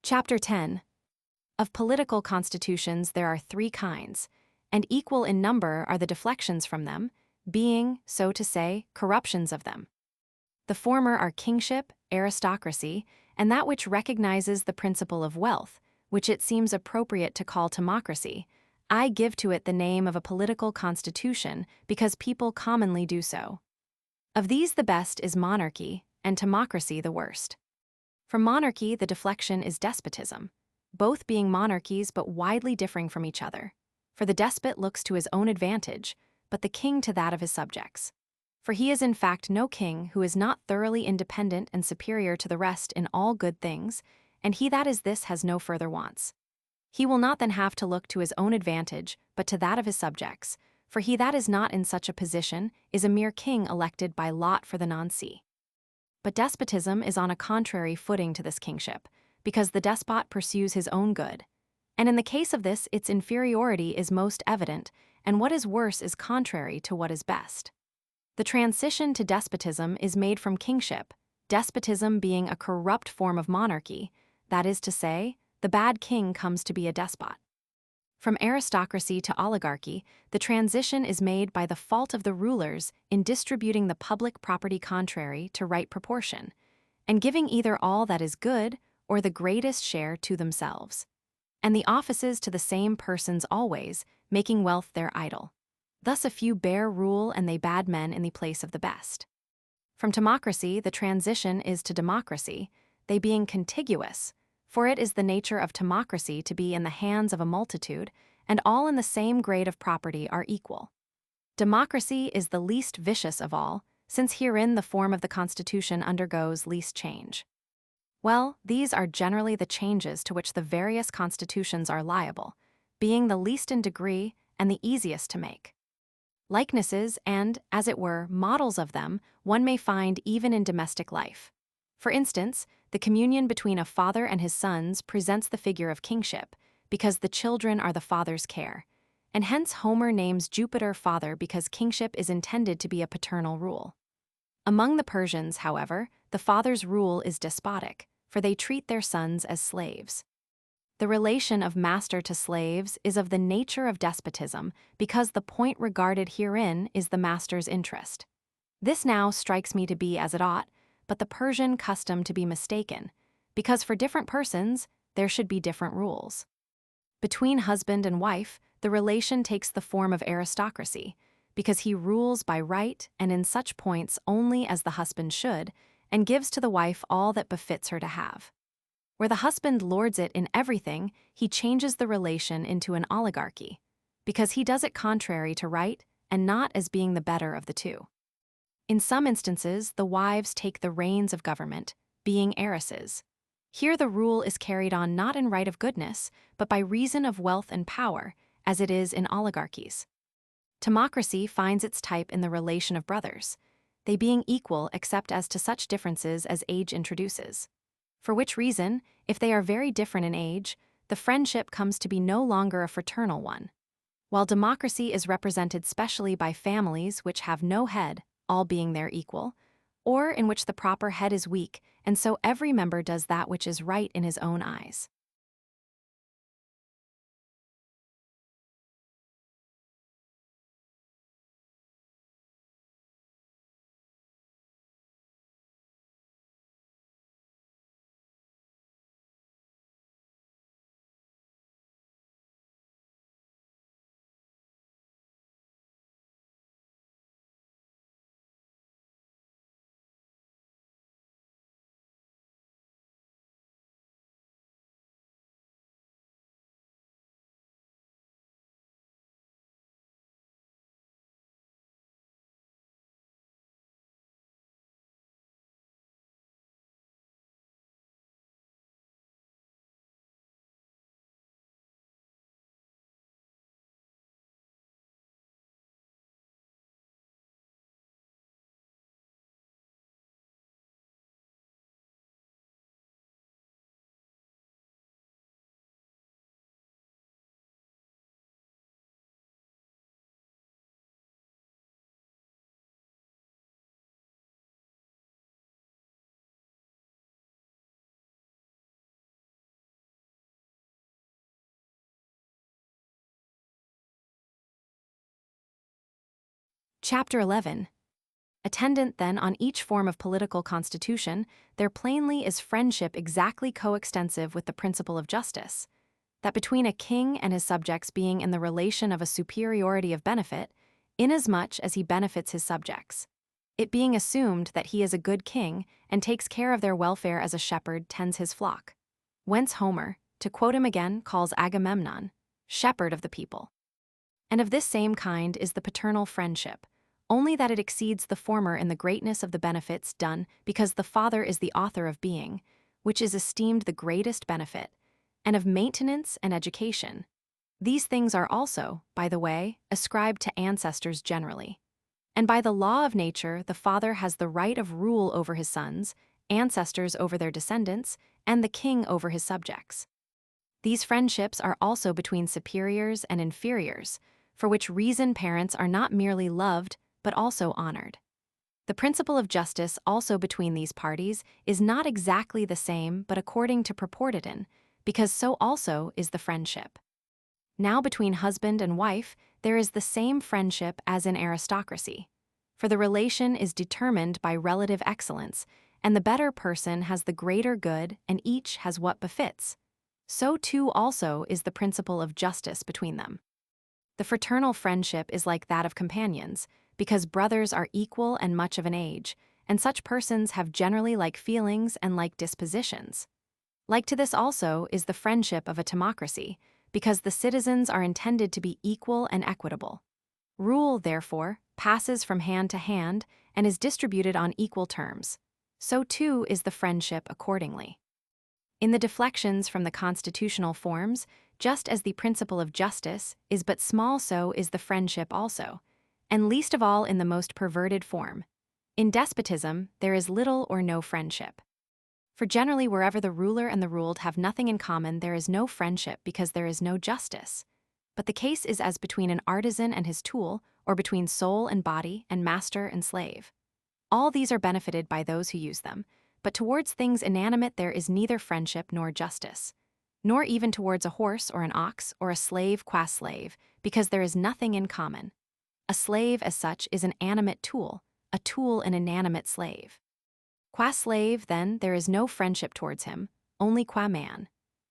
Chapter 10. Of political constitutions there are three kinds, and equal in number are the deflections from them, being, so to say, corruptions of them. The former are kingship, aristocracy, and that which recognizes the principle of wealth, which it seems appropriate to call timocracy. I give to it the name of a political constitution because people commonly do so. Of these the best is monarchy, and timocracy the worst. From monarchy the deflection is despotism, both being monarchies but widely differing from each other. For the despot looks to his own advantage, but the king to that of his subjects. For he is in fact no king who is not thoroughly independent and superior to the rest in all good things, and he that is this has no further wants. He will not then have to look to his own advantage, but to that of his subjects, for he that is not in such a position is a mere king elected by lot for the nonce. But despotism is on a contrary footing to this kingship, because the despot pursues his own good. And in the case of this, its inferiority is most evident, and what is worse is contrary to what is best. The transition to despotism is made from kingship, despotism being a corrupt form of monarchy, that is to say, the bad king comes to be a despot. From aristocracy to oligarchy, the transition is made by the fault of the rulers in distributing the public property contrary to right proportion, and giving either all that is good or the greatest share to themselves, and the offices to the same persons always, making wealth their idol. Thus a few bear rule and they bad men in the place of the best. From timocracy the transition is to democracy, they being contiguous, for it is the nature of timocracy to be in the hands of a multitude, and all in the same grade of property are equal. Democracy is the least vicious of all, since herein the form of the constitution undergoes least change. Well, these are generally the changes to which the various constitutions are liable, being the least in degree and the easiest to make. Likenesses and, as it were, models of them one may find even in domestic life. For instance, the communion between a father and his sons presents the figure of kingship, because the children are the father's care, and hence Homer names Jupiter father because kingship is intended to be a paternal rule. Among the Persians, however, the father's rule is despotic, for they treat their sons as slaves. The relation of master to slaves is of the nature of despotism because the point regarded herein is the master's interest. This now strikes me to be as it ought, but the Persian custom to be mistaken, because for different persons there should be different rules. Between husband and wife, the relation takes the form of aristocracy, because he rules by right and in such points only as the husband should, and gives to the wife all that befits her to have. Where the husband lords it in everything, he changes the relation into an oligarchy, because he does it contrary to right and not as being the better of the two. In some instances, the wives take the reins of government, being heiresses. Here the rule is carried on not in right of goodness, but by reason of wealth and power, as it is in oligarchies. Timocracy finds its type in the relation of brothers, they being equal except as to such differences as age introduces. For which reason, if they are very different in age, the friendship comes to be no longer a fraternal one. While democracy is represented specially by families which have no head, all being their equal, or in which the proper head is weak, and so every member does that which is right in his own eyes. Chapter 11. Attendant, then, on each form of political constitution, there plainly is friendship exactly coextensive with the principle of justice, that between a king and his subjects being in the relation of a superiority of benefit, inasmuch as he benefits his subjects, it being assumed that he is a good king and takes care of their welfare as a shepherd tends his flock. Whence Homer, to quote him again, calls Agamemnon, shepherd of the people. And of this same kind is the paternal friendship, only that it exceeds the former in the greatness of the benefits done because the father is the author of being, which is esteemed the greatest benefit, and of maintenance and education. These things are also, by the way, ascribed to ancestors generally. And by the law of nature, the father has the right of rule over his sons, ancestors over their descendants, and the king over his subjects. These friendships are also between superiors and inferiors, for which reason parents are not merely loved, but also honored. The principle of justice also between these parties is not exactly the same, but according to purported in, because so also is the friendship. Now between husband and wife, there is the same friendship as in aristocracy, for the relation is determined by relative excellence, and the better person has the greater good, and each has what befits. So too also is the principle of justice between them. The fraternal friendship is like that of companions, because brothers are equal and much of an age, and such persons have generally like feelings and like dispositions. Like to this also is the friendship of a democracy, because the citizens are intended to be equal and equitable. Rule, therefore, passes from hand to hand and is distributed on equal terms. So too is the friendship accordingly. In the deflections from the constitutional forms, just as the principle of justice is but small, so is the friendship also, and least of all in the most perverted form. In despotism, there is little or no friendship. For generally wherever the ruler and the ruled have nothing in common, there is no friendship because there is no justice. But the case is as between an artisan and his tool, or between soul and body, and master and slave. All these are benefited by those who use them, but towards things inanimate there is neither friendship nor justice, nor even towards a horse or an ox or a slave qua slave, because there is nothing in common. A slave as such is an animate tool, a tool an inanimate slave. Qua slave, then, there is no friendship towards him, only qua man.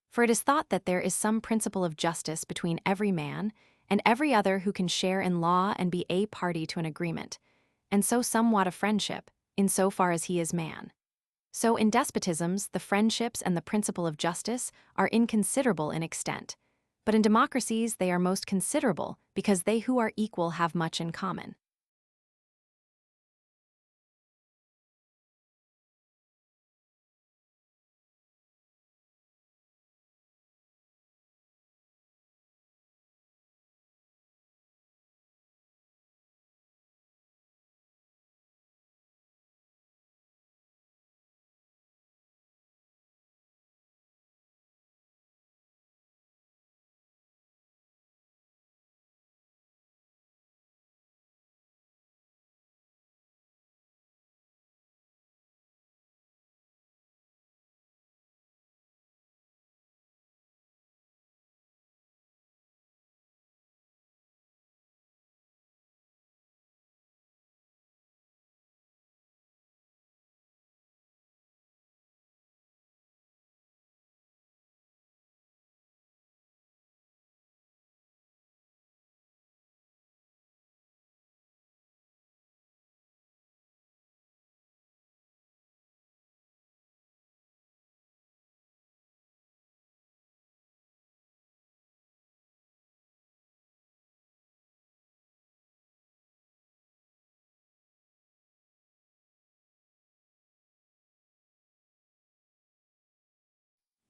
For it is thought that there is some principle of justice between every man and every other who can share in law and be a party to an agreement, and so somewhat of friendship, in so far as he is man. So in despotisms, the friendships and the principle of justice are inconsiderable in extent, but in democracies they are most considerable because they who are equal have much in common.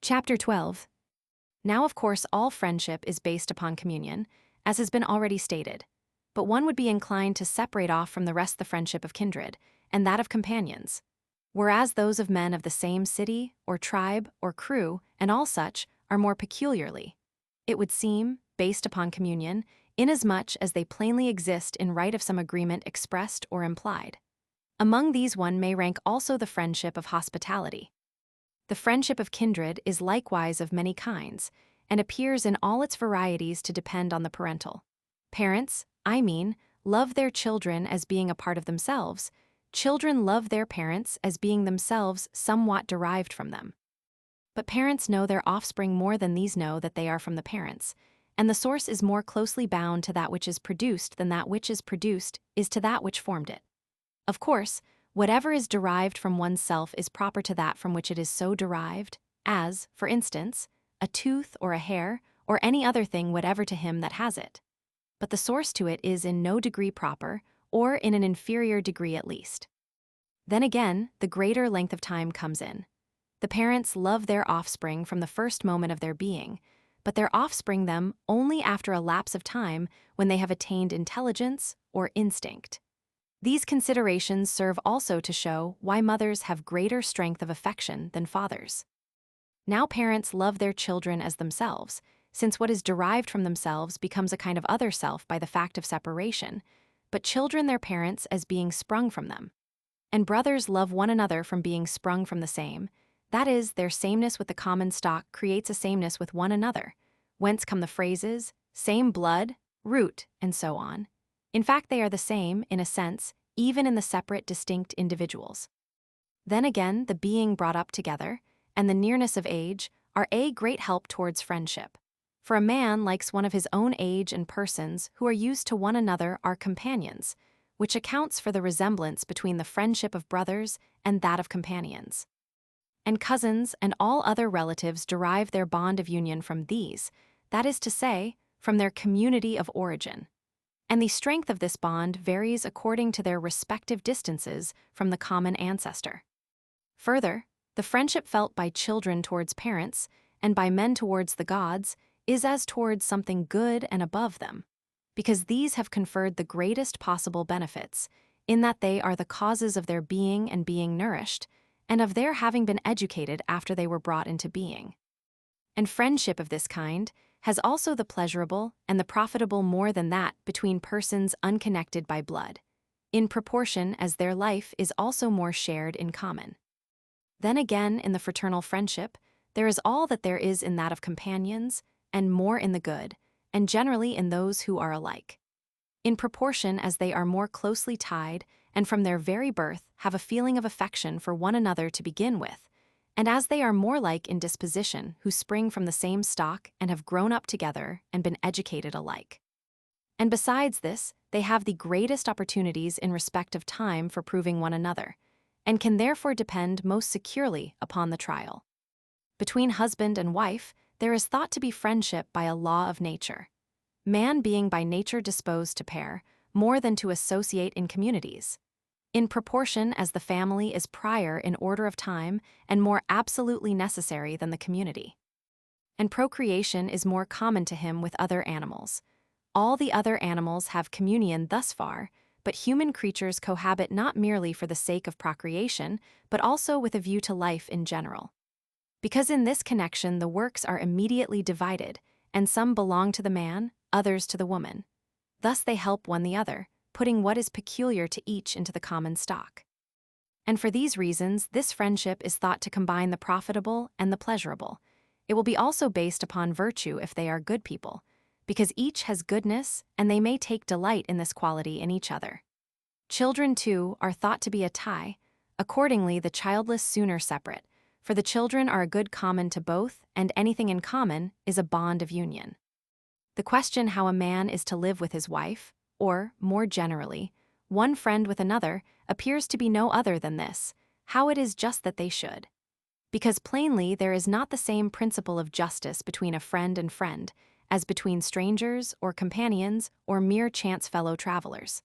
Chapter 12. Now, of course, all friendship is based upon communion, as has been already stated, but one would be inclined to separate off from the rest the friendship of kindred, and that of companions, whereas those of men of the same city, or tribe, or crew, and all such, are more peculiarly, it would seem, based upon communion, inasmuch as they plainly exist in right of some agreement expressed or implied. Among these one may rank also the friendship of hospitality. The friendship of kindred is likewise of many kinds, and appears in all its varieties to depend on the parental. Parents, I mean, love their children as being a part of themselves, children love their parents as being themselves somewhat derived from them. But parents know their offspring more than these know that they are from the parents, and the source is more closely bound to that which is produced than that which is produced is to that which formed it. Of course, whatever is derived from oneself is proper to that from which it is so derived, as, for instance, a tooth or a hair, or any other thing whatever to him that has it. But the source to it is in no degree proper, or in an inferior degree at least. Then again, the greater length of time comes in. The parents love their offspring from the first moment of their being, but their offspring them only after a lapse of time when they have attained intelligence or instinct. These considerations serve also to show why mothers have greater strength of affection than fathers. Now parents love their children as themselves, since what is derived from themselves becomes a kind of other self by the fact of separation, but children their parents as being sprung from them. And brothers love one another from being sprung from the same, that is, their sameness with the common stock creates a sameness with one another, whence come the phrases, same blood, root, and so on. In fact, they are the same, in a sense, even in the separate, distinct individuals. Then again, the being brought up together, and the nearness of age, are a great help towards friendship. For a man likes one of his own age, and persons who are used to one another are companions, which accounts for the resemblance between the friendship of brothers and that of companions. And cousins and all other relatives derive their bond of union from these, that is to say, from their community of origin. And the strength of this bond varies according to their respective distances from the common ancestor. Further, the friendship felt by children towards parents, and by men towards the gods, is as towards something good and above them, because these have conferred the greatest possible benefits, in that they are the causes of their being and being nourished, and of their having been educated after they were brought into being. And friendship of this kind has also the pleasurable and the profitable more than that between persons unconnected by blood, in proportion as their life is also more shared in common. Then again, in the fraternal friendship, there is all that there is in that of companions, and more in the good, and generally in those who are alike. In proportion as they are more closely tied, and from their very birth have a feeling of affection for one another to begin with, and as they are more like in disposition who spring from the same stock and have grown up together and been educated alike. And besides this, they have the greatest opportunities in respect of time for proving one another, and can therefore depend most securely upon the trial. Between husband and wife, there is thought to be friendship by a law of nature, man being by nature disposed to pair more than to associate in communities, in proportion as the family is prior in order of time and more absolutely necessary than the community. And procreation is more common to him with other animals. All the other animals have communion thus far, but human creatures cohabit not merely for the sake of procreation, but also with a view to life in general. Because in this connection the works are immediately divided, and some belong to the man, others to the woman. Thus they help one the other, putting what is peculiar to each into the common stock. And for these reasons, this friendship is thought to combine the profitable and the pleasurable. It will be also based upon virtue if they are good people, because each has goodness, and they may take delight in this quality in each other. Children, too, are thought to be a tie. Accordingly, the childless sooner separate, for the children are a good common to both, and anything in common is a bond of union. The question how a man is to live with his wife, or, more generally, one friend with another, appears to be no other than this, how it is just that they should. Because plainly there is not the same principle of justice between a friend and friend, as between strangers or companions or mere chance fellow travelers.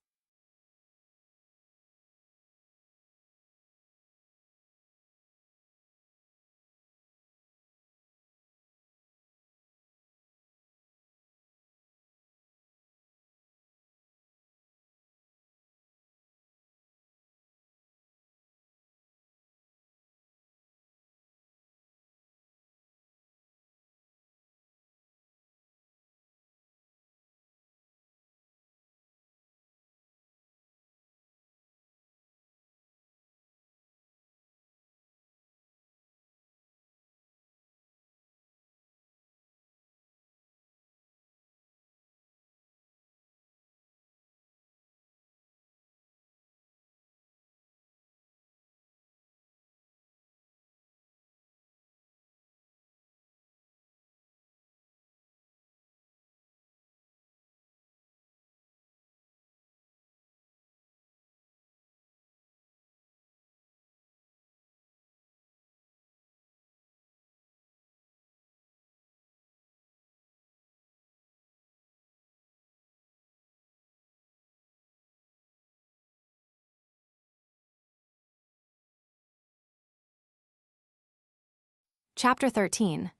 Chapter 13.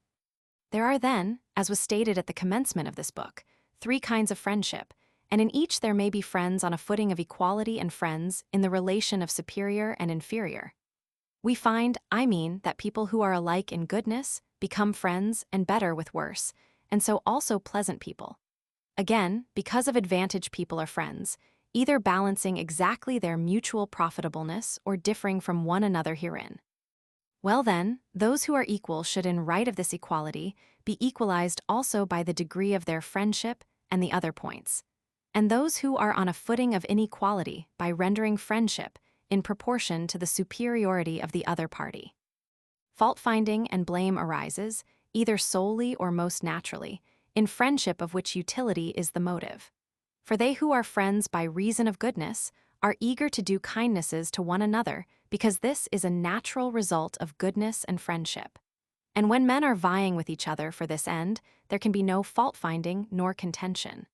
There are then, as was stated at the commencement of this book, 3 kinds of friendship, and in each there may be friends on a footing of equality and friends in the relation of superior and inferior. We find, that people who are alike in goodness become friends and better with worse, and so also pleasant people. Again, because of advantage people are friends, either balancing exactly their mutual profitableness or differing from one another herein. Well then, those who are equal should in right of this equality be equalized also by the degree of their friendship and the other points, and those who are on a footing of inequality by rendering friendship in proportion to the superiority of the other party. Fault-finding and blame arises, either solely or most naturally, in friendship of which utility is the motive. For they who are friends by reason of goodness are eager to do kindnesses to one another, because this is a natural result of goodness and friendship. And when men are vying with each other for this end, there can be no fault-finding nor contention.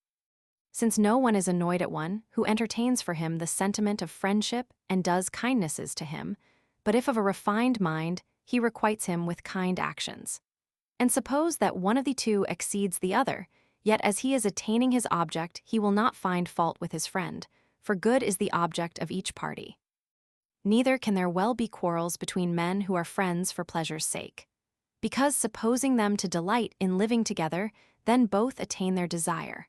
Since no one is annoyed at one who entertains for him the sentiment of friendship and does kindnesses to him, but if of a refined mind, he requites him with kind actions. And suppose that one of the two exceeds the other, yet as he is attaining his object, he will not find fault with his friend, for good is the object of each party. Neither can there well be quarrels between men who are friends for pleasure's sake. Because supposing them to delight in living together, then both attain their desire.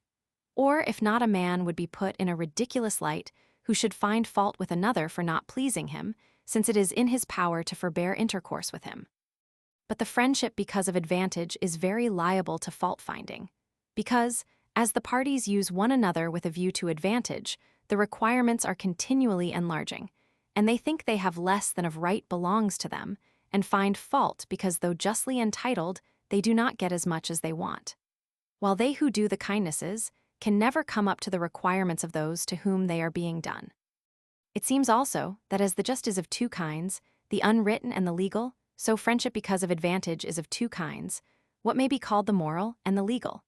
Or if not, a man would be put in a ridiculous light who should find fault with another for not pleasing him, since it is in his power to forbear intercourse with him. But the friendship because of advantage is very liable to fault-finding, because, as the parties use one another with a view to advantage, the requirements are continually enlarging, and they think they have less than of right belongs to them, and find fault because though justly entitled, they do not get as much as they want. While they who do the kindnesses can never come up to the requirements of those to whom they are being done. It seems also that as the just is of 2 kinds, the unwritten and the legal, so friendship because of advantage is of 2 kinds, what may be called the moral and the legal.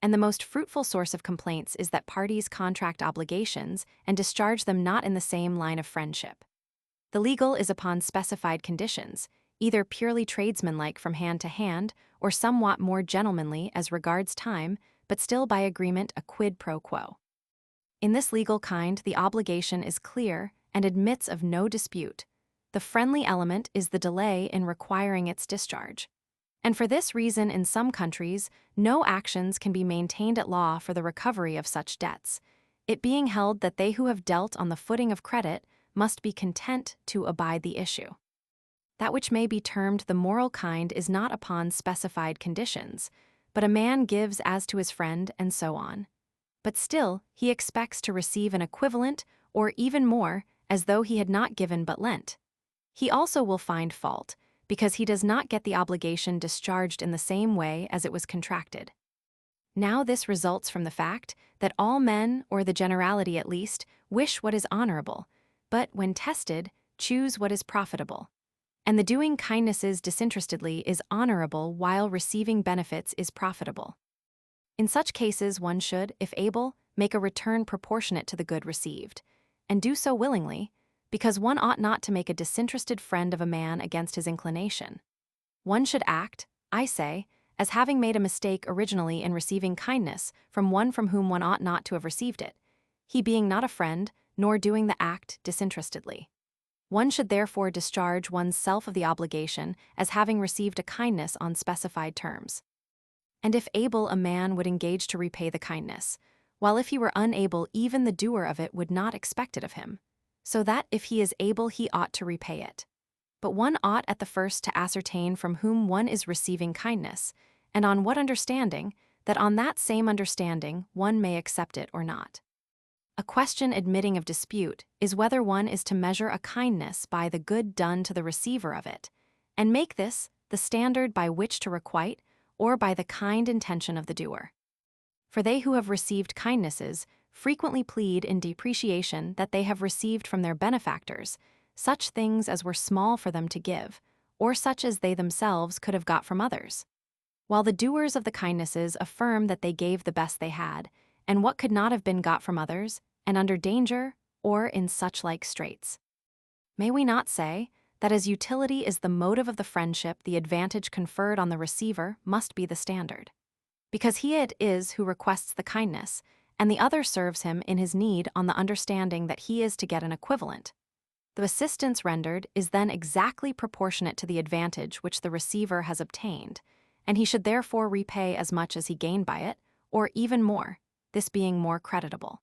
And the most fruitful source of complaints is that parties contract obligations and discharge them not in the same line of friendship. The legal is upon specified conditions, either purely tradesmanlike from hand to hand, or somewhat more gentlemanly as regards time, but still by agreement a quid pro quo. In this legal kind, the obligation is clear and admits of no dispute. The friendly element is the delay in requiring its discharge. And for this reason, in some countries, no actions can be maintained at law for the recovery of such debts, it being held that they who have dealt on the footing of credit must be content to abide the issue. That which may be termed the moral kind is not upon specified conditions, but a man gives as to his friend and so on. But still, he expects to receive an equivalent, or even more, as though he had not given but lent. He also will find fault, because he does not get the obligation discharged in the same way as it was contracted. Now this results from the fact that all men, or the generality at least, wish what is honorable, but when tested, choose what is profitable. And the doing kindnesses disinterestedly is honorable while receiving benefits is profitable. In such cases one should, if able, make a return proportionate to the good received, and do so willingly, because one ought not to make a disinterested friend of a man against his inclination. One should act, I say, as having made a mistake originally in receiving kindness from one from whom one ought not to have received it, he being not a friend, nor doing the act disinterestedly. One should therefore discharge one's self of the obligation as having received a kindness on specified terms. And if able, a man would engage to repay the kindness, while if he were unable, even the doer of it would not expect it of him, so that if he is able, he ought to repay it. But one ought at the first to ascertain from whom one is receiving kindness, and on what understanding, that on that same understanding one may accept it or not. A question admitting of dispute is whether one is to measure a kindness by the good done to the receiver of it, and make this the standard by which to requite, or by the kind intention of the doer. For they who have received kindnesses frequently plead in depreciation that they have received from their benefactors such things as were small for them to give, or such as they themselves could have got from others, while the doers of the kindnesses affirm that they gave the best they had, and what could not have been got from others, and under danger, or in such like straits. May we not say that as utility is the motive of the friendship, the advantage conferred on the receiver must be the standard. Because he it is who requests the kindness, and the other serves him in his need on the understanding that he is to get an equivalent. The assistance rendered is then exactly proportionate to the advantage which the receiver has obtained, and he should therefore repay as much as he gained by it, or even more, this being more creditable.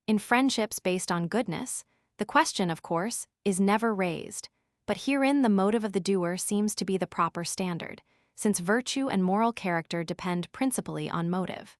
In friendships based on goodness, the question, of course, is never raised, but herein the motive of the doer seems to be the proper standard, since virtue and moral character depend principally on motive.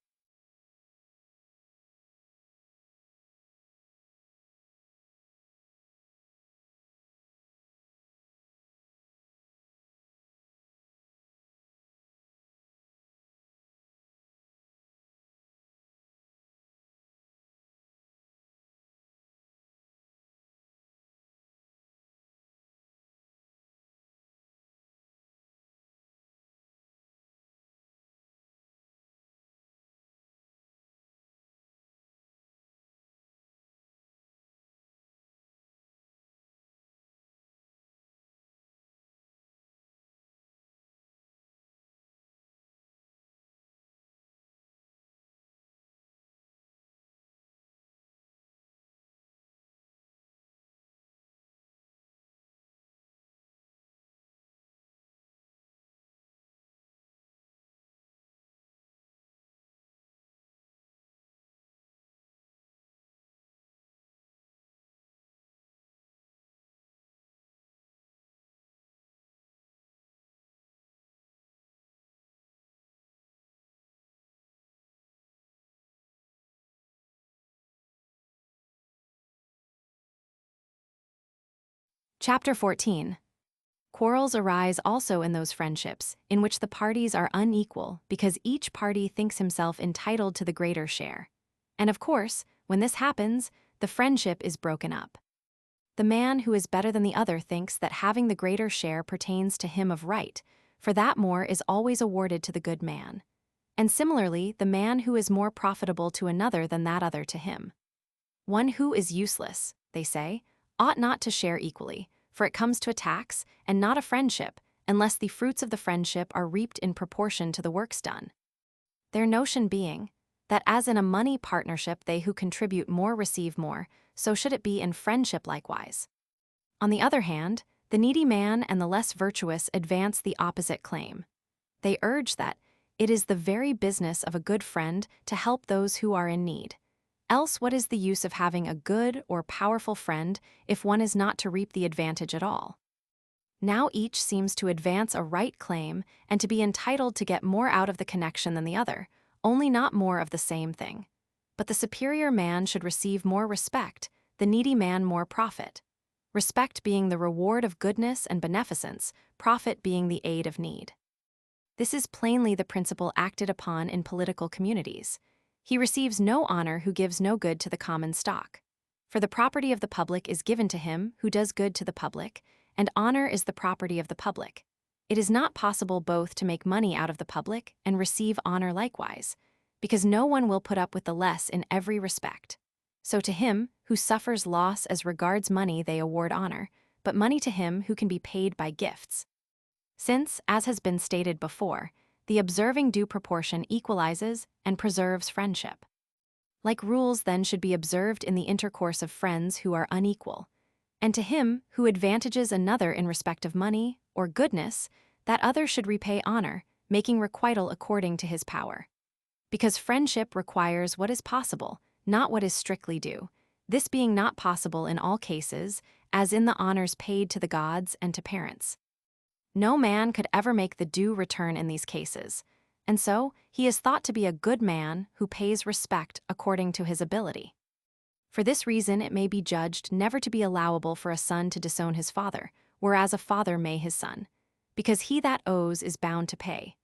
Chapter 14. Quarrels arise also in those friendships in which the parties are unequal because each party thinks himself entitled to the greater share. And of course, when this happens, the friendship is broken up. The man who is better than the other thinks that having the greater share pertains to him of right, for that more is always awarded to the good man. And similarly, the man who is more profitable to another than that other to him. One who is useless, they say, ought not to share equally, for it comes to a tax, and not a friendship, unless the fruits of the friendship are reaped in proportion to the works done. Their notion being, that as in a money partnership they who contribute more receive more, so should it be in friendship likewise. On the other hand, the needy man and the less virtuous advance the opposite claim. They urge that it is the very business of a good friend to help those who are in need. Else what is the use of having a good or powerful friend if one is not to reap the advantage at all? Now each seems to advance a right claim and to be entitled to get more out of the connection than the other, only not more of the same thing. But the superior man should receive more respect, the needy man more profit. Respect being the reward of goodness and beneficence, profit being the aid of need. This is plainly the principle acted upon in political communities. He receives no honor who gives no good to the common stock. For the property of the public is given to him who does good to the public, and honor is the property of the public. It is not possible both to make money out of the public and receive honor likewise, because no one will put up with the less in every respect. So to him who suffers loss as regards money they award honor, but money to him who can be paid by gifts. Since, as has been stated before, the observing due proportion equalizes and preserves friendship. Like rules then should be observed in the intercourse of friends who are unequal, and to him who advantages another in respect of money or goodness, that other should repay honor, making requital according to his power. Because friendship requires what is possible, not what is strictly due, this being not possible in all cases, as in the honors paid to the gods and to parents. No man could ever make the due return in these cases, and so he is thought to be a good man who pays respect according to his ability. For this reason it may be judged never to be allowable for a son to disown his father, whereas a father may his son, because he that owes is bound to pay.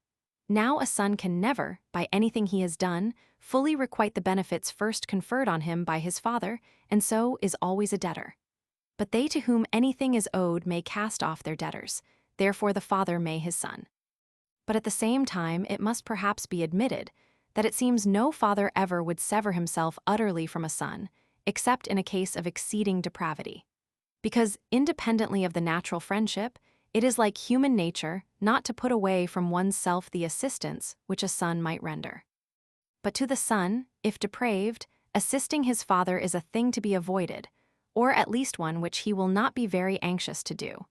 Now a son can never, by anything he has done, fully requite the benefits first conferred on him by his father, and so is always a debtor. But they to whom anything is owed may cast off their debtors, therefore the father may his son. But at the same time it must perhaps be admitted that it seems no father ever would sever himself utterly from a son, except in a case of exceeding depravity. Because independently of the natural friendship, it is like human nature not to put away from one's self the assistance which a son might render. But to the son, if depraved, assisting his father is a thing to be avoided, or at least one which he will not be very anxious to do,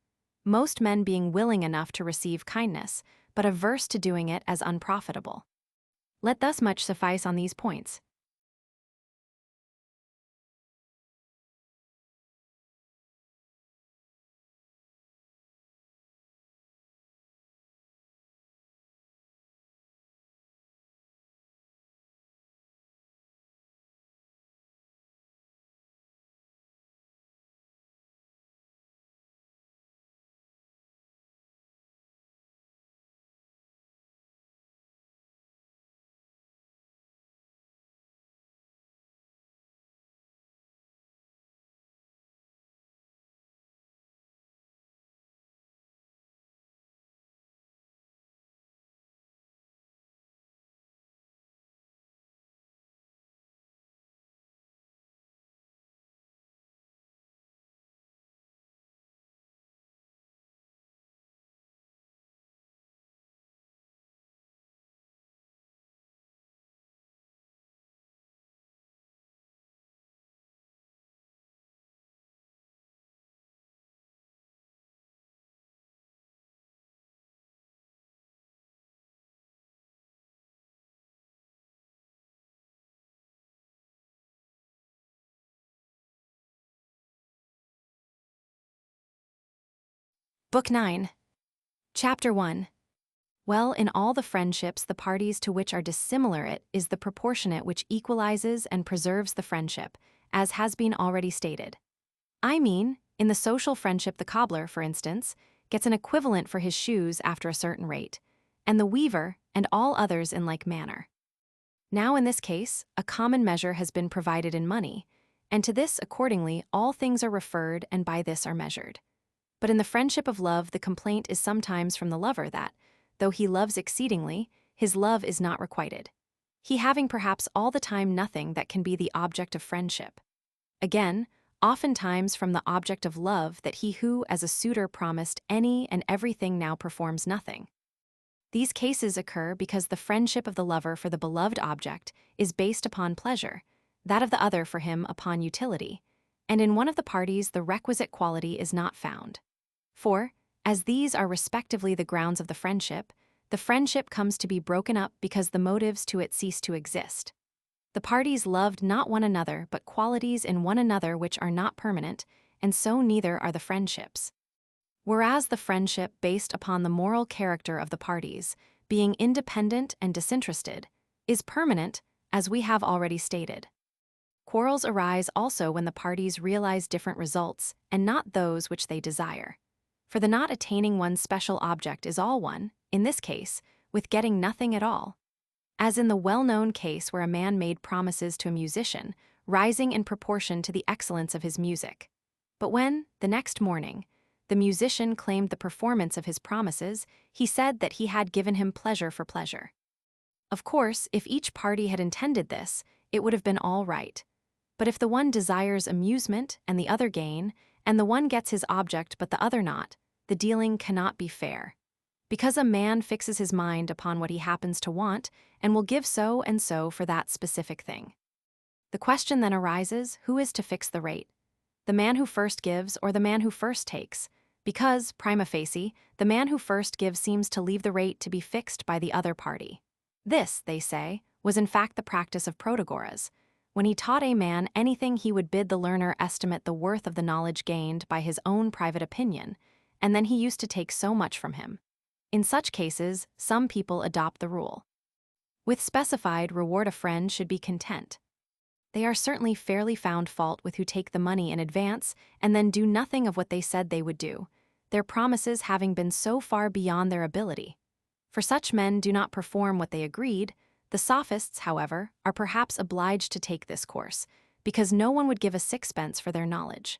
most men being willing enough to receive kindness, but averse to doing it as unprofitable. Let thus much suffice on these points. Book 9. Chapter 1. Well, in all the friendships, the parties to which are dissimilar it is the proportionate which equalizes and preserves the friendship, as has been already stated. I mean, in the social friendship the cobbler, for instance, gets an equivalent for his shoes after a certain rate, and the weaver and all others in like manner. Now in this case, a common measure has been provided in money, and to this accordingly all things are referred and by this are measured. But in the friendship of love the complaint is sometimes from the lover that, though he loves exceedingly, his love is not requited, he having perhaps all the time nothing that can be the object of friendship. Again, oftentimes from the object of love that he who as a suitor promised any and everything now performs nothing. These cases occur because the friendship of the lover for the beloved object is based upon pleasure, that of the other for him upon utility, and in one of the parties the requisite quality is not found. For, as these are respectively the grounds of the friendship comes to be broken up because the motives to it cease to exist. The parties loved not one another but qualities in one another which are not permanent, and so neither are the friendships. Whereas the friendship based upon the moral character of the parties, being independent and disinterested, is permanent, as we have already stated. Quarrels arise also when the parties realize different results, and not those which they desire. For the not attaining one's special object is all one, in this case, with getting nothing at all. As in the well-known case where a man made promises to a musician, rising in proportion to the excellence of his music. But when, the next morning, the musician claimed the performance of his promises, he said that he had given him pleasure for pleasure. Of course, if each party had intended this, it would have been all right. But if the one desires amusement and the other gain, and the one gets his object but the other not, the dealing cannot be fair. Because a man fixes his mind upon what he happens to want, and will give so and so for that specific thing. The question then arises, who is to fix the rate? The man who first gives or the man who first takes? Because, prima facie, the man who first gives seems to leave the rate to be fixed by the other party. This, they say, was in fact the practice of Protagoras. When he taught a man anything, he would bid the learner estimate the worth of the knowledge gained by his own private opinion, and then he used to take so much from him. In such cases, some people adopt the rule. With specified reward a friend should be content. They are certainly fairly found fault with who take the money in advance and then do nothing of what they said they would do, their promises having been so far beyond their ability. For such men do not perform what they agreed. The sophists, however, are perhaps obliged to take this course, because no one would give a sixpence for their knowledge.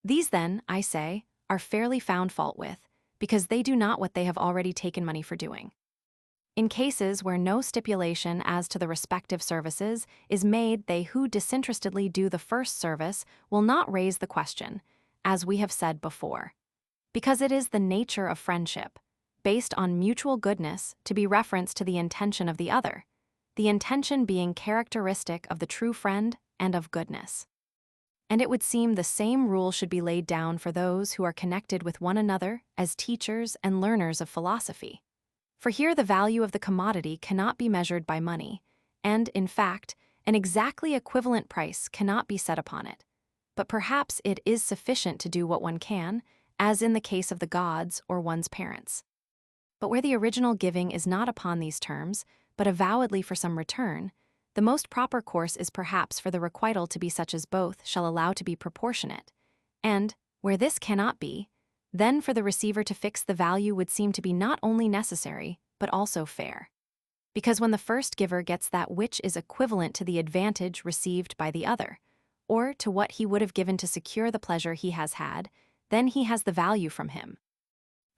These then, I say, are fairly found fault with, because they do not what they have already taken money for doing. In cases where no stipulation as to the respective services is made, they who disinterestedly do the first service will not raise the question, as we have said before. Because it is the nature of friendship, based on mutual goodness, to be reference to the intention of the other, the intention being characteristic of the true friend and of goodness. And it would seem the same rule should be laid down for those who are connected with one another as teachers and learners of philosophy. For here the value of the commodity cannot be measured by money, and, in fact, an exactly equivalent price cannot be set upon it. But perhaps it is sufficient to do what one can, as in the case of the gods or one's parents. But where the original giving is not upon these terms, but avowedly for some return, the most proper course is perhaps for the requital to be such as both shall allow to be proportionate, and, where this cannot be, then for the receiver to fix the value would seem to be not only necessary, but also fair. Because when the first giver gets that which is equivalent to the advantage received by the other, or to what he would have given to secure the pleasure he has had, then he has the value from him.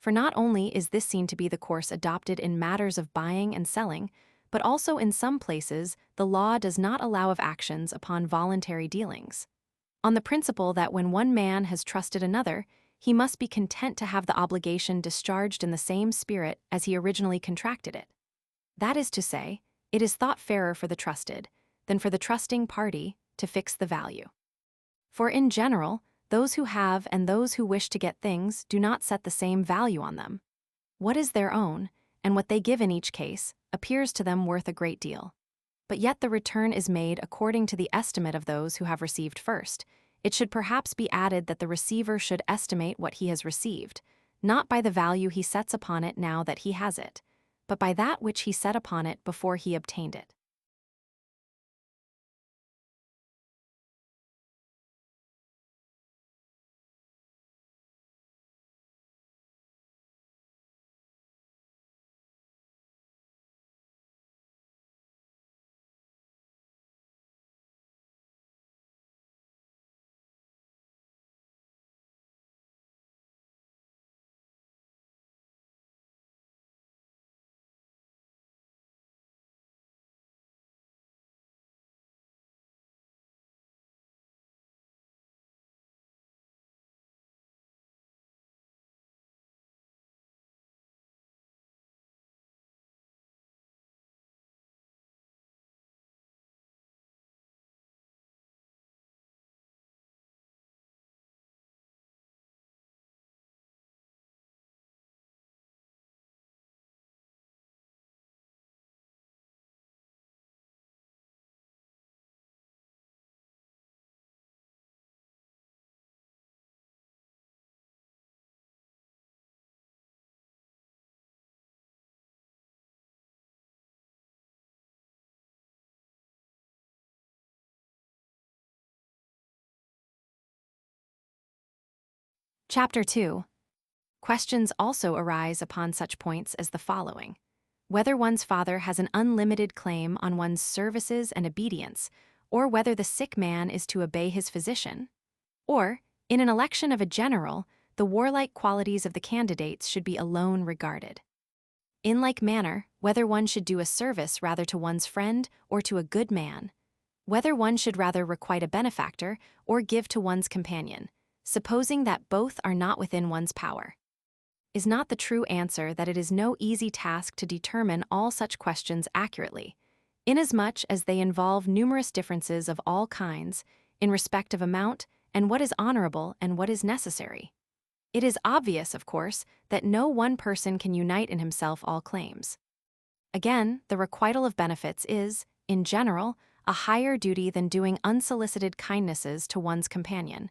For not only is this seen to be the course adopted in matters of buying and selling, but also in some places the law does not allow of actions upon voluntary dealings, on the principle that when one man has trusted another, he must be content to have the obligation discharged in the same spirit as he originally contracted it. That is to say, it is thought fairer for the trusted than for the trusting party to fix the value. For in general, those who have and those who wish to get things do not set the same value on them. What is their own, and what they give in each case, appears to them worth a great deal. But yet the return is made according to the estimate of those who have received first. It should perhaps be added that the receiver should estimate what he has received, not by the value he sets upon it now that he has it, but by that which he set upon it before he obtained it. Chapter 2. Questions also arise upon such points as the following: whether one's father has an unlimited claim on one's services and obedience, or whether the sick man is to obey his physician, or, in an election of a general, the warlike qualities of the candidates should be alone regarded. In like manner, whether one should do a service rather to one's friend or to a good man, whether one should rather requite a benefactor or give to one's companion, supposing that both are not within one's power. Is not the true answer that it is no easy task to determine all such questions accurately, inasmuch as they involve numerous differences of all kinds in respect of amount and what is honorable and what is necessary? It is obvious, of course, that no one person can unite in himself all claims. Again, the requital of benefits is, in general, a higher duty than doing unsolicited kindnesses to one's companion.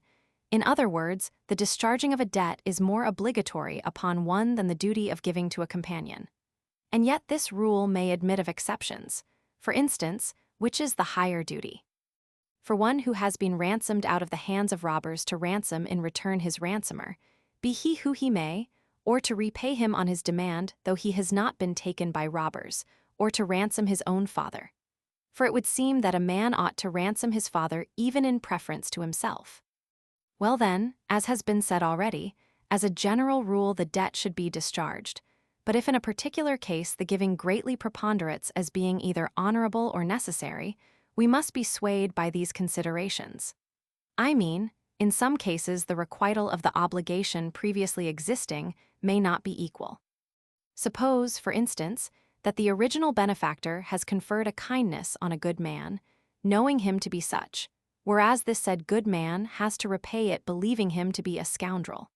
In other words, the discharging of a debt is more obligatory upon one than the duty of giving to a companion. And yet this rule may admit of exceptions. For instance, which is the higher duty? For one who has been ransomed out of the hands of robbers to ransom in return his ransomer, be he who he may, or to repay him on his demand though he has not been taken by robbers, or to ransom his own father. For it would seem that a man ought to ransom his father even in preference to himself. Well then, as has been said already, as a general rule the debt should be discharged, but if in a particular case the giving greatly preponderates as being either honorable or necessary, we must be swayed by these considerations. I mean, in some cases the requital of the obligation previously existing may not be equal. Suppose, for instance, that the original benefactor has conferred a kindness on a good man, knowing him to be such, whereas this said good man has to repay it believing him to be a scoundrel.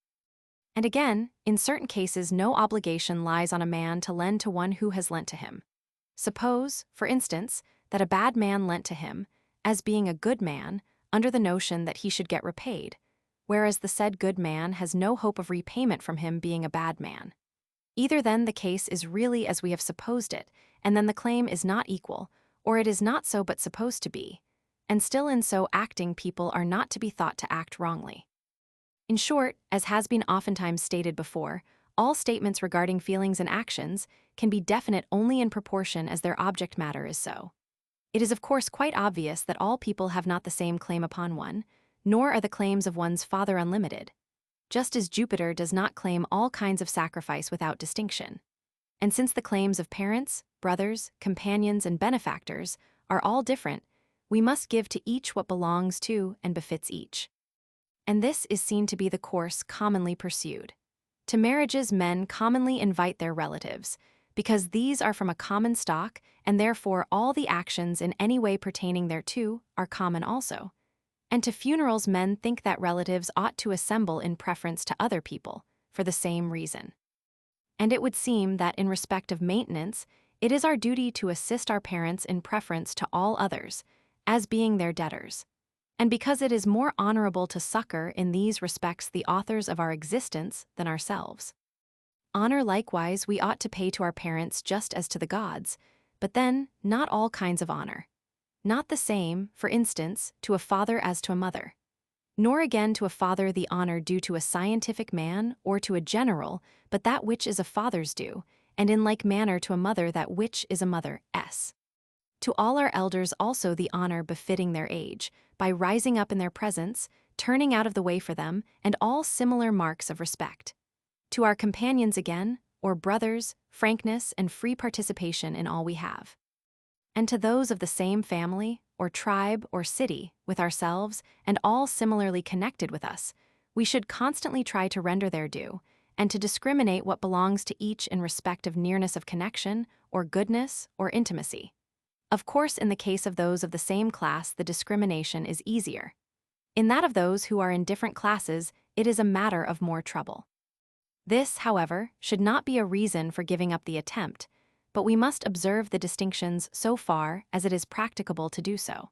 And again, in certain cases no obligation lies on a man to lend to one who has lent to him. Suppose, for instance, that a bad man lent to him, as being a good man, under the notion that he should get repaid, whereas the said good man has no hope of repayment from him being a bad man. Either then the case is really as we have supposed it, and then the claim is not equal, or it is not so but supposed to be, and still in so acting people are not to be thought to act wrongly. In short, as has been oftentimes stated before, all statements regarding feelings and actions can be definite only in proportion as their object matter is so. It is of course quite obvious that all people have not the same claim upon one, nor are the claims of one's father unlimited, just as Jupiter does not claim all kinds of sacrifice without distinction. And since the claims of parents, brothers, companions, and benefactors are all different, we must give to each what belongs to and befits each. And this is seen to be the course commonly pursued. To marriages men commonly invite their relatives, because these are from a common stock, and therefore all the actions in any way pertaining thereto are common also. And to funerals men think that relatives ought to assemble in preference to other people, for the same reason. And it would seem that in respect of maintenance, it is our duty to assist our parents in preference to all others, as being their debtors. And because it is more honorable to succor in these respects the authors of our existence than ourselves. Honor likewise we ought to pay to our parents just as to the gods, but then not all kinds of honor. Not the same, for instance, to a father as to a mother. Nor again to a father the honor due to a scientific man or to a general, but that which is a father's due, and in like manner to a mother that which is a mother's. To all our elders also the honor befitting their age, by rising up in their presence, turning out of the way for them, and all similar marks of respect. To our companions again, or brothers, frankness and free participation in all we have. And to those of the same family, or tribe, or city, with ourselves, and all similarly connected with us, we should constantly try to render their due, and to discriminate what belongs to each in respect of nearness of connection, or goodness, or intimacy. Of course, in the case of those of the same class, the discrimination is easier. In that of those who are in different classes, it is a matter of more trouble. This, however, should not be a reason for giving up the attempt, but we must observe the distinctions so far as it is practicable to do so.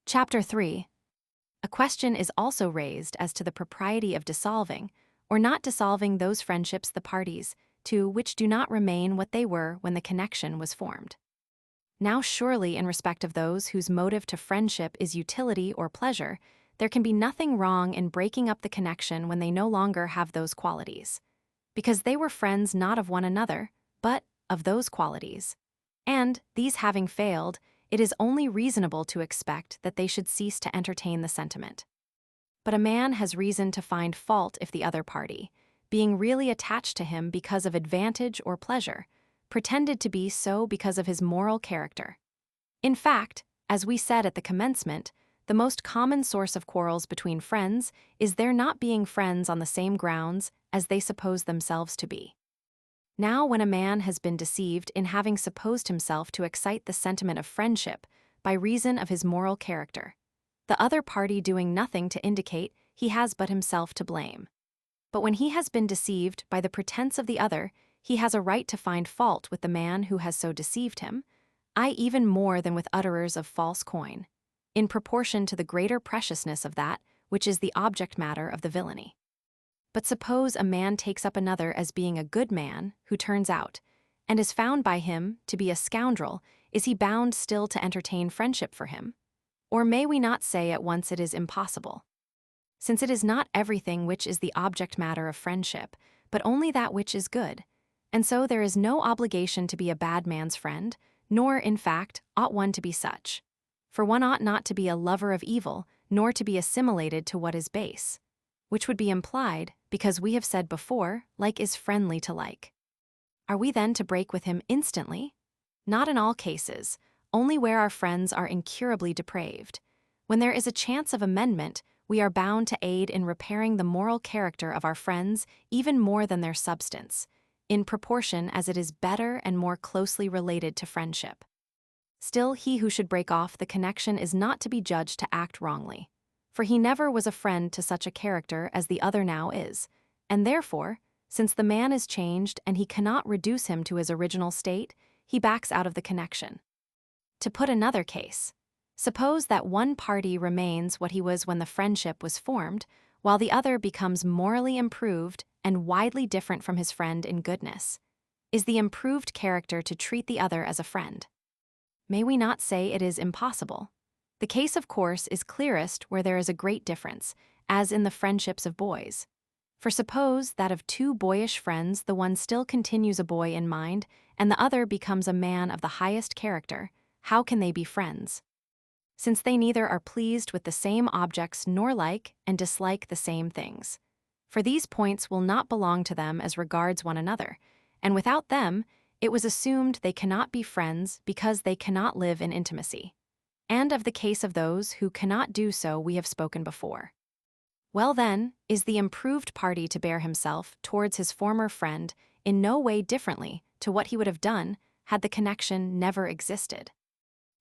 Chapter 3. A question is also raised as to the propriety of dissolving, or not dissolving those friendships the parties to which do not remain what they were when the connection was formed. Now surely in respect of those whose motive to friendship is utility or pleasure, there can be nothing wrong in breaking up the connection when they no longer have those qualities, because they were friends not of one another, but of those qualities. And, these having failed, it is only reasonable to expect that they should cease to entertain the sentiment. But a man has reason to find fault if the other party, being really attached to him because of advantage or pleasure, pretended to be so because of his moral character. In fact, as we said at the commencement, the most common source of quarrels between friends is their not being friends on the same grounds as they suppose themselves to be. Now, when a man has been deceived in having supposed himself to excite the sentiment of friendship by reason of his moral character, the other party doing nothing to indicate he has but himself to blame. But when he has been deceived by the pretense of the other, he has a right to find fault with the man who has so deceived him, even more than with utterers of false coin, in proportion to the greater preciousness of that which is the object matter of the villainy. But suppose a man takes up another as being a good man who turns out, and is found by him to be a scoundrel, is he bound still to entertain friendship for him? Or may we not say at once it is impossible? Since it is not everything which is the object matter of friendship, but only that which is good, and so there is no obligation to be a bad man's friend, nor, in fact, ought one to be such. For one ought not to be a lover of evil, nor to be assimilated to what is base, which would be implied, because we have said before, like is friendly to like. Are we then to break with him instantly? Not in all cases, only where our friends are incurably depraved. When there is a chance of amendment, we are bound to aid in repairing the moral character of our friends even more than their substance, in proportion as it is better and more closely related to friendship. Still, he who should break off the connection is not to be judged to act wrongly, for he never was a friend to such a character as the other now is, and therefore, since the man is changed and he cannot reduce him to his original state, he backs out of the connection. To put another case, suppose that one party remains what he was when the friendship was formed, while the other becomes morally improved and widely different from his friend in goodness. Is the improved character to treat the other as a friend? May we not say it is impossible? The case, of course, is clearest where there is a great difference, as in the friendships of boys. For suppose that of two boyish friends the one still continues a boy in mind, and the other becomes a man of the highest character, how can they be friends? Since they neither are pleased with the same objects nor like and dislike the same things. For these points will not belong to them as regards one another, and without them, it was assumed they cannot be friends because they cannot live in intimacy. And of the case of those who cannot do so we have spoken before. Well then, is the improved party to bear himself towards his former friend in no way differently to what he would have done had the connection never existed?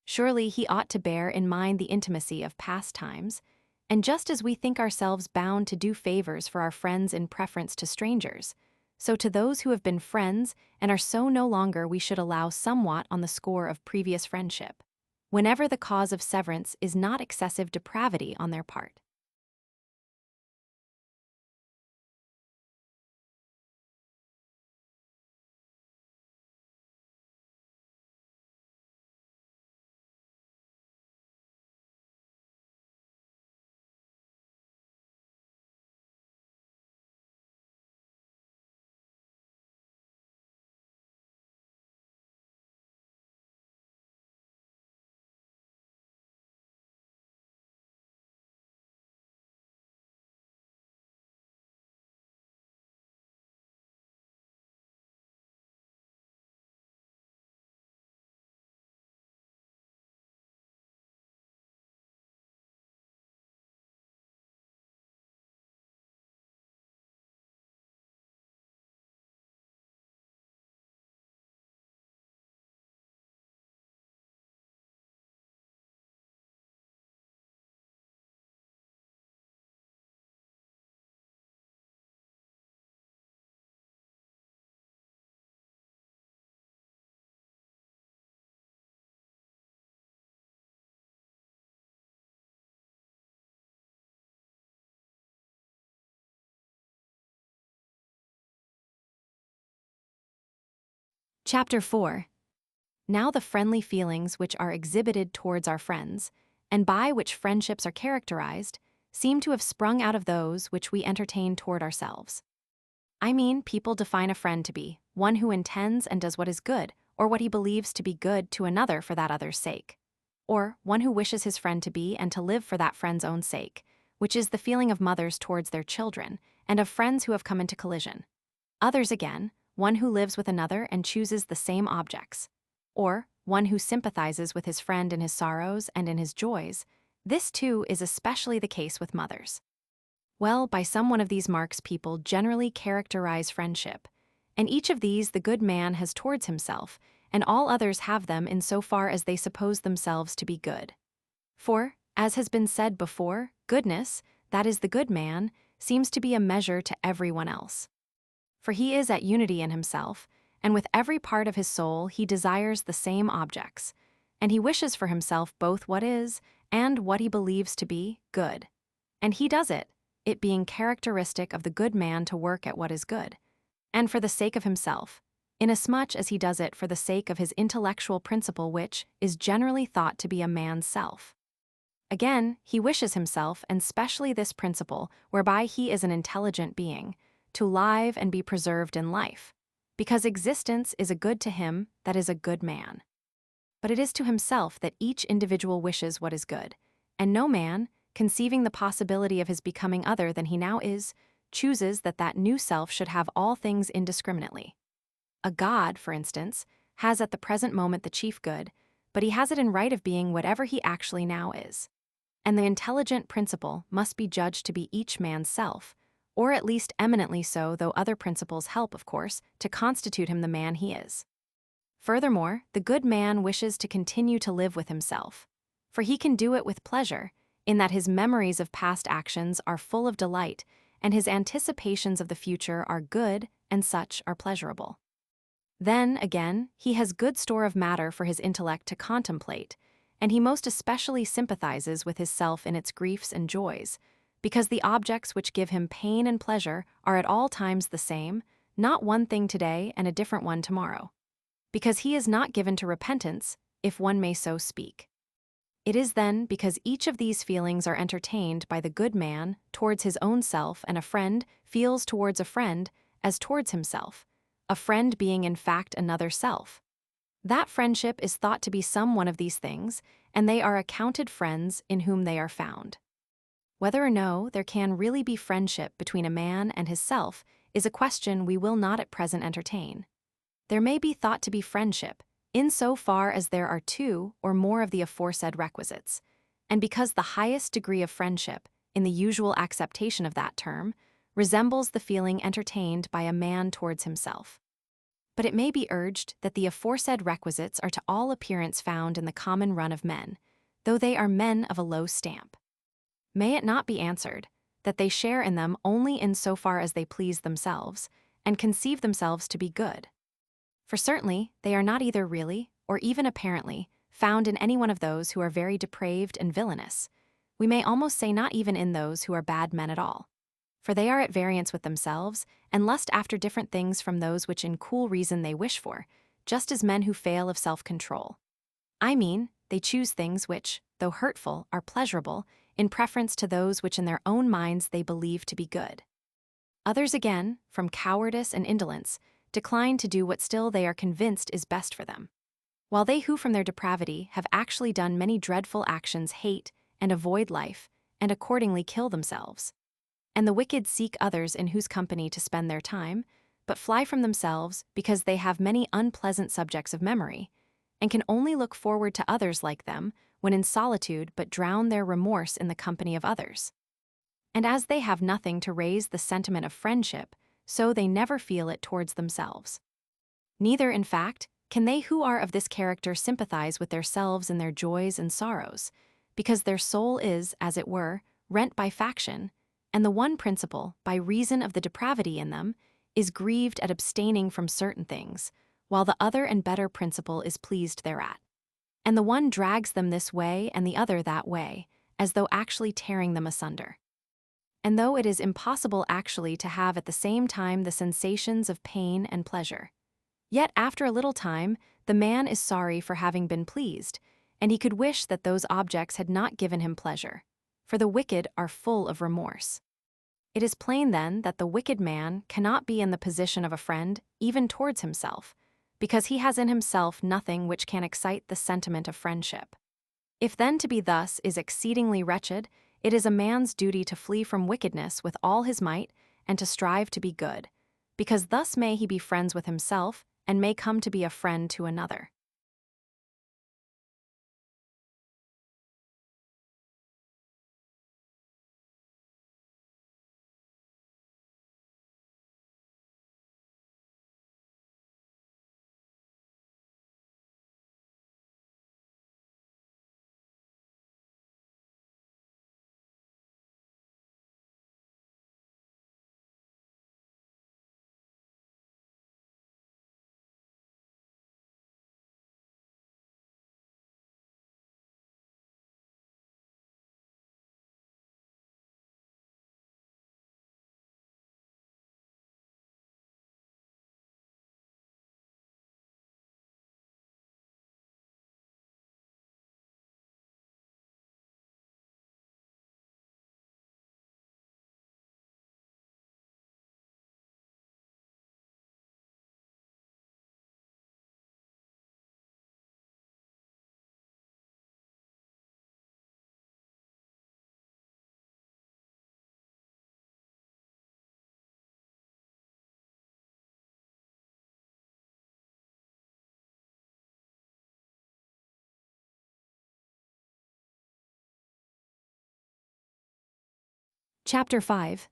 Surely he ought to bear in mind the intimacy of past times, and just as we think ourselves bound to do favors for our friends in preference to strangers, so to those who have been friends and are so no longer we should allow somewhat on the score of previous friendship, whenever the cause of severance is not excessive depravity on their part. Chapter 4. Now the friendly feelings which are exhibited towards our friends, and by which friendships are characterized, seem to have sprung out of those which we entertain toward ourselves. I mean, people define a friend to be one who intends and does what is good, or what he believes to be good to another for that other's sake, or one who wishes his friend to be and to live for that friend's own sake, which is the feeling of mothers towards their children, and of friends who have come into collision. Others again, one who lives with another and chooses the same objects, or one who sympathizes with his friend in his sorrows and in his joys. This too is especially the case with mothers. Well, by some one of these marks people generally characterize friendship, and each of these the good man has towards himself, and all others have them in so far as they suppose themselves to be good. For, as has been said before, goodness, that is the good man, seems to be a measure to everyone else. For he is at unity in himself, and with every part of his soul he desires the same objects, and he wishes for himself both what is, and what he believes to be, good. And he does it, it being characteristic of the good man to work at what is good, and for the sake of himself, inasmuch as he does it for the sake of his intellectual principle which is generally thought to be a man's self. Again, he wishes himself, and specially this principle, whereby he is an intelligent being, to live and be preserved in life, because existence is a good to him that is a good man. But it is to himself that each individual wishes what is good, and no man, conceiving the possibility of his becoming other than he now is, chooses that that new self should have all things indiscriminately. A god, for instance, has at the present moment the chief good, but he has it in right of being whatever he actually now is. And the intelligent principle must be judged to be each man's self, or at least eminently so, though other principles help, of course, to constitute him the man he is. Furthermore, the good man wishes to continue to live with himself, for he can do it with pleasure, in that his memories of past actions are full of delight, and his anticipations of the future are good, and such are pleasurable. Then, again, he has good store of matter for his intellect to contemplate, and he most especially sympathizes with his self in its griefs and joys, because the objects which give him pain and pleasure are at all times the same, not one thing today and a different one tomorrow. Because he is not given to repentance, if one may so speak. It is then because each of these feelings are entertained by the good man towards his own self, and a friend feels towards a friend as towards himself, a friend being in fact another self. That friendship is thought to be some one of these things, and they are accounted friends in whom they are found. Whether or no there can really be friendship between a man and his self is a question we will not at present entertain. There may be thought to be friendship, in so far as there are two or more of the aforesaid requisites, and because the highest degree of friendship, in the usual acceptation of that term, resembles the feeling entertained by a man towards himself. But it may be urged that the aforesaid requisites are to all appearance found in the common run of men, though they are men of a low stamp. May it not be answered that they share in them only in so far as they please themselves, and conceive themselves to be good? For certainly they are not either really, or even apparently, found in any one of those who are very depraved and villainous. We may almost say not even in those who are bad men at all. For they are at variance with themselves, and lust after different things from those which in cool reason they wish for, just as men who fail of self-control. I mean, they choose things which, though hurtful, are pleasurable, in preference to those which in their own minds they believe to be good. Others again, from cowardice and indolence, decline to do what still they are convinced is best for them, while they who from their depravity have actually done many dreadful actions hate and avoid life, and accordingly kill themselves. And the wicked seek others in whose company to spend their time, but fly from themselves because they have many unpleasant subjects of memory, and can only look forward to others like them when in solitude, but drown their remorse in the company of others. And as they have nothing to raise the sentiment of friendship, so they never feel it towards themselves. Neither, in fact, can they who are of this character sympathize with themselves in their joys and sorrows, because their soul is, as it were, rent by faction, and the one principle, by reason of the depravity in them, is grieved at abstaining from certain things, while the other and better principle is pleased thereat. And the one drags them this way and the other that way, as though actually tearing them asunder. And though it is impossible actually to have at the same time the sensations of pain and pleasure, yet after a little time the man is sorry for having been pleased, and he could wish that those objects had not given him pleasure, for the wicked are full of remorse. It is plain then that the wicked man cannot be in the position of a friend even towards himself, because he has in himself nothing which can excite the sentiment of friendship. If then to be thus is exceedingly wretched, it is a man's duty to flee from wickedness with all his might and to strive to be good, because thus may he be friends with himself and may come to be a friend to another. Chapter 5.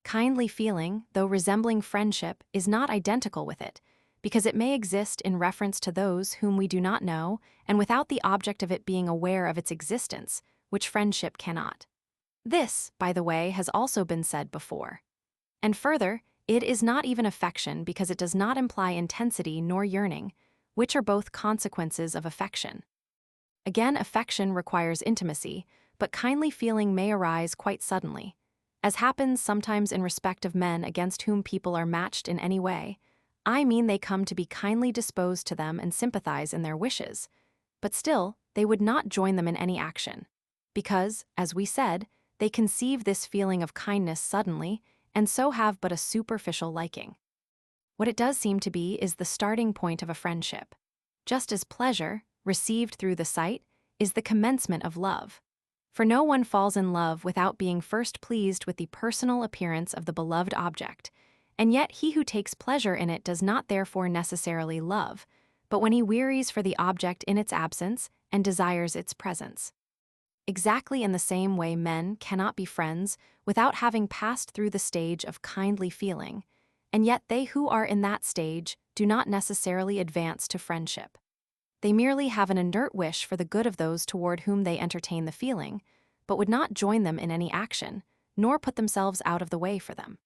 Kindly feeling, though resembling friendship, is not identical with it, because it may exist in reference to those whom we do not know and without the object of it being aware of its existence, which friendship cannot. This, by the way, has also been said before. And further, it is not even affection because it does not imply intensity nor yearning, which are both consequences of affection. Again, affection requires intimacy, but kindly feeling may arise quite suddenly, as happens sometimes in respect of men against whom people are matched in any way. I mean they come to be kindly disposed to them and sympathize in their wishes, but still they would not join them in any action, because, as we said, they conceive this feeling of kindness suddenly and so have but a superficial liking. What it does seem to be is the starting point of a friendship, just as pleasure, received through the sight, is the commencement of love. For no one falls in love without being first pleased with the personal appearance of the beloved object, and yet he who takes pleasure in it does not therefore necessarily love, but when he wearies for the object in its absence and desires its presence. Exactly in the same way men cannot be friends without having passed through the stage of kindly feeling, and yet they who are in that stage do not necessarily advance to friendship. They merely have an inert wish for the good of those toward whom they entertain the feeling, but would not join them in any action, nor put themselves out of the way for them.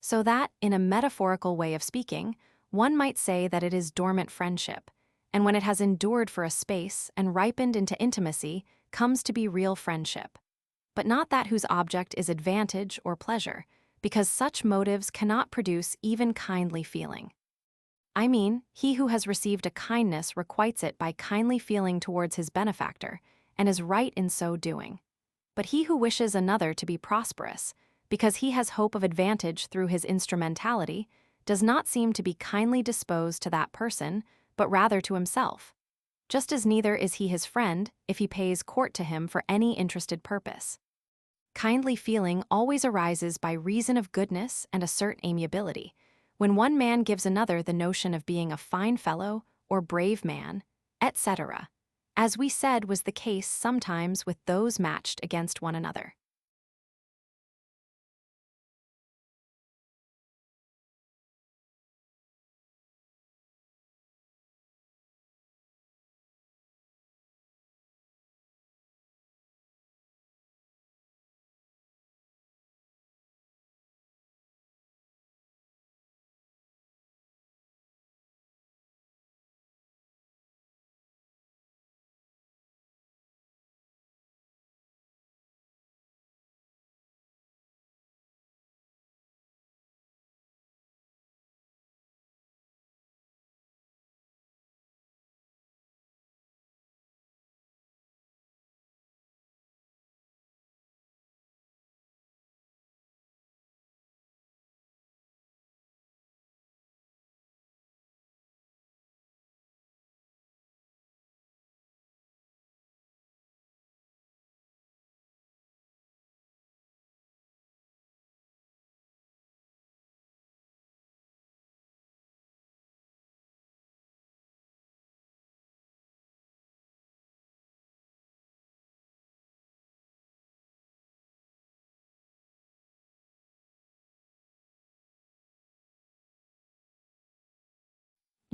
So that, in a metaphorical way of speaking, one might say that it is dormant friendship, and when it has endured for a space and ripened into intimacy, comes to be real friendship. But not that whose object is advantage or pleasure, because such motives cannot produce even kindly feeling. I mean, he who has received a kindness requites it by kindly feeling towards his benefactor, and is right in so doing. But he who wishes another to be prosperous, because he has hope of advantage through his instrumentality, does not seem to be kindly disposed to that person, but rather to himself, just as neither is he his friend if he pays court to him for any interested purpose. Kindly feeling always arises by reason of goodness and assert amiability, when one man gives another the notion of being a fine fellow or brave man, etc., as we said was the case sometimes with those matched against one another.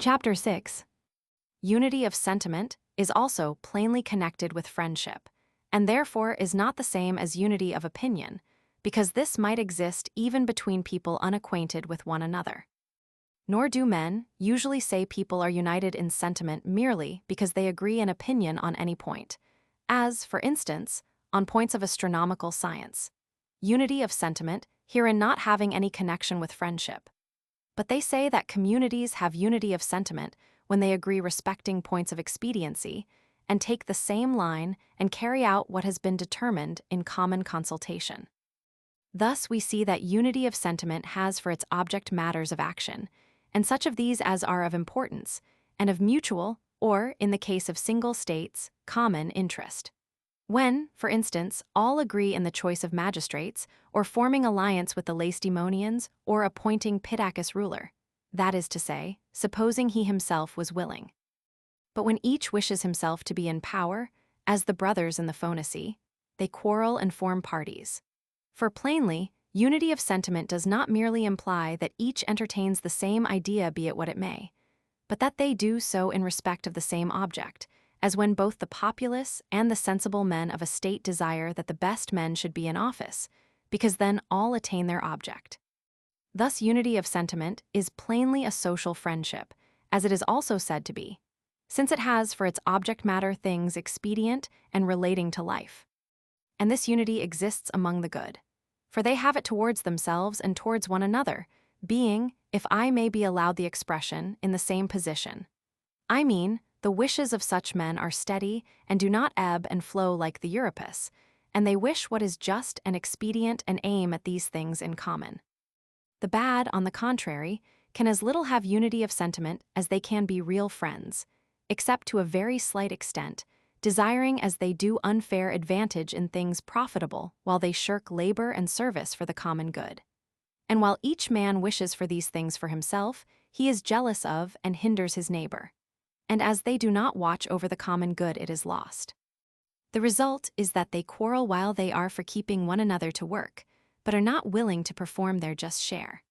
Chapter 6. Unity of sentiment is also plainly connected with friendship, and therefore is not the same as unity of opinion, because this might exist even between people unacquainted with one another. Nor do men usually say people are united in sentiment merely because they agree in opinion on any point, as, for instance, on points of astronomical science. Unity of sentiment herein not having any connection with friendship. But they say that communities have unity of sentiment when they agree respecting points of expediency and take the same line and carry out what has been determined in common consultation. Thus, we see that unity of sentiment has for its object matters of action, and such of these as are of importance, and of mutual, or, in the case of single states, common interest. When, for instance, all agree in the choice of magistrates, or forming alliance with the Lacedaemonians, or appointing Pittacus ruler, that is to say, supposing he himself was willing. But when each wishes himself to be in power, as the brothers in the Phoenici, they quarrel and form parties. For plainly, unity of sentiment does not merely imply that each entertains the same idea, be it what it may, but that they do so in respect of the same object, as when both the populace and the sensible men of a state desire that the best men should be in office, because then all attain their object. Thus unity of sentiment is plainly a social friendship, as it is also said to be, since it has for its object matter things expedient and relating to life. And this unity exists among the good, for they have it towards themselves and towards one another, being, if I may be allowed the expression, in the same position. I mean, the wishes of such men are steady and do not ebb and flow like the Euripus, and they wish what is just and expedient and aim at these things in common. The bad, on the contrary, can as little have unity of sentiment as they can be real friends, except to a very slight extent, desiring as they do unfair advantage in things profitable while they shirk labor and service for the common good. And while each man wishes for these things for himself, he is jealous of and hinders his neighbor. And as they do not watch over the common good, it is lost. The result is that they quarrel while they are for keeping one another to work, but are not willing to perform their just share.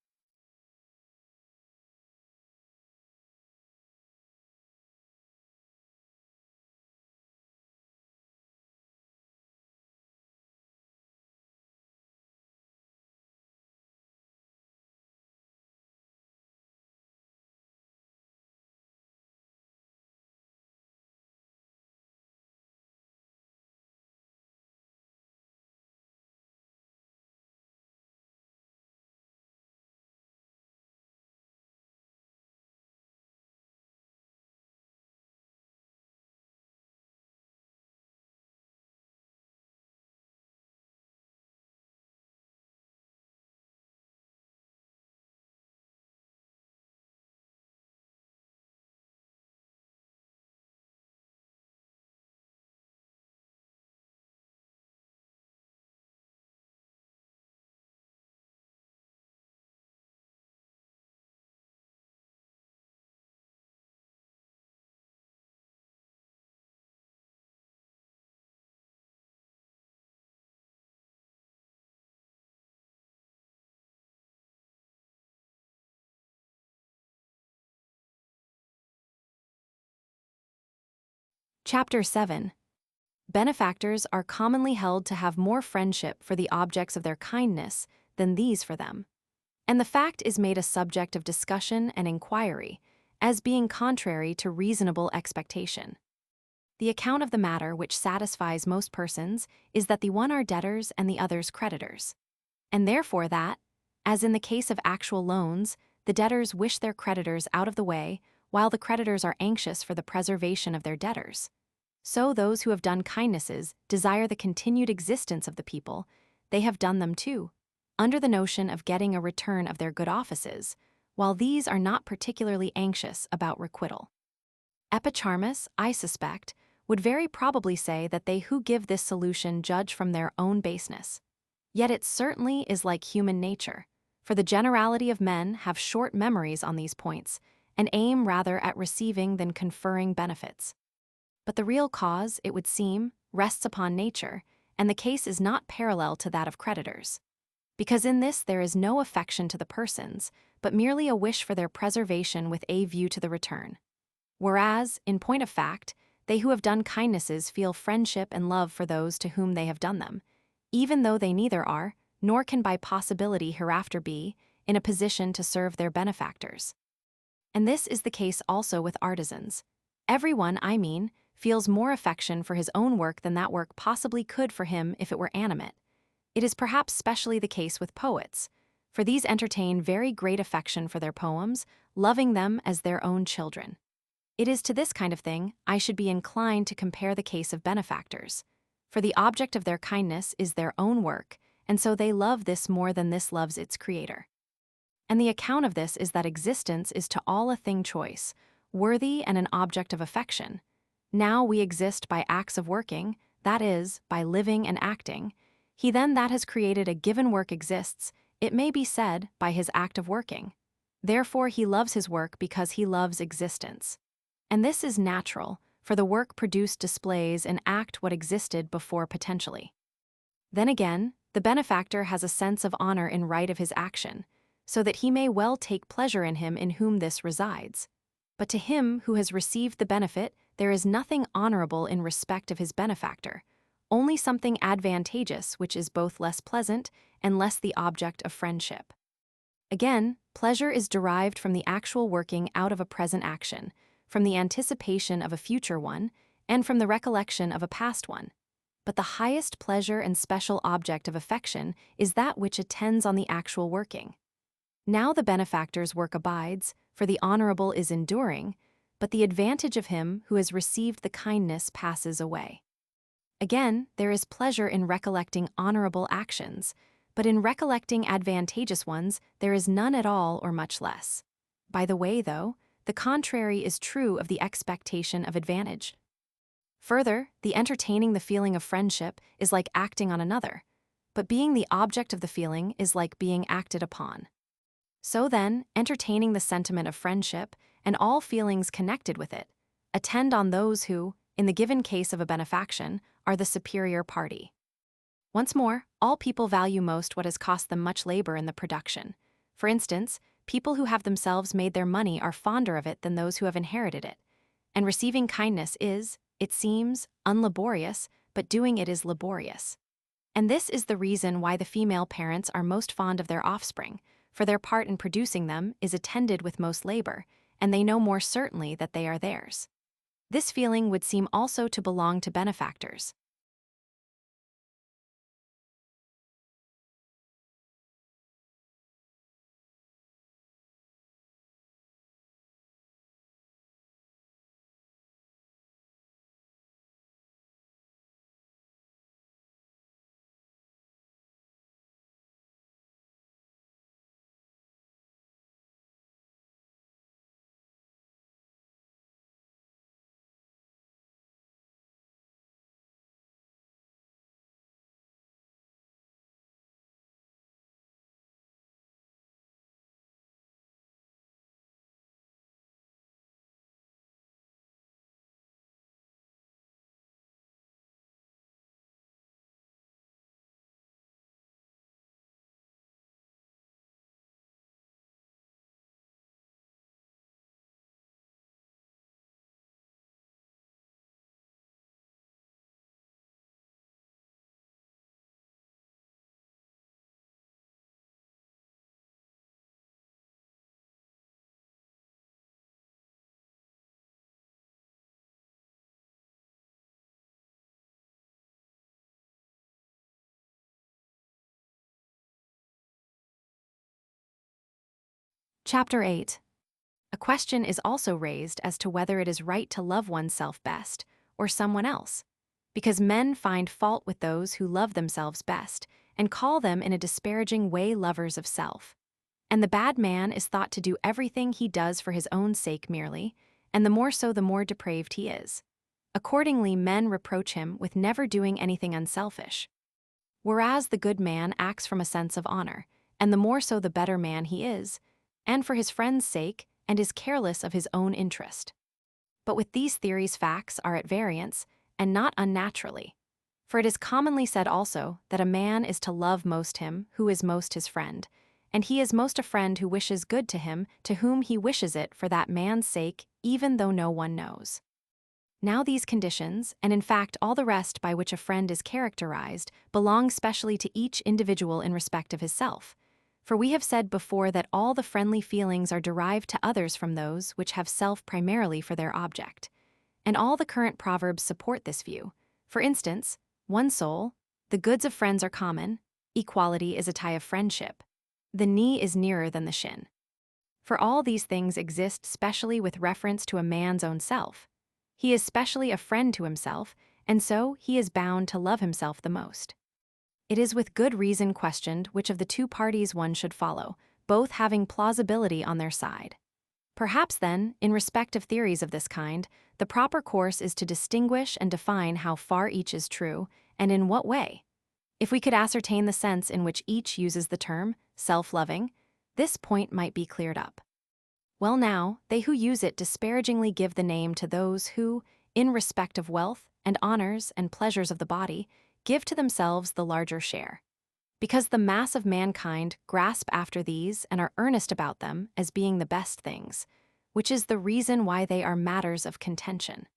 Chapter 7. Benefactors are commonly held to have more friendship for the objects of their kindness than these for them, and the fact is made a subject of discussion and inquiry, as being contrary to reasonable expectation. The account of the matter which satisfies most persons is that the one are debtors and the others creditors, and therefore that, as in the case of actual loans, the debtors wish their creditors out of the way, while the creditors are anxious for the preservation of their debtors. So those who have done kindnesses desire the continued existence of the people, they have done them too, under the notion of getting a return of their good offices, while these are not particularly anxious about requital. Epicharmus, I suspect, would very probably say that they who give this solution judge from their own baseness. Yet it certainly is like human nature, for the generality of men have short memories on these points, and aim rather at receiving than conferring benefits. But the real cause, it would seem, rests upon nature, and the case is not parallel to that of creditors. because in this there is no affection to the persons, but merely a wish for their preservation with a view to the return. Whereas, in point of fact, they who have done kindnesses feel friendship and love for those to whom they have done them, even though they neither are, nor can by possibility hereafter be, in a position to serve their benefactors. And this is the case also with artisans. Everyone, I mean, feels more affection for his own work than that work possibly could for him if it were animate. It is perhaps specially the case with poets, for these entertain very great affection for their poems, loving them as their own children. It is to this kind of thing I should be inclined to compare the case of benefactors, for the object of their kindness is their own work, and so they love this more than this loves its creator. And the account of this is that existence is to all a thing choice, worthy and an object of affection. Now we exist by acts of working, that is, by living and acting. He then that has created a given work exists, it may be said, by his act of working. Therefore he loves his work because he loves existence. And this is natural, for the work produced displays and act what existed before potentially. Then again, the benefactor has a sense of honor in right of his action, so that he may well take pleasure in him in whom this resides. But to him who has received the benefit, there is nothing honorable in respect of his benefactor, only something advantageous which is both less pleasant and less the object of friendship. Again, pleasure is derived from the actual working out of a present action, from the anticipation of a future one, and from the recollection of a past one. But the highest pleasure and special object of affection is that which attends on the actual working. Now the benefactor's work abides, for the honorable is enduring, but the advantage of him who has received the kindness passes away. Again, there is pleasure in recollecting honorable actions, but in recollecting advantageous ones there is none at all or much less. By the way, though, the contrary is true of the expectation of advantage. Further, the entertaining the feeling of friendship is like acting on another, but being the object of the feeling is like being acted upon. So then, entertaining the sentiment of friendship, and all feelings connected with it, attend on those who, in the given case of a benefaction, are the superior party. Once more, all people value most what has cost them much labor in the production. For instance, people who have themselves made their money are fonder of it than those who have inherited it. And receiving kindness is, it seems, unlaborious, but doing it is laborious. And this is the reason why the female parents are most fond of their offspring, for their part in producing them is attended with most labor, and they know more certainly that they are theirs. This feeling would seem also to belong to benefactors. Chapter 8. A question is also raised as to whether it is right to love oneself best, or someone else, because men find fault with those who love themselves best, and call them in a disparaging way lovers of self. And the bad man is thought to do everything he does for his own sake merely, and the more so the more depraved he is. Accordingly, men reproach him with never doing anything unselfish. Whereas the good man acts from a sense of honor, and the more so the better man he is, and for his friend's sake, and is careless of his own interest. But with these theories facts are at variance, and not unnaturally. For it is commonly said also that a man is to love most him who is most his friend, and he is most a friend who wishes good to him to whom he wishes it for that man's sake, even though no one knows. Now these conditions, and in fact all the rest by which a friend is characterized, belong specially to each individual in respect of his self. For we have said before that all the friendly feelings are derived to others from those which have self primarily for their object. And all the current proverbs support this view. For instance, one soul, the goods of friends are common, equality is a tie of friendship, the knee is nearer than the shin. For all these things exist specially with reference to a man's own self. He is specially a friend to himself, and so he is bound to love himself the most. It is with good reason questioned which of the two parties one should follow, both having plausibility on their side. Perhaps then, in respect of theories of this kind, the proper course is to distinguish and define how far each is true, and in what way. If we could ascertain the sense in which each uses the term self-loving, this point might be cleared up. Well now, they who use it disparagingly give the name to those who, in respect of wealth and honors and pleasures of the body, give to themselves the larger share. Because the mass of mankind grasp after these and are earnest about them as being the best things, which is the reason why they are matters of contention.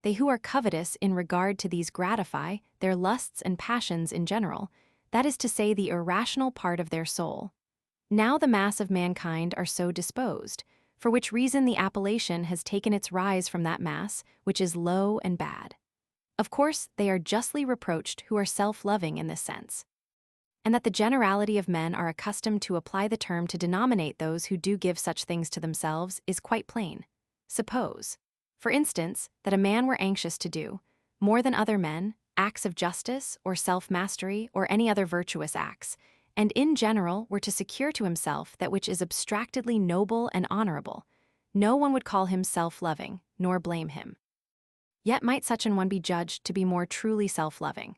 They who are covetous in regard to these gratify their lusts and passions in general, that is to say the irrational part of their soul. Now the mass of mankind are so disposed, for which reason the appellation has taken its rise from that mass, which is low and bad. Of course, they are justly reproached who are self-loving in this sense. And that the generality of men are accustomed to apply the term to denominate those who do give such things to themselves is quite plain. Suppose, for instance, that a man were anxious to do, more than other men, acts of justice or self-mastery or any other virtuous acts, and in general were to secure to himself that which is abstractedly noble and honorable. No one would call him self-loving, nor blame him. Yet might such an one be judged to be more truly self-loving.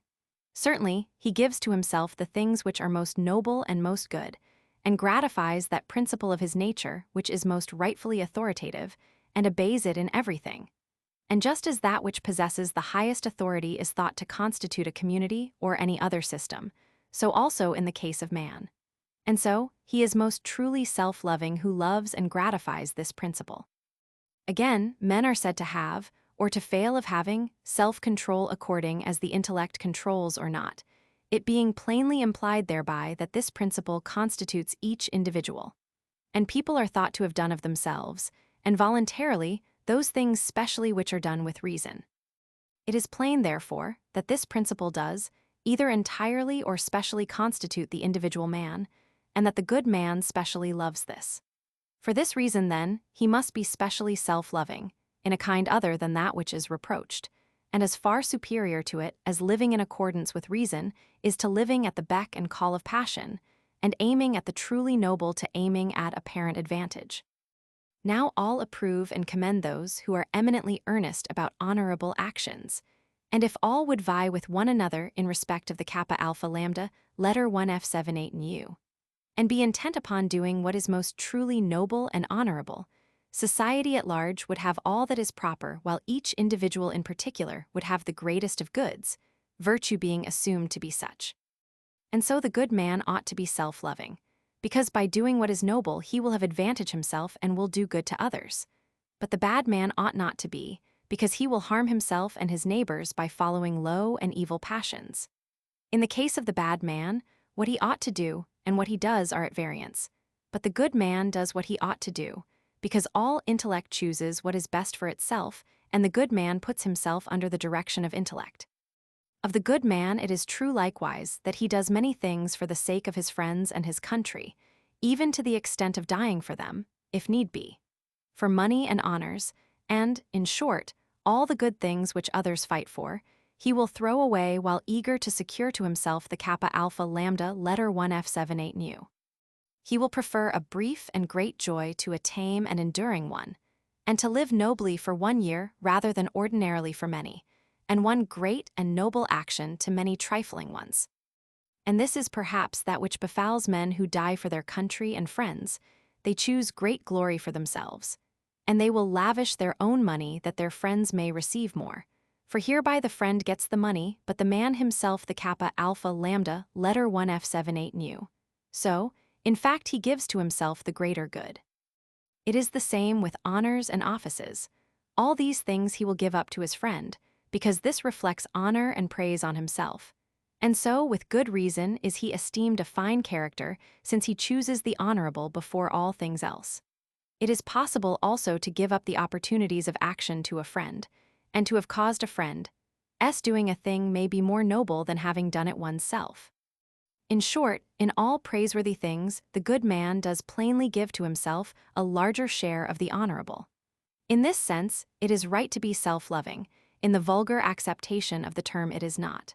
Certainly, he gives to himself the things which are most noble and most good, and gratifies that principle of his nature which is most rightfully authoritative, and obeys it in everything. And just as that which possesses the highest authority is thought to constitute a community or any other system, so also in the case of man. And so, he is most truly self-loving who loves and gratifies this principle. Again, men are said to have, or to fail of having, self-control according as the intellect controls or not, it being plainly implied thereby that this principle constitutes each individual. And people are thought to have done of themselves, and voluntarily, those things specially which are done with reason. It is plain, therefore, that this principle does, either entirely or specially constitute the individual man, and that the good man specially loves this. For this reason, then, he must be specially self-loving, in a kind other than that which is reproached, and as far superior to it as living in accordance with reason is to living at the beck and call of passion, and aiming at the truly noble to aiming at apparent advantage. Now all approve and commend those who are eminently earnest about honorable actions, and if all would vie with one another in respect of the kappa alpha lambda, letter 1F78 in U, and be intent upon doing what is most truly noble and honorable, society at large would have all that is proper, while each individual in particular would have the greatest of goods, virtue being assumed to be such. And so the good man ought to be self-loving, because by doing what is noble he will have advantage himself and will do good to others. But the bad man ought not to be, because he will harm himself and his neighbors by following low and evil passions. In the case of the bad man, what he ought to do and what he does are at variance, but the good man does what he ought to do, because all intellect chooses what is best for itself, and the good man puts himself under the direction of intellect. Of the good man it is true likewise that he does many things for the sake of his friends and his country, even to the extent of dying for them, if need be, for money and honors, and, in short, all the good things which others fight for, he will throw away while eager to secure to himself the kappa alpha lambda letter 1F78 nu. He will prefer a brief and great joy to a tame and enduring one, and to live nobly for 1 year rather than ordinarily for many, and one great and noble action to many trifling ones. And this is perhaps that which befalls men who die for their country and friends. They choose great glory for themselves, and they will lavish their own money that their friends may receive more, For hereby the friend gets the money, but the man himself the kappa alpha lambda letter 1f78 nu. So, in fact he gives to himself the greater good. It is the same with honors and offices. All these things he will give up to his friend, because this reflects honor and praise on himself. And so, with good reason, is he esteemed a fine character, since he chooses the honorable before all things else. It is possible also to give up the opportunities of action to a friend, and to have caused a friend's doing a thing may be more noble than having done it oneself. In short, in all praiseworthy things, the good man does plainly give to himself a larger share of the honorable. In this sense, it is right to be self-loving. In the vulgar acceptation of the term, it is not.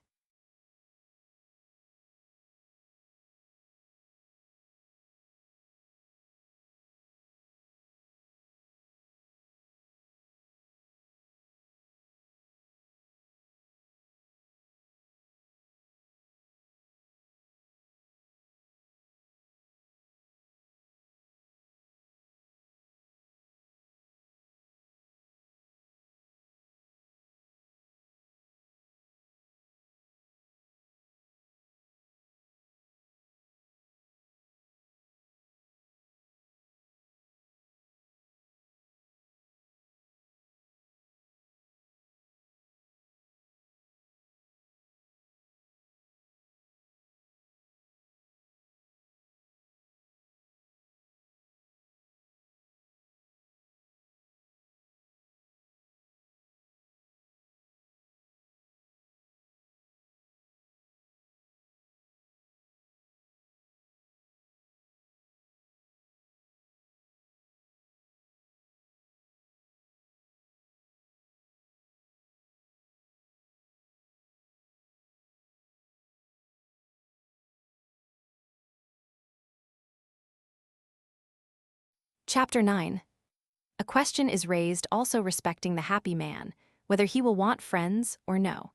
Chapter 9. A question is raised also respecting the happy man, whether he will want friends or no.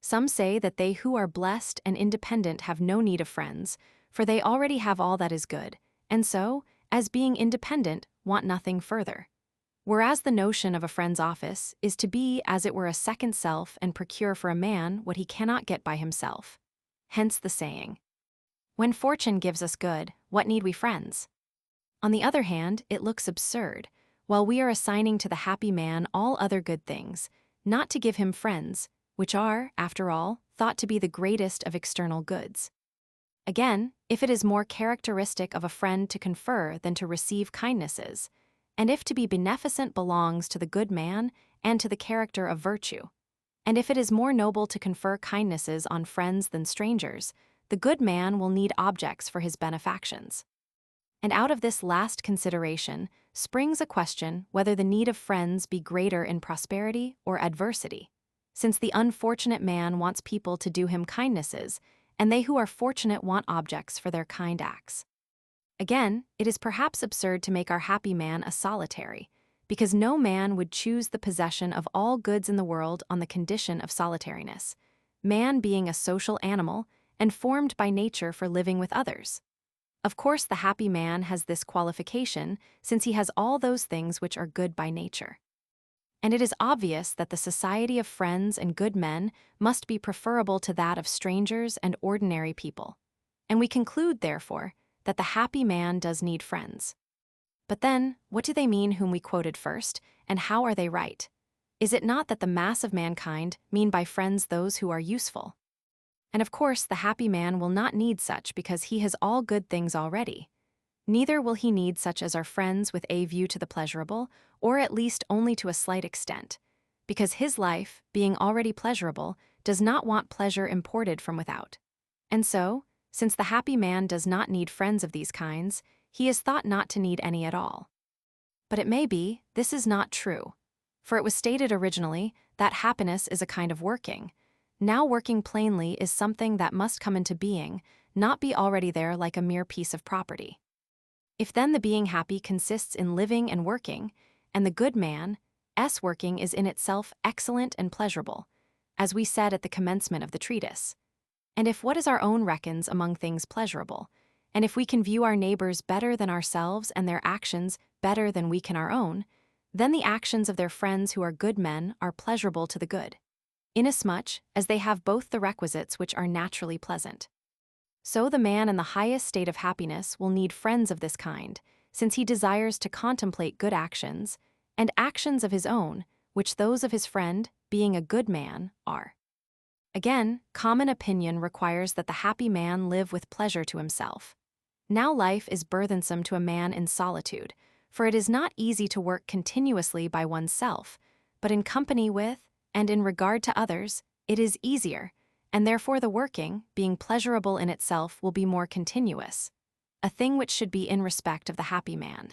Some say that they who are blessed and independent have no need of friends, for they already have all that is good, and so, as being independent, want nothing further. Whereas the notion of a friend's office is to be as it were a second self and procure for a man what he cannot get by himself. Hence the saying, "When fortune gives us good, what need we friends?" On the other hand, it looks absurd, while we are assigning to the happy man all other good things, not to give him friends, which are, after all, thought to be the greatest of external goods. Again, if it is more characteristic of a friend to confer than to receive kindnesses, and if to be beneficent belongs to the good man and to the character of virtue, and if it is more noble to confer kindnesses on friends than strangers, the good man will need objects for his benefactions. And out of this last consideration springs a question whether the need of friends be greater in prosperity or adversity, since the unfortunate man wants people to do him kindnesses, and they who are fortunate want objects for their kind acts. Again, it is perhaps absurd to make our happy man a solitary, because no man would choose the possession of all goods in the world on the condition of solitariness, man being a social animal and formed by nature for living with others. Of course, the happy man has this qualification, since he has all those things which are good by nature. And it is obvious that the society of friends and good men must be preferable to that of strangers and ordinary people. And we conclude, therefore, that the happy man does need friends. But then, what do they mean whom we quoted first, and how are they right? Is it not that the mass of mankind mean by friends those who are useful? And of course, the happy man will not need such because he has all good things already. Neither will he need such as are friends with a view to the pleasurable, or at least only to a slight extent, because his life, being already pleasurable, does not want pleasure imported from without. And so, since the happy man does not need friends of these kinds, he is thought not to need any at all. But it may be, this is not true. For it was stated originally that happiness is a kind of working. Now working plainly is something that must come into being, not be already there like a mere piece of property. If then the being happy consists in living and working, and the good man's working is in itself excellent and pleasurable, as we said at the commencement of the treatise, and if what is our own reckons among things pleasurable, and if we can view our neighbors better than ourselves and their actions better than we can our own, then the actions of their friends who are good men are pleasurable to the good. inasmuch as they have both the requisites which are naturally pleasant. So the man in the highest state of happiness will need friends of this kind, since he desires to contemplate good actions, and actions of his own, which those of his friend, being a good man, are. Again, common opinion requires that the happy man live with pleasure to himself. Now life is burthensome to a man in solitude, for it is not easy to work continuously by oneself, but in company with, and in regard to others, it is easier, and therefore the working, being pleasurable in itself, will be more continuous, a thing which should be in respect of the happy man.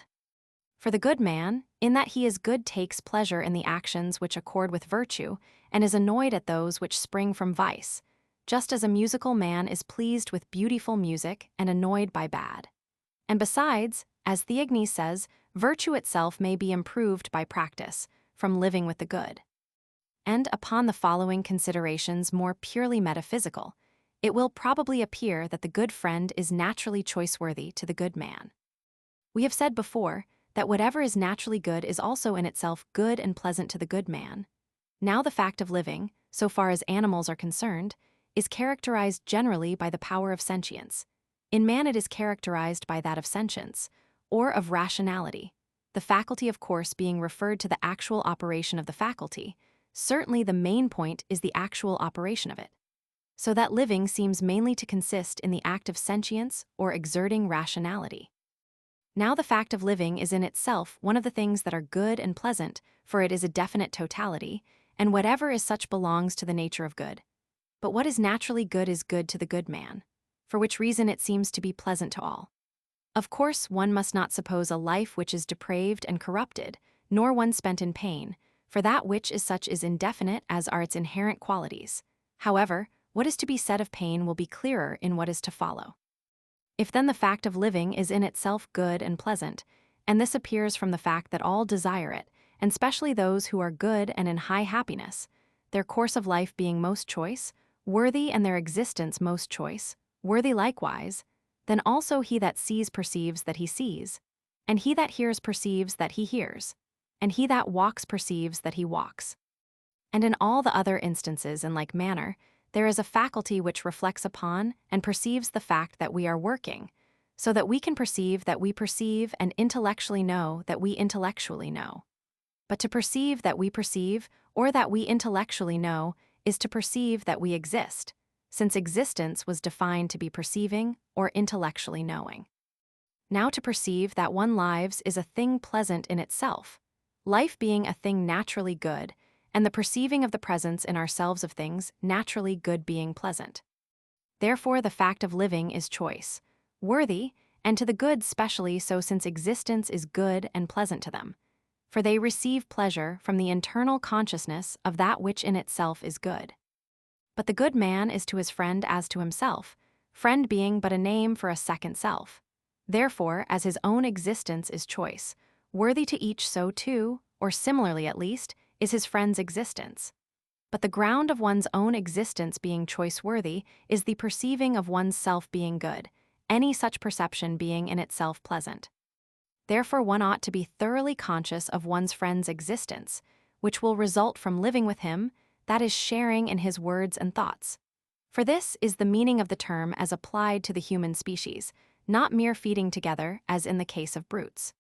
For the good man, in that he is good, takes pleasure in the actions which accord with virtue, and is annoyed at those which spring from vice, just as a musical man is pleased with beautiful music and annoyed by bad. And besides, as Theognis says, virtue itself may be improved by practice, from living with the good. And upon the following considerations more purely metaphysical, it will probably appear that the good friend is naturally choice-worthy to the good man. We have said before that whatever is naturally good is also in itself good and pleasant to the good man. Now the fact of living, so far as animals are concerned, is characterized generally by the power of sentience. In man it is characterized by that of sentience, or of rationality, the faculty of course being referred to the actual operation of the faculty. Certainly the main point is the actual operation of it. So that living seems mainly to consist in the act of sentience or exerting rationality. Now the fact of living is in itself one of the things that are good and pleasant, for it is a definite totality, and whatever is such belongs to the nature of good. But what is naturally good is good to the good man, for which reason it seems to be pleasant to all. Of course, one must not suppose a life which is depraved and corrupted, nor one spent in pain, for that which is such is indefinite as are its inherent qualities. However, what is to be said of pain will be clearer in what is to follow. If then the fact of living is in itself good and pleasant, and this appears from the fact that all desire it, and specially those who are good and in high happiness, their course of life being most choice, worthy, and their existence most choice, worthy likewise, then also he that sees perceives that he sees, and he that hears perceives that he hears, and he that walks perceives that he walks. And in all the other instances in like manner, there is a faculty which reflects upon and perceives the fact that we are working, so that we can perceive that we perceive and intellectually know that we intellectually know. But to perceive that we perceive, or that we intellectually know, is to perceive that we exist, since existence was defined to be perceiving or intellectually knowing. Now to perceive that one lives is a thing pleasant in itself, life being a thing naturally good, and the perceiving of the presence in ourselves of things naturally good being pleasant. Therefore the fact of living is choice, worthy, and to the good specially so, since existence is good and pleasant to them, for they receive pleasure from the internal consciousness of that which in itself is good. But the good man is to his friend as to himself, friend being but a name for a second self. Therefore, as his own existence is choice, worthy to each, so too, or similarly at least, is his friend's existence. But the ground of one's own existence being choice-worthy is the perceiving of one's self being good, any such perception being in itself pleasant. Therefore one ought to be thoroughly conscious of one's friend's existence, which will result from living with him, that is, sharing in his words and thoughts. For this is the meaning of the term as applied to the human species, not mere feeding together as in the case of brutes.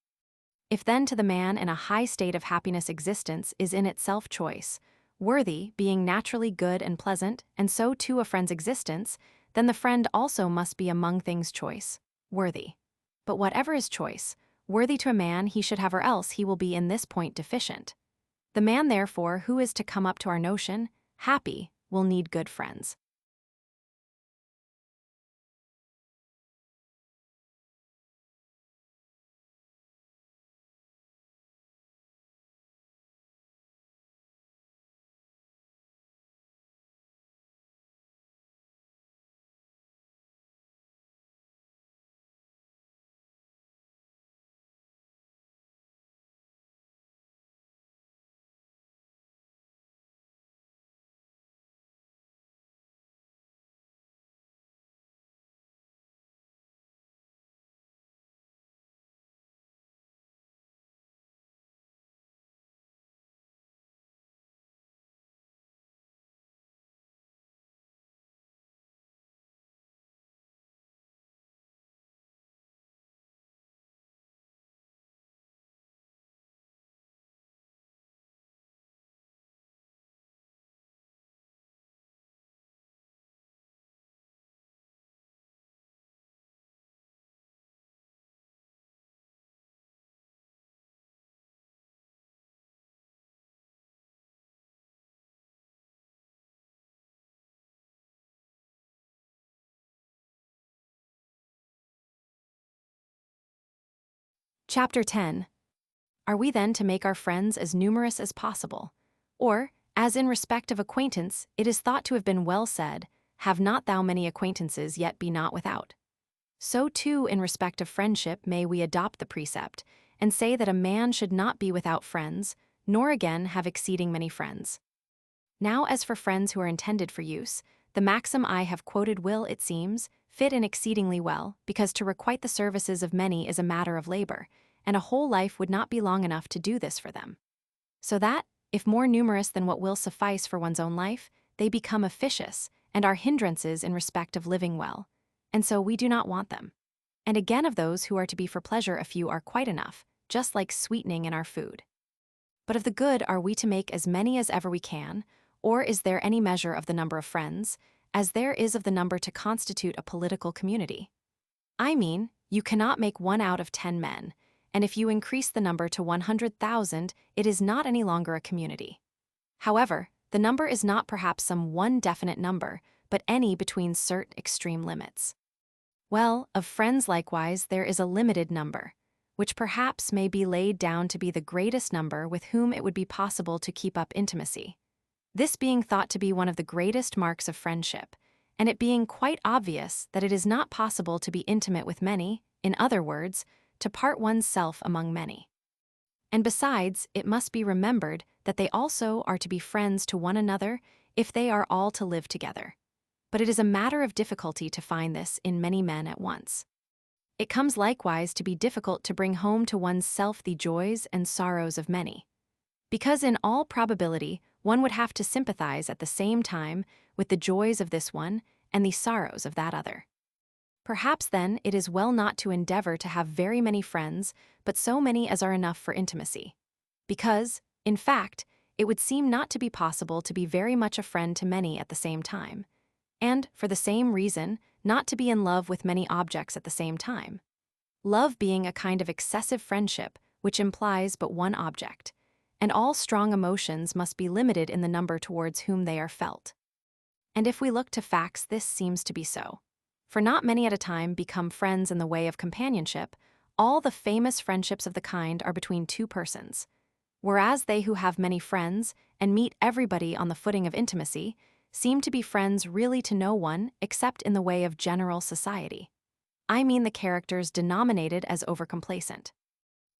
If then to the man in a high state of happiness existence is in itself choice, worthy, being naturally good and pleasant, and so too a friend's existence, then the friend also must be among things choice, worthy. But whatever is choice, worthy to a man he should have, or else he will be in this point deficient. The man therefore who is to come up to our notion, happy, will need good friends. Chapter 10. Are we then to make our friends as numerous as possible? Or, as in respect of acquaintance, it is thought to have been well said, "Have not thou many acquaintances, yet be not without." So too in respect of friendship may we adopt the precept, and say that a man should not be without friends, nor again have exceeding many friends. Now as for friends who are intended for use, the maxim I have quoted will, it seems, fit in exceedingly well, because to requite the services of many is a matter of labor, and a whole life would not be long enough to do this for them. So that, if more numerous than what will suffice for one's own life, they become officious, and are hindrances in respect of living well, and so we do not want them. And again of those who are to be for pleasure a few are quite enough, just like sweetening in our food. But of the good are we to make as many as ever we can, or is there any measure of the number of friends, as there is of the number to constitute a political community? I mean, you cannot make 1 out of 10 men, and if you increase the number to 100,000, it is not any longer a community. However, the number is not perhaps some one definite number, but any between certain extreme limits. Well, of friends likewise there is a limited number, which perhaps may be laid down to be the greatest number with whom it would be possible to keep up intimacy. This being thought to be one of the greatest marks of friendship, and it being quite obvious that it is not possible to be intimate with many, in other words, to part one's self among many. And besides, it must be remembered that they also are to be friends to one another if they are all to live together. But it is a matter of difficulty to find this in many men at once. It comes likewise to be difficult to bring home to one's self the joys and sorrows of many, because in all probability one would have to sympathize at the same time with the joys of this one and the sorrows of that other. Perhaps then it is well not to endeavor to have very many friends, but so many as are enough for intimacy. Because, in fact, it would seem not to be possible to be very much a friend to many at the same time, and, for the same reason, not to be in love with many objects at the same time. Love being a kind of excessive friendship which implies but one object, and all strong emotions must be limited in the number towards whom they are felt. And if we look to facts, this seems to be so. For not many at a time become friends in the way of companionship. All the famous friendships of the kind are between two persons, whereas they who have many friends and meet everybody on the footing of intimacy seem to be friends really to no one except in the way of general society. I mean the characters denominated as overcomplacent.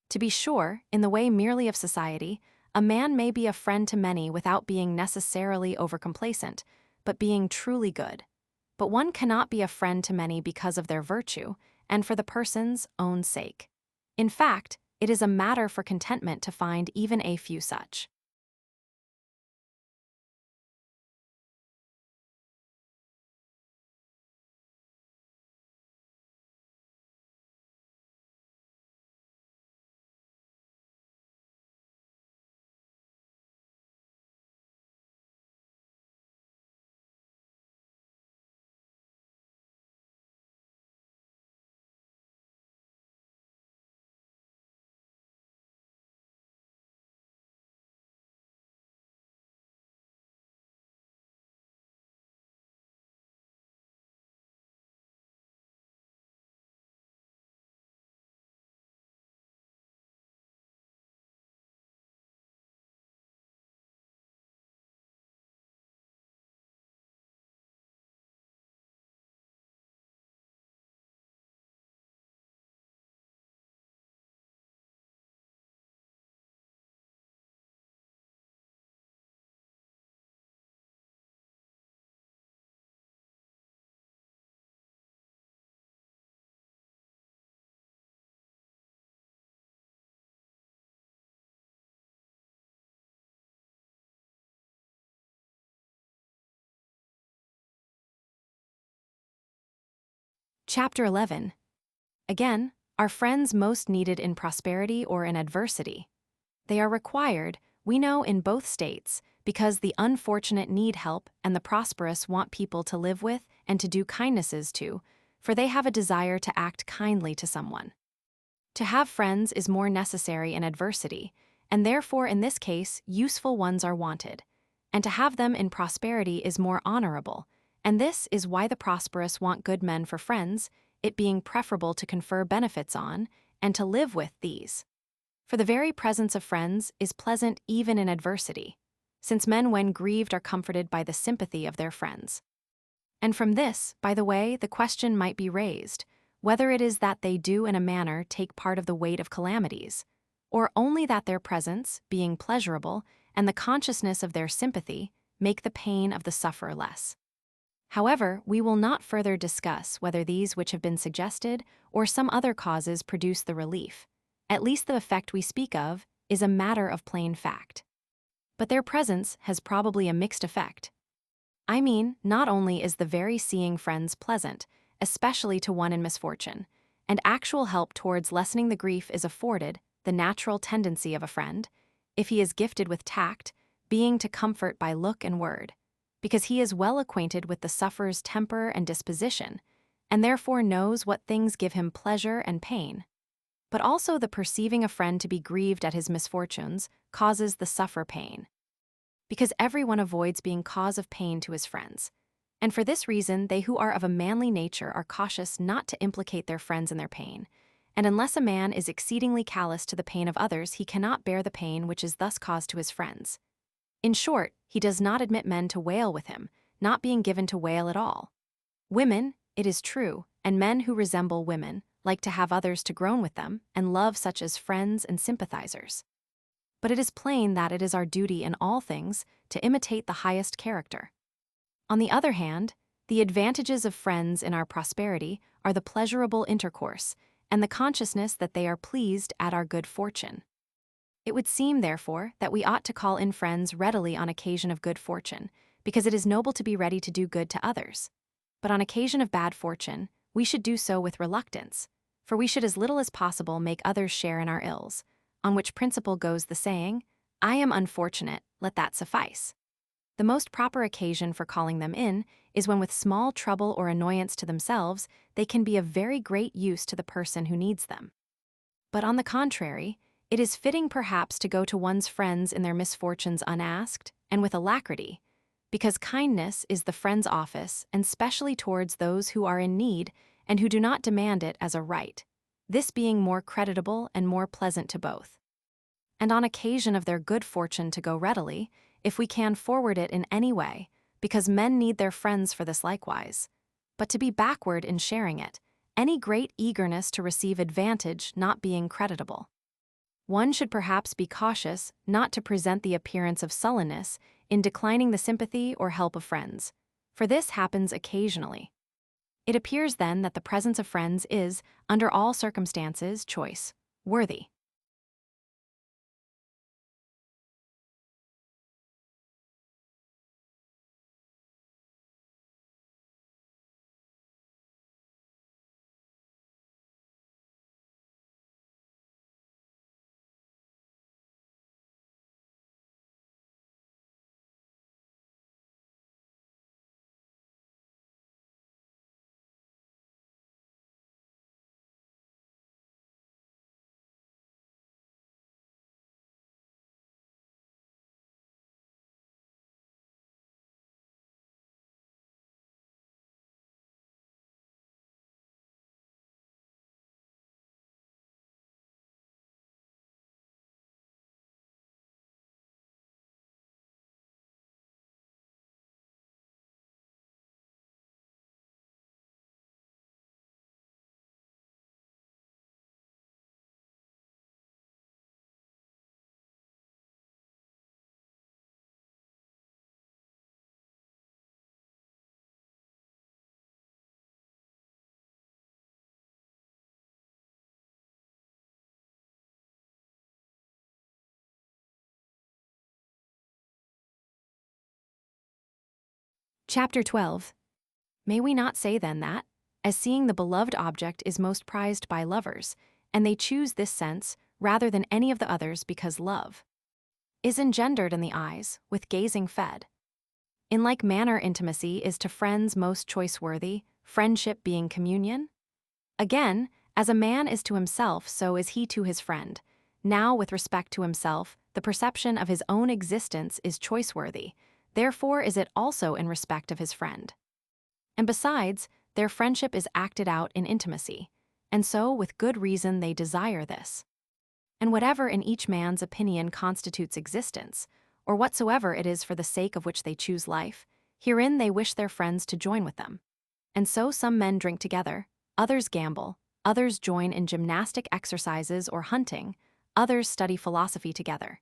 To be sure, in the way merely of society, a man may be a friend to many without being necessarily overcomplacent, but being truly good. But one cannot be a friend to many because of their virtue, and for the person's own sake. In fact, it is a matter for contentment to find even a few such. Chapter 11. Again, are friends most needed in prosperity or in adversity? They are required, we know, in both states, because the unfortunate need help and the prosperous want people to live with and to do kindnesses to, for they have a desire to act kindly to someone. To have friends is more necessary in adversity, and therefore in this case useful ones are wanted, and to have them in prosperity is more honorable, and this is why the prosperous want good men for friends, it being preferable to confer benefits on, and to live with these. For the very presence of friends is pleasant even in adversity, since men when grieved are comforted by the sympathy of their friends. And from this, by the way, the question might be raised, whether it is that they do in a manner take part of the weight of calamities, or only that their presence, being pleasurable, and the consciousness of their sympathy, make the pain of the sufferer less. However, we will not further discuss whether these which have been suggested or some other causes produce the relief. At least the effect we speak of is a matter of plain fact. But their presence has probably a mixed effect. I mean, not only is the very seeing friends pleasant, especially to one in misfortune, and actual help towards lessening the grief is afforded, the natural tendency of a friend, if he is gifted with tact, being to comfort by look and word, because he is well acquainted with the sufferer's temper and disposition, and therefore knows what things give him pleasure and pain. But also the perceiving a friend to be grieved at his misfortunes causes the sufferer pain, because everyone avoids being cause of pain to his friends. And for this reason, they who are of a manly nature are cautious not to implicate their friends in their pain, and unless a man is exceedingly callous to the pain of others, he cannot bear the pain which is thus caused to his friends. In short, he does not admit men to wail with him, not being given to wail at all. Women, it is true, and men who resemble women, like to have others to groan with them, and love such as friends and sympathizers. But it is plain that it is our duty in all things to imitate the highest character. On the other hand, the advantages of friends in our prosperity are the pleasurable intercourse, and the consciousness that they are pleased at our good fortune. It would seem, therefore, that we ought to call in friends readily on occasion of good fortune, because it is noble to be ready to do good to others. But on occasion of bad fortune, we should do so with reluctance, for we should as little as possible make others share in our ills, on which principle goes the saying, "I am unfortunate, let that suffice." The most proper occasion for calling them in is when with small trouble or annoyance to themselves, they can be of very great use to the person who needs them. But on the contrary, it is fitting perhaps to go to one's friends in their misfortunes unasked and with alacrity, because kindness is the friend's office, and specially towards those who are in need and who do not demand it as a right, this being more creditable and more pleasant to both. And on occasion of their good fortune to go readily, if we can forward it in any way, because men need their friends for this likewise, but to be backward in sharing it, any great eagerness to receive advantage not being creditable. One should perhaps be cautious not to present the appearance of sullenness in declining the sympathy or help of friends, for this happens occasionally. It appears then that the presence of friends is, under all circumstances, choice, worthy. Chapter 12. May we not say then that, as seeing the beloved object is most prized by lovers, and they choose this sense rather than any of the others because love is engendered in the eyes, with gazing fed. In like manner intimacy is to friends most choice-worthy, friendship being communion? Again, as a man is to himself, so is he to his friend. Now, with respect to himself, the perception of his own existence is choice-worthy, therefore is it also in respect of his friend. And besides, their friendship is acted out in intimacy, and so with good reason they desire this. And whatever in each man's opinion constitutes existence, or whatsoever it is for the sake of which they choose life, herein they wish their friends to join with them. And so some men drink together, others gamble, others join in gymnastic exercises or hunting, others study philosophy together.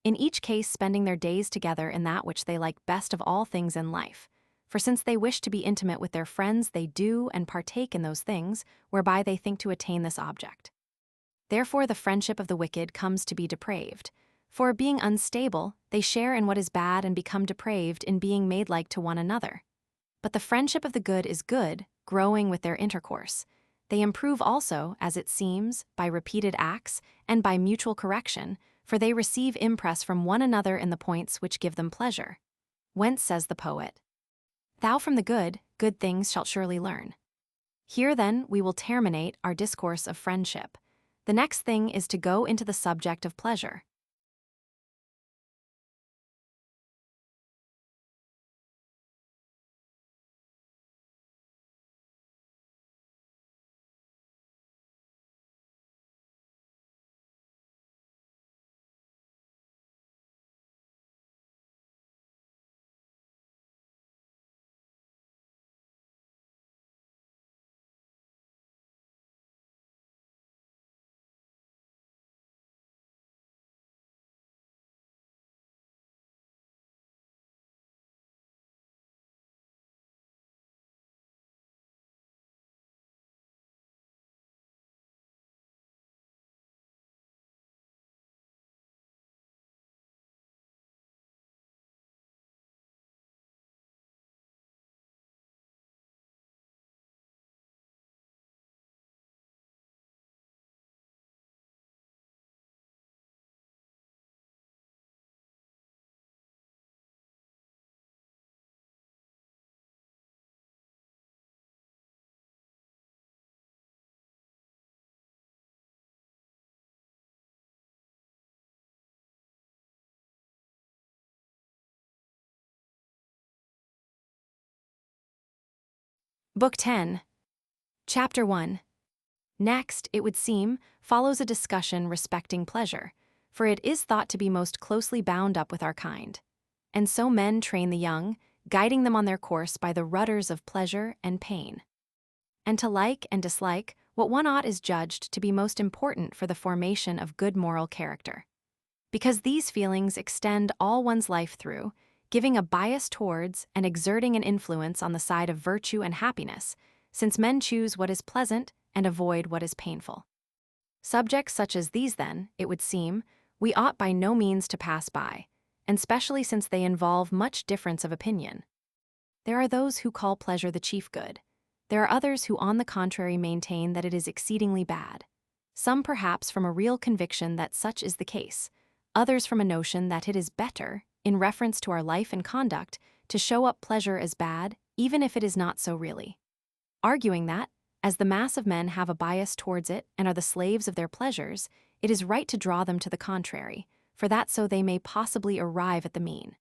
In each case spending their days together in that which they like best of all things in life. For since they wish to be intimate with their friends, they do and partake in those things whereby they think to attain this object. Therefore the friendship of the wicked comes to be depraved. For, being unstable, they share in what is bad and become depraved in being made like to one another. But the friendship of the good is good, growing with their intercourse. They improve also, as it seems, by repeated acts, and by mutual correction, for they receive impress from one another in the points which give them pleasure. Whence says the poet, "Thou from the good, good things shalt surely learn." Here then we will terminate our discourse of friendship. The next thing is to go into the subject of pleasure. Book 10, Chapter 1. Next, it would seem, follows a discussion respecting pleasure, for it is thought to be most closely bound up with our kind. And so men train the young, guiding them on their course by the rudders of pleasure and pain. And to like and dislike what one ought is judged to be most important for the formation of good moral character. Because these feelings extend all one's life through, giving a bias towards and exerting an influence on the side of virtue and happiness, since men choose what is pleasant and avoid what is painful. Subjects such as these, then, it would seem, we ought by no means to pass by, and especially since they involve much difference of opinion. There are those who call pleasure the chief good. There are others who on the contrary maintain that it is exceedingly bad. Some perhaps from a real conviction that such is the case, others from a notion that it is better, in reference to our life and conduct, to show up pleasure as bad, even if it is not so really. Arguing that, as the mass of men have a bias towards it and are the slaves of their pleasures, it is right to draw them to the contrary, for that so they may possibly arrive at the mean.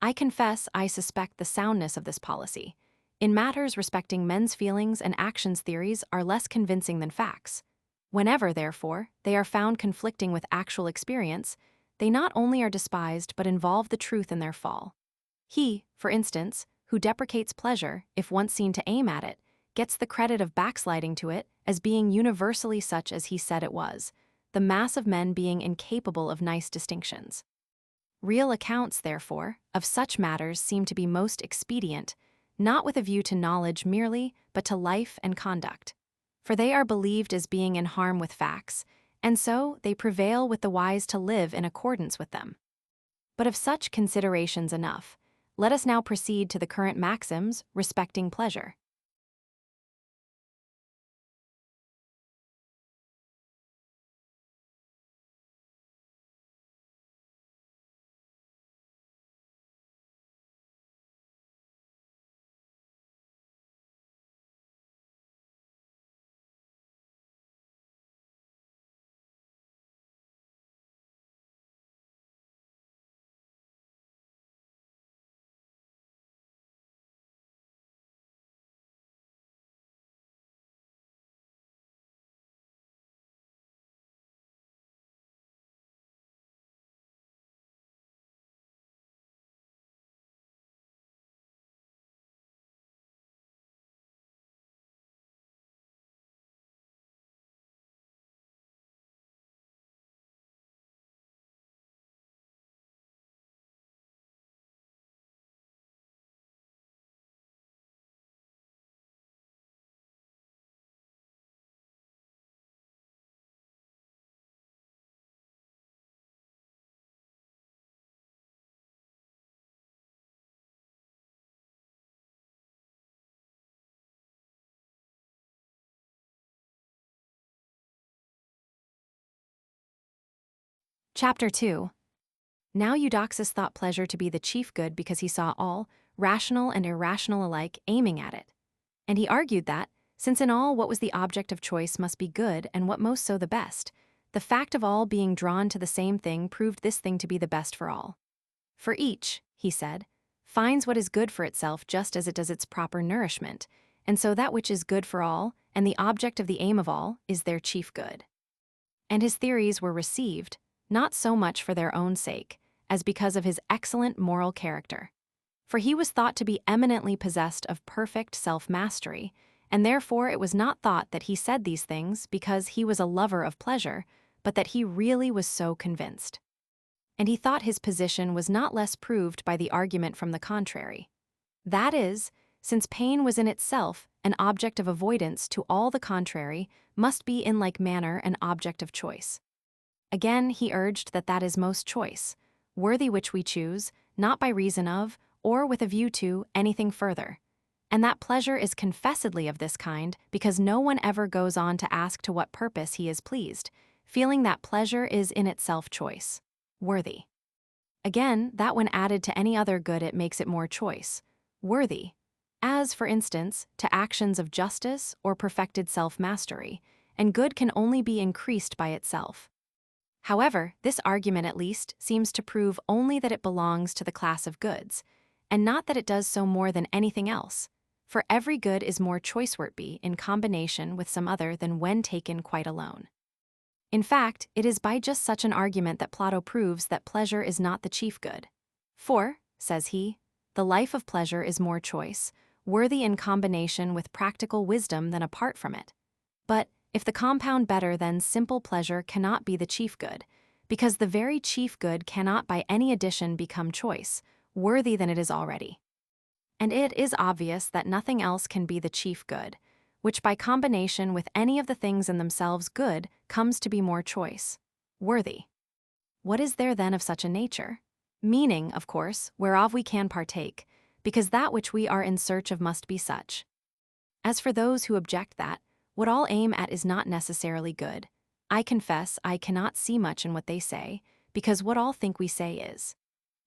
I confess I suspect the soundness of this policy. In matters respecting men's feelings and actions, theories are less convincing than facts. Whenever, therefore, they are found conflicting with actual experience, they not only are despised but involve the truth in their fall. He, for instance, who deprecates pleasure, if once seen to aim at it, gets the credit of backsliding to it as being universally such as he said it was, the mass of men being incapable of nice distinctions. Real accounts, therefore, of such matters seem to be most expedient, not with a view to knowledge merely, but to life and conduct. For they are believed as being in harm with facts, and so they prevail with the wise to live in accordance with them. But of such considerations enough, let us now proceed to the current maxims respecting pleasure. Chapter 2. Now Eudoxus thought pleasure to be the chief good because he saw all, rational and irrational alike, aiming at it. And he argued that, since in all what was the object of choice must be good and what most so the best, the fact of all being drawn to the same thing proved this thing to be the best for all. For each, he said, finds what is good for itself just as it does its proper nourishment, and so that which is good for all, and the object of the aim of all, is their chief good. And his theories were received, not so much for their own sake, as because of his excellent moral character. For he was thought to be eminently possessed of perfect self-mastery, and therefore it was not thought that he said these things because he was a lover of pleasure, but that he really was so convinced. And he thought his position was not less proved by the argument from the contrary. That is, since pain was in itself an object of avoidance to all the contrary, must be in like manner an object of choice. Again he urged that that is most choice, worthy which we choose, not by reason of, or with a view to, anything further. And that pleasure is confessedly of this kind, because no one ever goes on to ask to what purpose he is pleased, feeling that pleasure is in itself choice, worthy. Again, that when added to any other good it makes it more choice, worthy, as, for instance, to actions of justice or perfected self-mastery, and good can only be increased by itself. However, this argument at least seems to prove only that it belongs to the class of goods, and not that it does so more than anything else, for every good is more choiceworthy in combination with some other than when taken quite alone. In fact, it is by just such an argument that Plato proves that pleasure is not the chief good. For, says he, the life of pleasure is more choice, worthy in combination with practical wisdom than apart from it. But, if the compound better than simple pleasure cannot be the chief good, because the very chief good cannot by any addition become choice, worthy than it is already. And it is obvious that nothing else can be the chief good, which by combination with any of the things in themselves good comes to be more choice, worthy. What is there then of such a nature? Meaning, of course, whereof we can partake, because that which we are in search of must be such. As for those who object that, what all aim at is not necessarily good, I confess I cannot see much in what they say, because what all think we say is.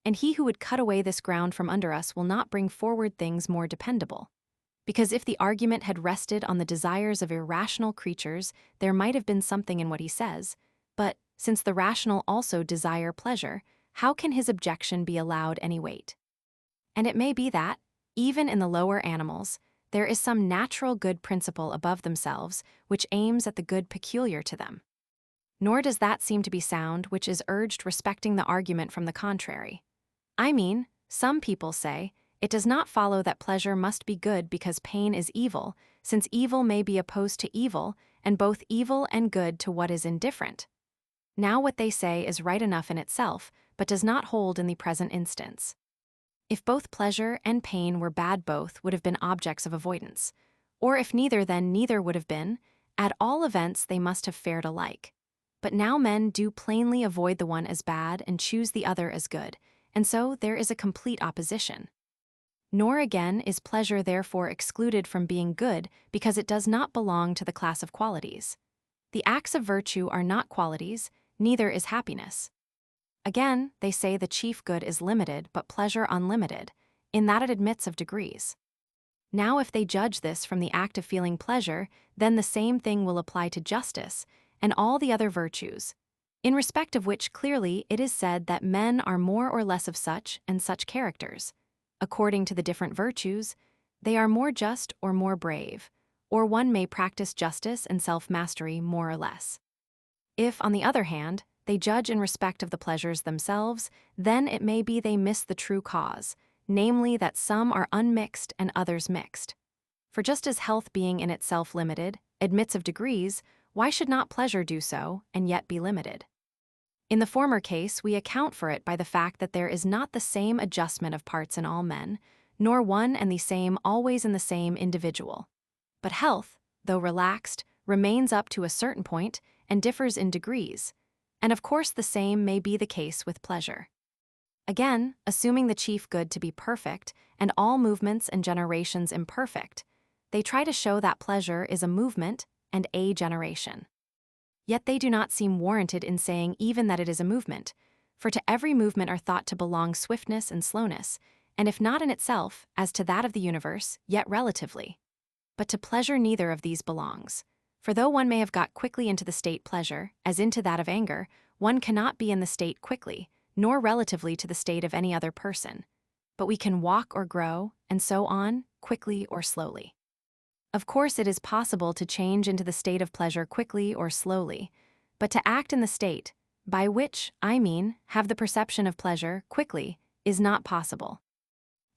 And he who would cut away this ground from under us will not bring forward things more dependable. Because if the argument had rested on the desires of irrational creatures, there might have been something in what he says, but, since the rational also desire pleasure, how can his objection be allowed any weight? And it may be that, even in the lower animals, there is some natural good principle above themselves which aims at the good peculiar to them. Nor does that seem to be sound which is urged respecting the argument from the contrary. I mean, some people say, it does not follow that pleasure must be good because pain is evil, since evil may be opposed to evil, and both evil and good to what is indifferent. Now what they say is right enough in itself, but does not hold in the present instance. If both pleasure and pain were bad, both would have been objects of avoidance. Or if neither, then neither would have been. At all events they must have fared alike. But now men do plainly avoid the one as bad and choose the other as good, and so there is a complete opposition. Nor again is pleasure therefore excluded from being good because it does not belong to the class of qualities. The acts of virtue are not qualities, neither is happiness. Again, they say the chief good is limited but pleasure unlimited, in that it admits of degrees. Now if they judge this from the act of feeling pleasure, then the same thing will apply to justice and all the other virtues, in respect of which clearly it is said that men are more or less of such and such characters. According to the different virtues, they are more just or more brave, or one may practice justice and self-mastery more or less. If, on the other hand, they judge in respect of the pleasures themselves, then it may be they miss the true cause, namely that some are unmixed and others mixed. For just as health being in itself limited, admits of degrees, why should not pleasure do so, and yet be limited? In the former case, we account for it by the fact that there is not the same adjustment of parts in all men, nor one and the same always in the same individual. But health, though relaxed, remains up to a certain point and differs in degrees, and of course the same may be the case with pleasure. Again, assuming the chief good to be perfect and all movements and generations imperfect, they try to show that pleasure is a movement and a generation. Yet they do not seem warranted in saying even that it is a movement, for to every movement are thought to belong swiftness and slowness, and if not in itself, as to that of the universe, yet relatively. But to pleasure neither of these belongs. For though one may have got quickly into the state pleasure, as into that of anger, one cannot be in the state quickly, nor relatively to the state of any other person. But we can walk or grow, and so on, quickly or slowly. Of course, it is possible to change into the state of pleasure quickly or slowly, but to act in the state, by which, I mean, have the perception of pleasure quickly, is not possible.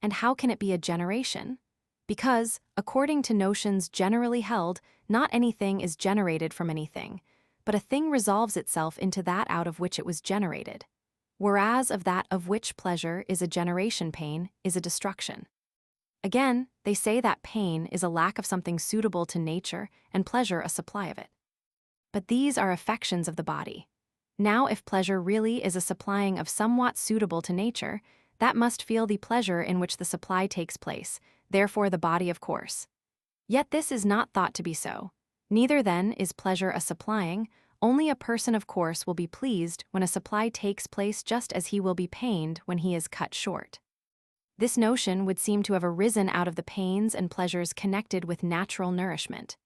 And how can it be a generation? Because, according to notions generally held, not anything is generated from anything, but a thing resolves itself into that out of which it was generated, whereas of that of which pleasure is a generation, pain is a destruction. Again, they say that pain is a lack of something suitable to nature and pleasure a supply of it. But these are affections of the body. Now, if pleasure really is a supplying of somewhat suitable to nature, that must feel the pleasure in which the supply takes place, therefore the body of course. Yet this is not thought to be so. Neither then is pleasure a supplying, only a person of course will be pleased when a supply takes place just as he will be pained when he is cut short. This notion would seem to have arisen out of the pains and pleasures connected with natural nourishment.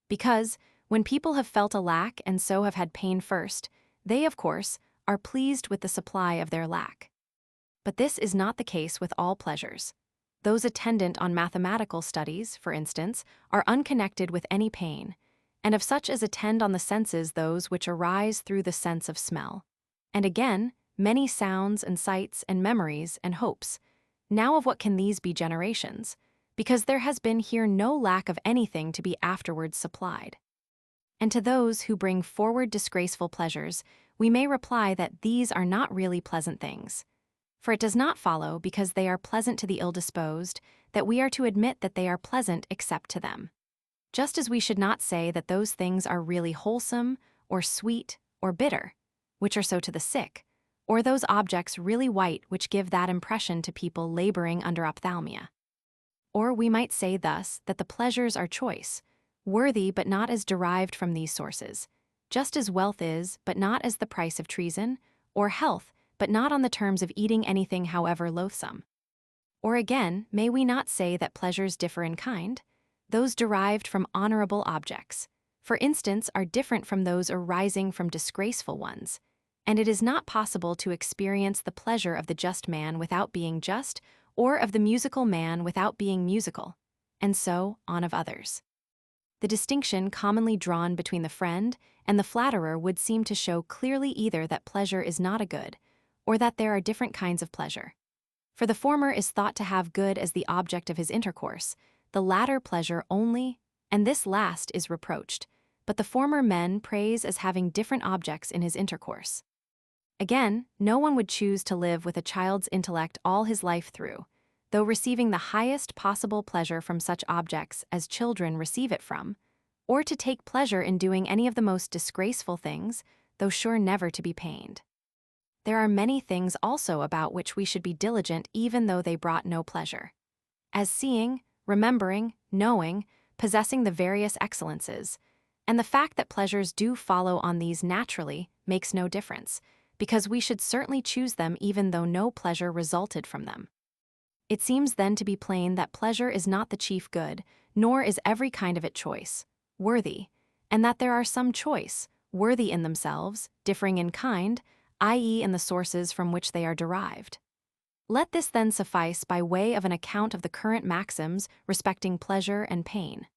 Because, when people have felt a lack and so have had pain first, they, of course, are pleased with the supply of their lack. But this is not the case with all pleasures. Those attendant on mathematical studies, for instance, are unconnected with any pain, and of such as attend on the senses those which arise through the sense of smell. And again, many sounds and sights and memories and hopes. Now of what can these be generations? Because there has been here no lack of anything to be afterwards supplied. And to those who bring forward disgraceful pleasures, we may reply that these are not really pleasant things. For it does not follow, because they are pleasant to the ill-disposed, that we are to admit that they are pleasant except to them. Just as we should not say that those things are really wholesome, or sweet, or bitter, which are so to the sick, or those objects really white which give that impression to people laboring under ophthalmia. Or we might say thus that the pleasures are choice, worthy but not as derived from these sources, just as wealth is but not as the price of treason, or health but not on the terms of eating anything however loathsome. Or again, may we not say that pleasures differ in kind? Those derived from honorable objects, for instance, are different from those arising from disgraceful ones, and it is not possible to experience the pleasure of the just man without being just, or of the musical man without being musical, and so on of others. The distinction commonly drawn between the friend and the flatterer would seem to show clearly either that pleasure is not a good, or that there are different kinds of pleasure. For the former is thought to have good as the object of his intercourse, the latter pleasure only, and this last is reproached, but the former men praise as having different objects in his intercourse. Again, no one would choose to live with a child's intellect all his life through, though receiving the highest possible pleasure from such objects as children receive it from, or to take pleasure in doing any of the most disgraceful things, though sure never to be pained. There are many things also about which we should be diligent even though they brought no pleasure, as seeing, remembering, knowing, possessing the various excellences, and the fact that pleasures do follow on these naturally makes no difference, because we should certainly choose them even though no pleasure resulted from them. It seems then to be plain that pleasure is not the chief good, nor is every kind of it choice, worthy, and that there are some choice, worthy in themselves, differing in kind, i.e. in the sources from which they are derived. Let this then suffice by way of an account of the current maxims respecting pleasure and pain.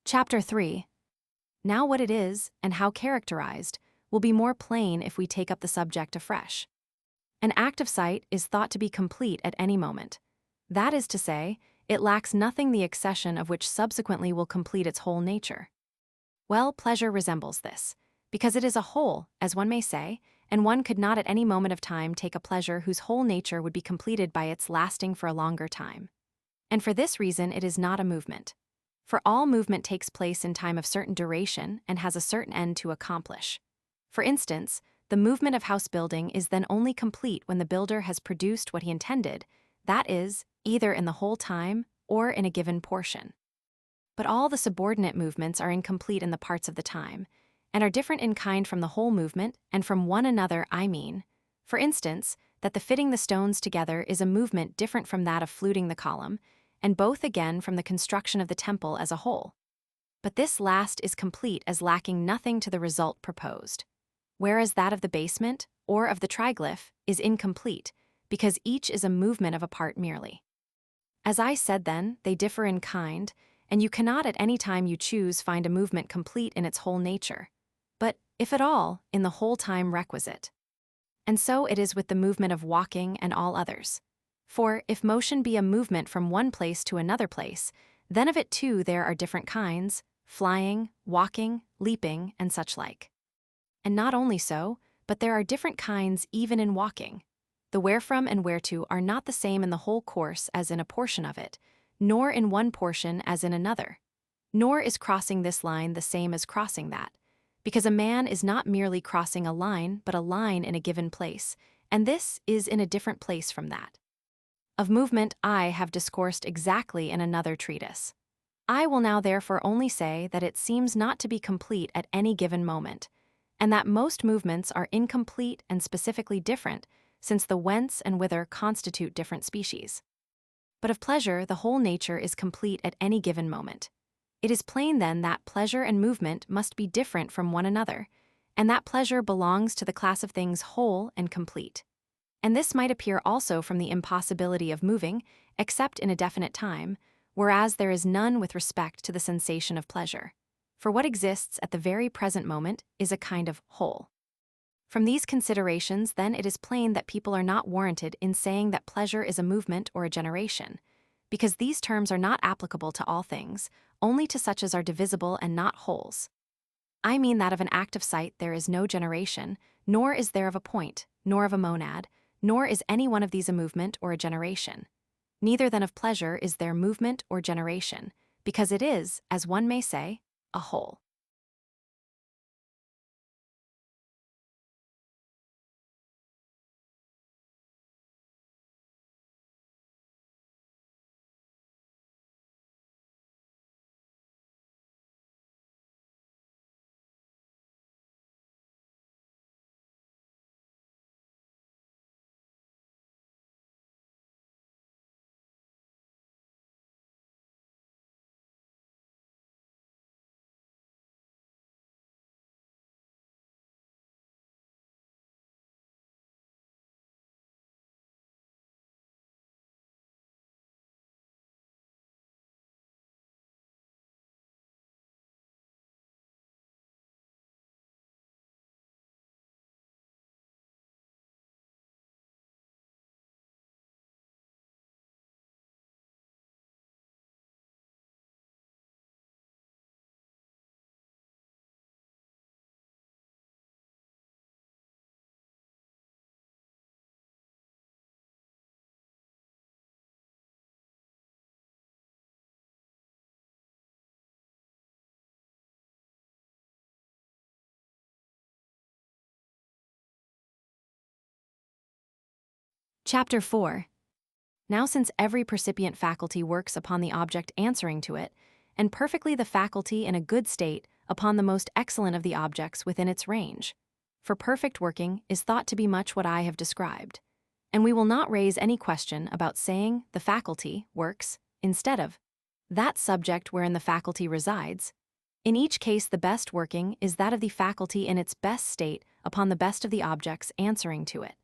Chapter 3. Now what it is, and how characterized, will be more plain if we take up the subject afresh. An act of sight is thought to be complete at any moment. That is to say, it lacks nothing the accession of which subsequently will complete its whole nature. Well, pleasure resembles this, because it is a whole, as one may say, and one could not at any moment of time take a pleasure whose whole nature would be completed by its lasting for a longer time. And for this reason it is not a movement. For all movement takes place in time of certain duration and has a certain end to accomplish. For instance, the movement of house building is then only complete when the builder has produced what he intended, that is, either in the whole time or in a given portion. But all the subordinate movements are incomplete in the parts of the time, and are different in kind from the whole movement, and from one another I mean, for instance, that the fitting the stones together is a movement different from that of fluting the column, and both again from the construction of the temple as a whole. But this last is complete as lacking nothing to the result proposed, whereas that of the basement, or of the triglyph, is incomplete, because each is a movement of a part merely. As I said then, they differ in kind, and you cannot at any time you choose find a movement complete in its whole nature, but, if at all, in the whole time requisite. And so it is with the movement of walking and all others. For, if motion be a movement from one place to another place, then of it too there are different kinds, flying, walking, leaping, and such like. And not only so, but there are different kinds even in walking. The wherefrom and whereto are not the same in the whole course as in a portion of it, nor in one portion as in another. Nor is crossing this line the same as crossing that, because a man is not merely crossing a line but a line in a given place, and this is in a different place from that. Of movement I have discoursed exactly in another treatise. I will now therefore only say that it seems not to be complete at any given moment, and that most movements are incomplete and specifically different, since the whence and whither constitute different species. But of pleasure the whole nature is complete at any given moment. It is plain then that pleasure and movement must be different from one another, and that pleasure belongs to the class of things whole and complete. And this might appear also from the impossibility of moving, except in a definite time, whereas there is none with respect to the sensation of pleasure. For what exists at the very present moment is a kind of whole. From these considerations, then, it is plain that people are not warranted in saying that pleasure is a movement or a generation, because these terms are not applicable to all things, only to such as are divisible and not wholes. I mean that of an act of sight there is no generation, nor is there of a point, nor of a monad, nor is any one of these a movement or a generation. Neither then of pleasure is there movement or generation, because it is, as one may say, a whole. Chapter 4. Now since every percipient faculty works upon the object answering to it, and perfectly the faculty in a good state upon the most excellent of the objects within its range, for perfect working is thought to be much what I have described, and we will not raise any question about saying the faculty works instead of that subject wherein the faculty resides. In each case the best working is that of the faculty in its best state upon the best of the objects answering to it.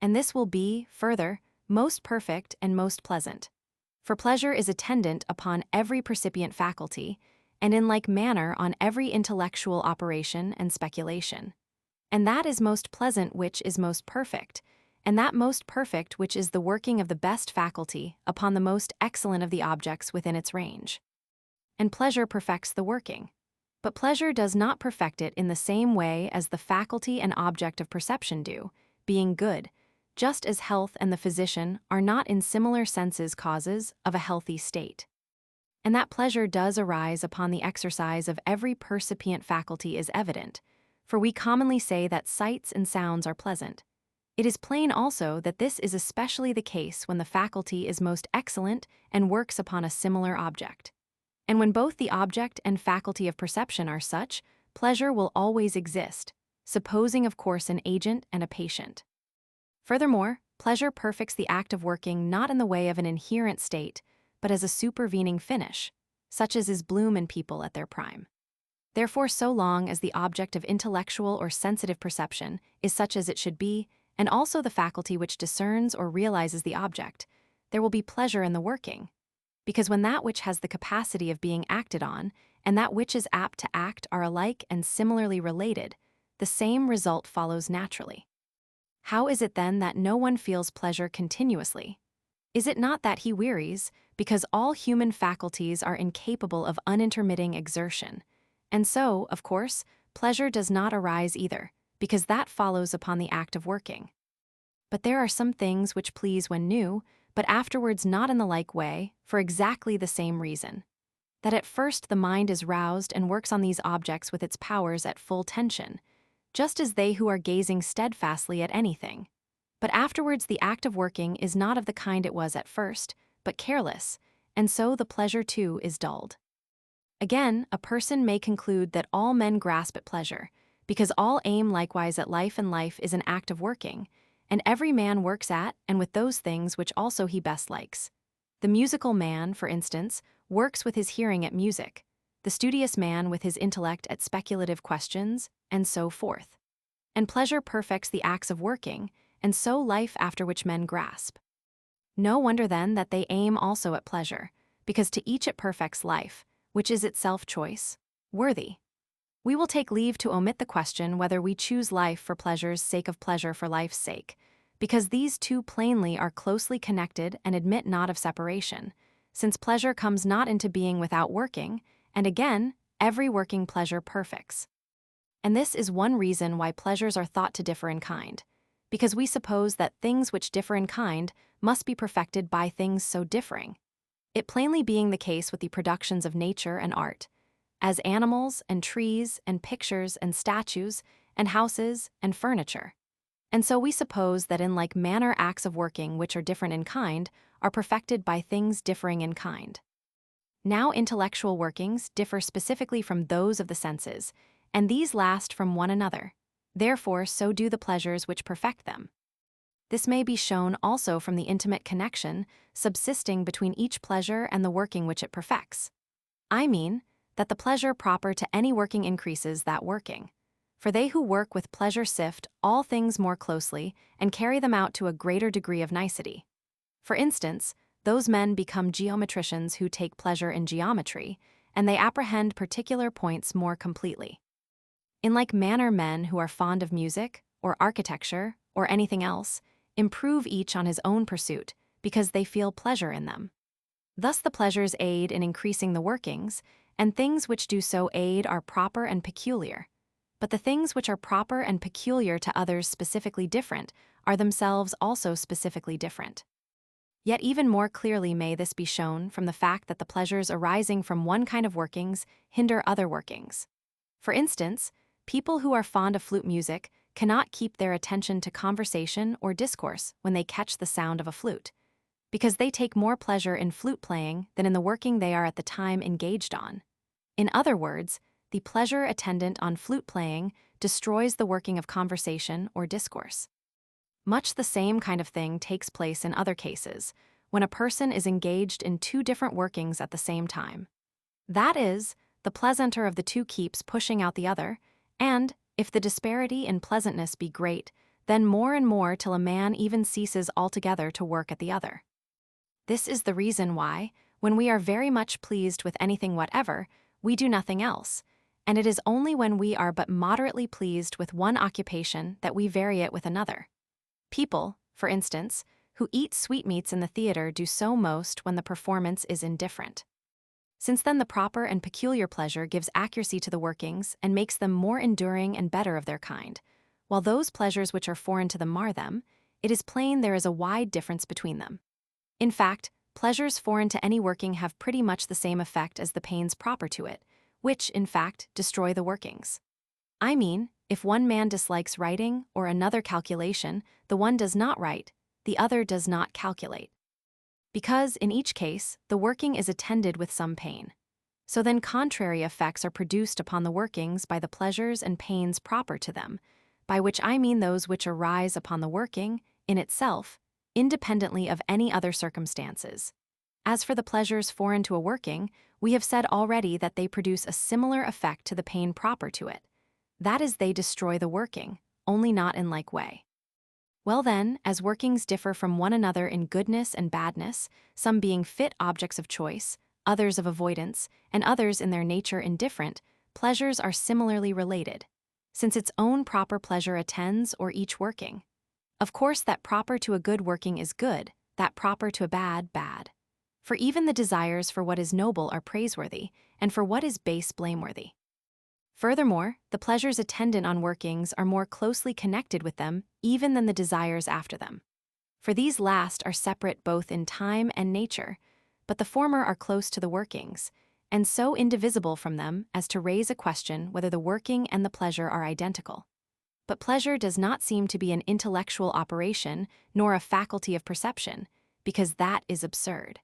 And this will be, further, most perfect and most pleasant. For pleasure is attendant upon every percipient faculty, and in like manner on every intellectual operation and speculation. And that is most pleasant which is most perfect, and that most perfect which is the working of the best faculty upon the most excellent of the objects within its range. And pleasure perfects the working. But pleasure does not perfect it in the same way as the faculty and object of perception do, being good, just as health and the physician are not in similar senses causes of a healthy state. And that pleasure does arise upon the exercise of every percipient faculty is evident, for we commonly say that sights and sounds are pleasant. It is plain also that this is especially the case when the faculty is most excellent and works upon a similar object. And when both the object and faculty of perception are such, pleasure will always exist, supposing of course an agent and a patient. Furthermore, pleasure perfects the act of working not in the way of an inherent state, but as a supervening finish, such as is bloom in people at their prime. Therefore, so long as the object of intellectual or sensitive perception is such as it should be, and also the faculty which discerns or realizes the object, there will be pleasure in the working. Because when that which has the capacity of being acted on, and that which is apt to act are alike and similarly related, the same result follows naturally. How is it then that no one feels pleasure continuously? Is it not that he wearies, because all human faculties are incapable of unintermitting exertion? And so, of course, pleasure does not arise either, because that follows upon the act of working. But there are some things which please when new, but afterwards not in the like way, for exactly the same reason. That at first the mind is roused and works on these objects with its powers at full tension, just as they who are gazing steadfastly at anything. But afterwards the act of working is not of the kind it was at first, but careless, and so the pleasure too is dulled. Again, a person may conclude that all men grasp at pleasure, because all aim likewise at life, and life is an act of working, and every man works at and with those things which also he best likes. The musical man, for instance, works with his hearing at music, the studious man with his intellect at speculative questions, and so forth. And pleasure perfects the acts of working, and so life after which men grasp. No wonder then that they aim also at pleasure, because to each it perfects life, which is itself choice, worthy. We will take leave to omit the question whether we choose life for pleasure's sake of pleasure for life's sake, because these two plainly are closely connected and admit not of separation, since pleasure comes not into being without working, and again, every working pleasure perfects. And this is one reason why pleasures are thought to differ in kind, because we suppose that things which differ in kind must be perfected by things so differing. It plainly being the case with the productions of nature and art, as animals and trees and pictures and statues and houses and furniture. And so we suppose that in like manner acts of working which are different in kind are perfected by things differing in kind. Now intellectual workings differ specifically from those of the senses, and these last from one another. Therefore, so do the pleasures which perfect them. This may be shown also from the intimate connection subsisting between each pleasure and the working which it perfects. I mean, that the pleasure proper to any working increases that working. For they who work with pleasure sift all things more closely and carry them out to a greater degree of nicety. For instance, those men become geometricians who take pleasure in geometry, and they apprehend particular points more completely. In like manner men who are fond of music, or architecture, or anything else, improve each on his own pursuit, because they feel pleasure in them. Thus the pleasures aid in increasing the workings, and things which do so aid are proper and peculiar. But the things which are proper and peculiar to others specifically different are themselves also specifically different. Yet even more clearly may this be shown from the fact that the pleasures arising from one kind of workings hinder other workings. For instance, people who are fond of flute music cannot keep their attention to conversation or discourse when they catch the sound of a flute, because they take more pleasure in flute playing than in the working they are at the time engaged on. In other words, the pleasure attendant on flute playing destroys the working of conversation or discourse. Much the same kind of thing takes place in other cases, when a person is engaged in two different workings at the same time. That is, the pleasanter of the two keeps pushing out the other, and, if the disparity in pleasantness be great, then more and more till a man even ceases altogether to work at the other. This is the reason why, when we are very much pleased with anything whatever, we do nothing else, and it is only when we are but moderately pleased with one occupation that we vary it with another. People, for instance, who eat sweetmeats in the theater do so most when the performance is indifferent. Since then the proper and peculiar pleasure gives accuracy to the workings and makes them more enduring and better of their kind, while those pleasures which are foreign to them mar them, it is plain there is a wide difference between them. In fact, pleasures foreign to any working have pretty much the same effect as the pains proper to it, which, in fact, destroy the workings. I mean, if one man dislikes writing or another calculation, the one does not write, the other does not calculate. Because, in each case, the working is attended with some pain. So then contrary effects are produced upon the workings by the pleasures and pains proper to them, by which I mean those which arise upon the working, in itself, independently of any other circumstances. As for the pleasures foreign to a working, we have said already that they produce a similar effect to the pain proper to it. That is, they destroy the working, only not in like way. Well then, as workings differ from one another in goodness and badness, some being fit objects of choice, others of avoidance, and others in their nature indifferent, pleasures are similarly related, since its own proper pleasure attends or each working. Of course that proper to a good working is good, that proper to a bad, bad. For even the desires for what is noble are praiseworthy, and for what is base blameworthy. Furthermore, the pleasures attendant on workings are more closely connected with them even than the desires after them. For these last are separate both in time and nature, but the former are close to the workings, and so indivisible from them as to raise a question whether the working and the pleasure are identical. But pleasure does not seem to be an intellectual operation nor a faculty of perception, because that is absurd.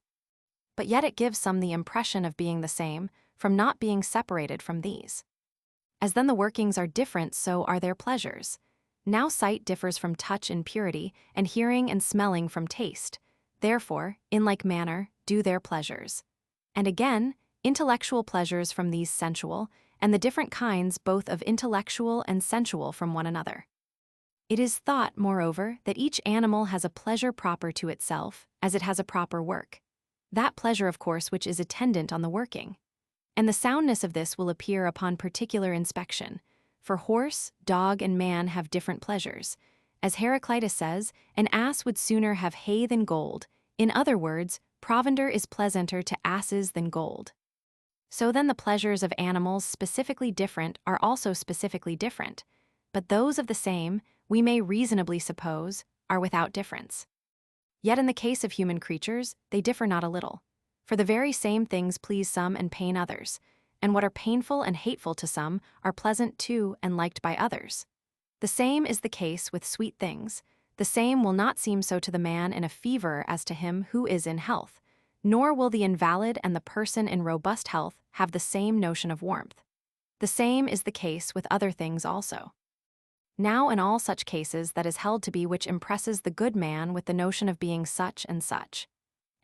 But yet it gives some the impression of being the same, from not being separated from these. As then the workings are different, so are their pleasures. Now sight differs from touch in purity, and hearing and smelling from taste. Therefore, in like manner, do their pleasures. And again, intellectual pleasures from these sensual, and the different kinds both of intellectual and sensual from one another. It is thought, moreover, that each animal has a pleasure proper to itself, as it has a proper work. That pleasure, of course, which is attendant on the working. And the soundness of this will appear upon particular inspection, for horse, dog, and man have different pleasures. As Heraclitus says, an ass would sooner have hay than gold. In other words, provender is pleasanter to asses than gold. So then the pleasures of animals specifically different are also specifically different, but those of the same, we may reasonably suppose, are without difference. Yet in the case of human creatures, they differ not a little. For the very same things please some and pain others, and what are painful and hateful to some are pleasant too and liked by others. The same is the case with sweet things. The same will not seem so to the man in a fever as to him who is in health, nor will the invalid and the person in robust health have the same notion of warmth. The same is the case with other things also. Now in all such cases that is held to be which impresses the good man with the notion of being such and such.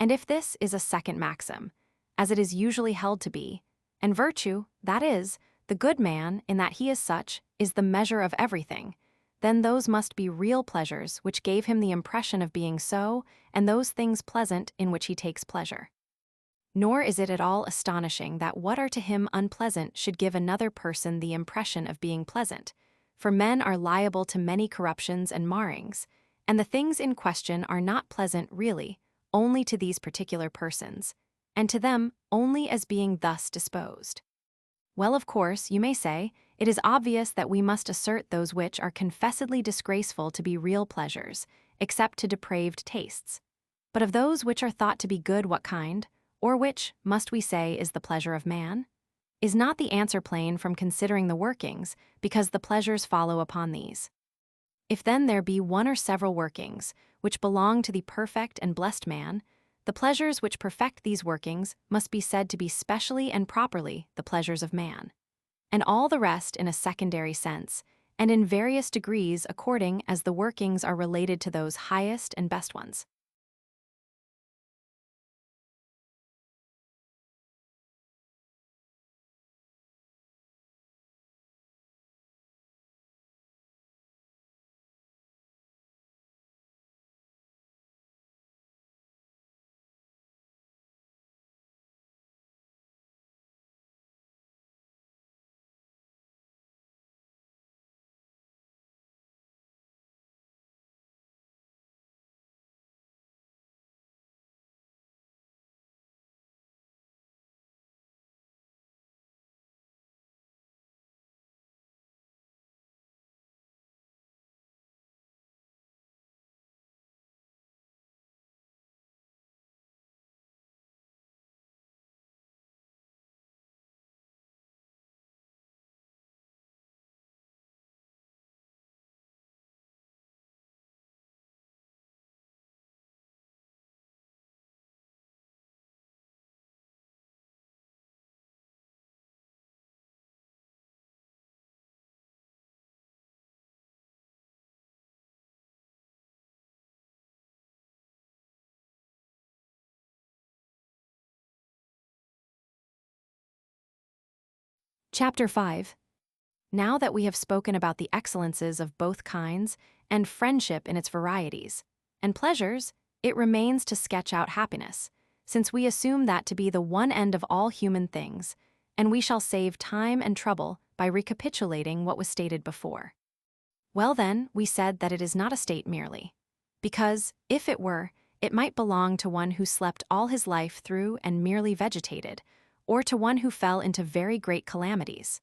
And if this is a second maxim, as it is usually held to be, and virtue, that is, the good man, in that he is such, is the measure of everything, then those must be real pleasures which gave him the impression of being so, and those things pleasant in which he takes pleasure. Nor is it at all astonishing that what are to him unpleasant should give another person the impression of being pleasant, for men are liable to many corruptions and marrings, and the things in question are not pleasant really, only to these particular persons, and to them only as being thus disposed. Well, of course, you may say, it is obvious that we must assert those which are confessedly disgraceful to be real pleasures, except to depraved tastes. But of those which are thought to be good, what kind, or which, must we say, is the pleasure of man? Is not the answer plain from considering the workings, because the pleasures follow upon these? If then there be one or several workings, which belong to the perfect and blessed man, the pleasures which perfect these workings must be said to be specially and properly the pleasures of man, and all the rest in a secondary sense, and in various degrees according as the workings are related to those highest and best ones. Chapter 5. Now that we have spoken about the excellences of both kinds and friendship in its varieties, and pleasures, it remains to sketch out happiness, since we assume that to be the one end of all human things, and we shall save time and trouble by recapitulating what was stated before. Well then, we said that it is not a state merely, because, if it were, it might belong to one who slept all his life through and merely vegetated, or to one who fell into very great calamities.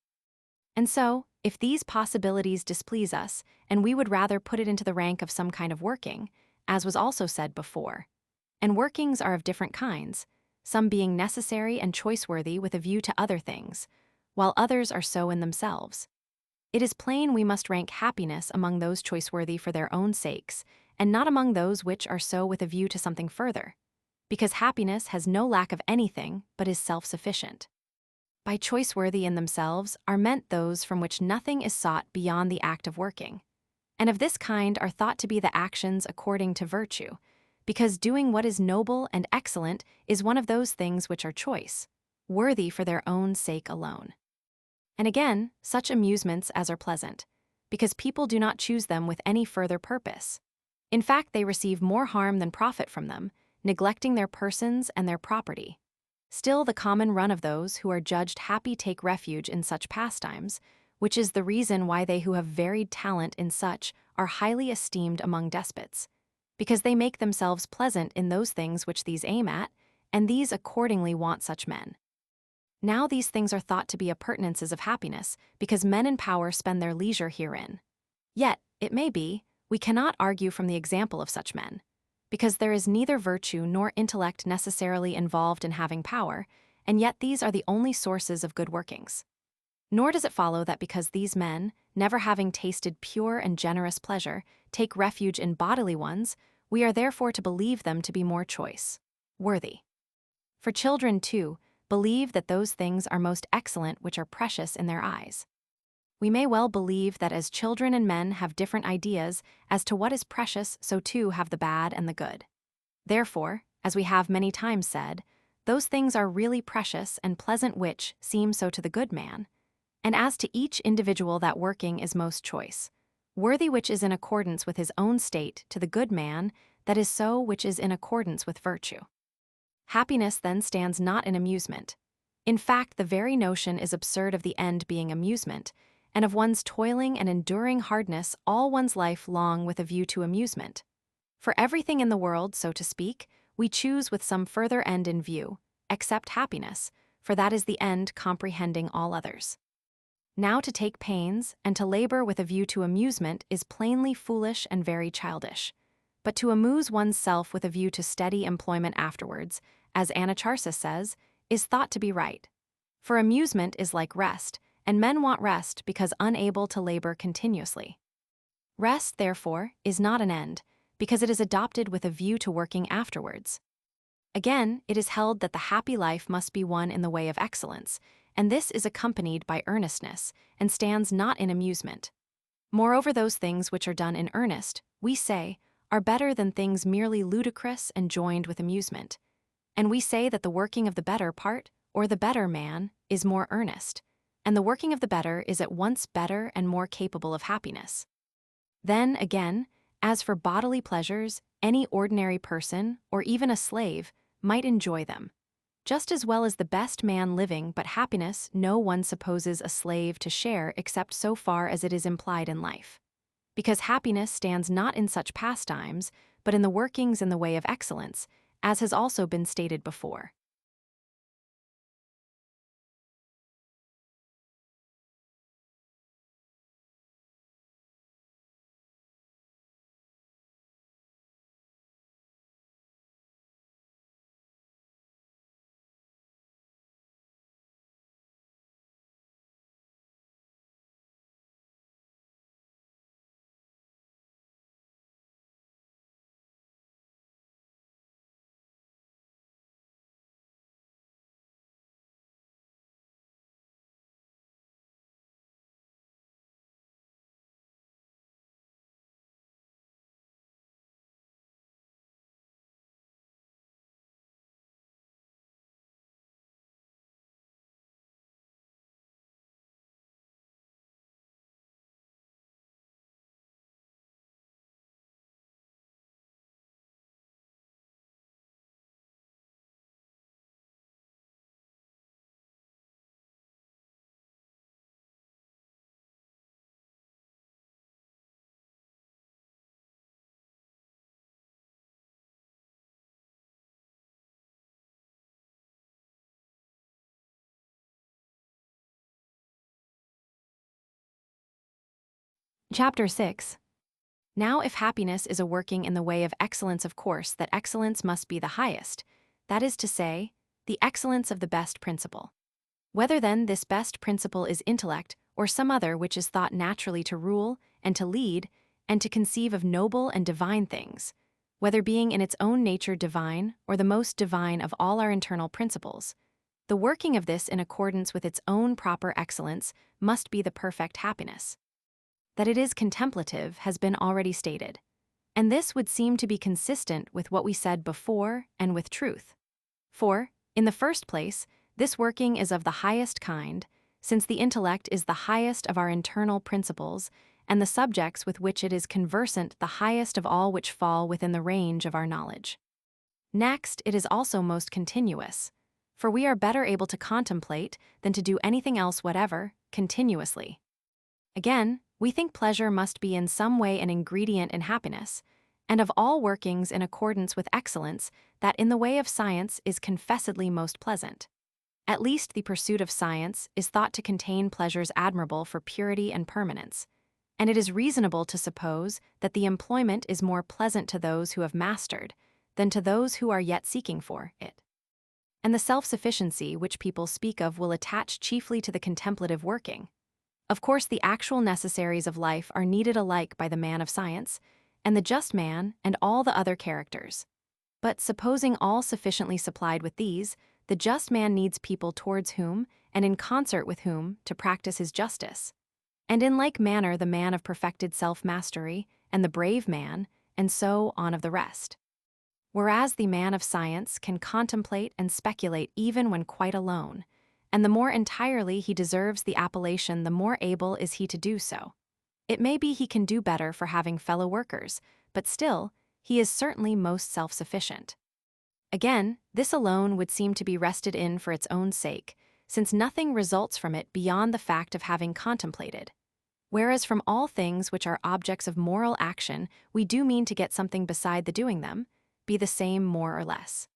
And so, if these possibilities displease us, and we would rather put it into the rank of some kind of working, as was also said before, and workings are of different kinds, some being necessary and choice-worthy with a view to other things, while others are so in themselves. It is plain we must rank happiness among those choice-worthy for their own sakes, and not among those which are so with a view to something further, because happiness has no lack of anything but is self-sufficient. By choice-worthy in themselves are meant those from which nothing is sought beyond the act of working, and of this kind are thought to be the actions according to virtue, because doing what is noble and excellent is one of those things which are choice, worthy for their own sake alone. And again, such amusements as are pleasant, because people do not choose them with any further purpose. In fact, they receive more harm than profit from them, neglecting their persons and their property. Still, the common run of those who are judged happy take refuge in such pastimes, which is the reason why they who have varied talent in such are highly esteemed among despots, because they make themselves pleasant in those things which these aim at, and these accordingly want such men. Now these things are thought to be appurtenances of happiness, because men in power spend their leisure herein. Yet, it may be, we cannot argue from the example of such men, because there is neither virtue nor intellect necessarily involved in having power, and yet these are the only sources of good workings. Nor does it follow that because these men, never having tasted pure and generous pleasure, take refuge in bodily ones, we are therefore to believe them to be more choice, worthy. For children, too, believe that those things are most excellent which are precious in their eyes. We may well believe that as children and men have different ideas as to what is precious, so too have the bad and the good. Therefore, as we have many times said, those things are really precious and pleasant which seem so to the good man, and as to each individual that working is most choice, worthy which is in accordance with his own state to the good man that is so which is in accordance with virtue. Happiness then stands not in amusement. In fact, the very notion is absurd of the end being amusement, and of one's toiling and enduring hardness all one's life long with a view to amusement. For everything in the world, so to speak, we choose with some further end in view, except happiness, for that is the end comprehending all others. Now to take pains and to labor with a view to amusement is plainly foolish and very childish. But to amuse one's self with a view to steady employment afterwards, as Anacharsis says, is thought to be right. For amusement is like rest, and men want rest because unable to labor continuously. Rest, therefore, is not an end, because it is adopted with a view to working afterwards. Again, it is held that the happy life must be won in the way of excellence, and this is accompanied by earnestness, and stands not in amusement. Moreover, those things which are done in earnest, we say, are better than things merely ludicrous and joined with amusement. And we say that the working of the better part, or the better man, is more earnest, and the working of the better is at once better and more capable of happiness. Then, again, as for bodily pleasures, any ordinary person, or even a slave, might enjoy them, just as well as the best man living, but happiness no one supposes a slave to share except so far as it is implied in life. Because happiness stands not in such pastimes, but in the workings in the way of excellence, as has also been stated before. Chapter 6. Now if happiness is a working in the way of excellence, of course that excellence must be the highest, that is to say, the excellence of the best principle. Whether then this best principle is intellect or some other which is thought naturally to rule and to lead and to conceive of noble and divine things, whether being in its own nature divine or the most divine of all our internal principles, the working of this in accordance with its own proper excellence must be the perfect happiness. That it is contemplative has been already stated, and this would seem to be consistent with what we said before and with truth. For, in the first place, this working is of the highest kind, since the intellect is the highest of our internal principles, and the subjects with which it is conversant the highest of all which fall within the range of our knowledge. Next, it is also most continuous, for we are better able to contemplate than to do anything else whatever, continuously. Again, we think pleasure must be in some way an ingredient in happiness, and of all workings in accordance with excellence, that in the way of science is confessedly most pleasant. At least the pursuit of science is thought to contain pleasures admirable for purity and permanence, and it is reasonable to suppose that the employment is more pleasant to those who have mastered than to those who are yet seeking for it. And the self-sufficiency which people speak of will attach chiefly to the contemplative working. Of course, the actual necessaries of life are needed alike by the man of science, and the just man, and all the other characters. But supposing all sufficiently supplied with these, the just man needs people towards whom, and in concert with whom, to practice his justice. And in like manner the man of perfected self-mastery, and the brave man, and so on of the rest. Whereas the man of science can contemplate and speculate even when quite alone, and the more entirely he deserves the appellation, the more able is he to do so. It may be he can do better for having fellow workers, but still, he is certainly most self-sufficient. Again, this alone would seem to be rested in for its own sake, since nothing results from it beyond the fact of having contemplated. Whereas from all things which are objects of moral action, we do mean to get something beside the doing them, be the same more or less.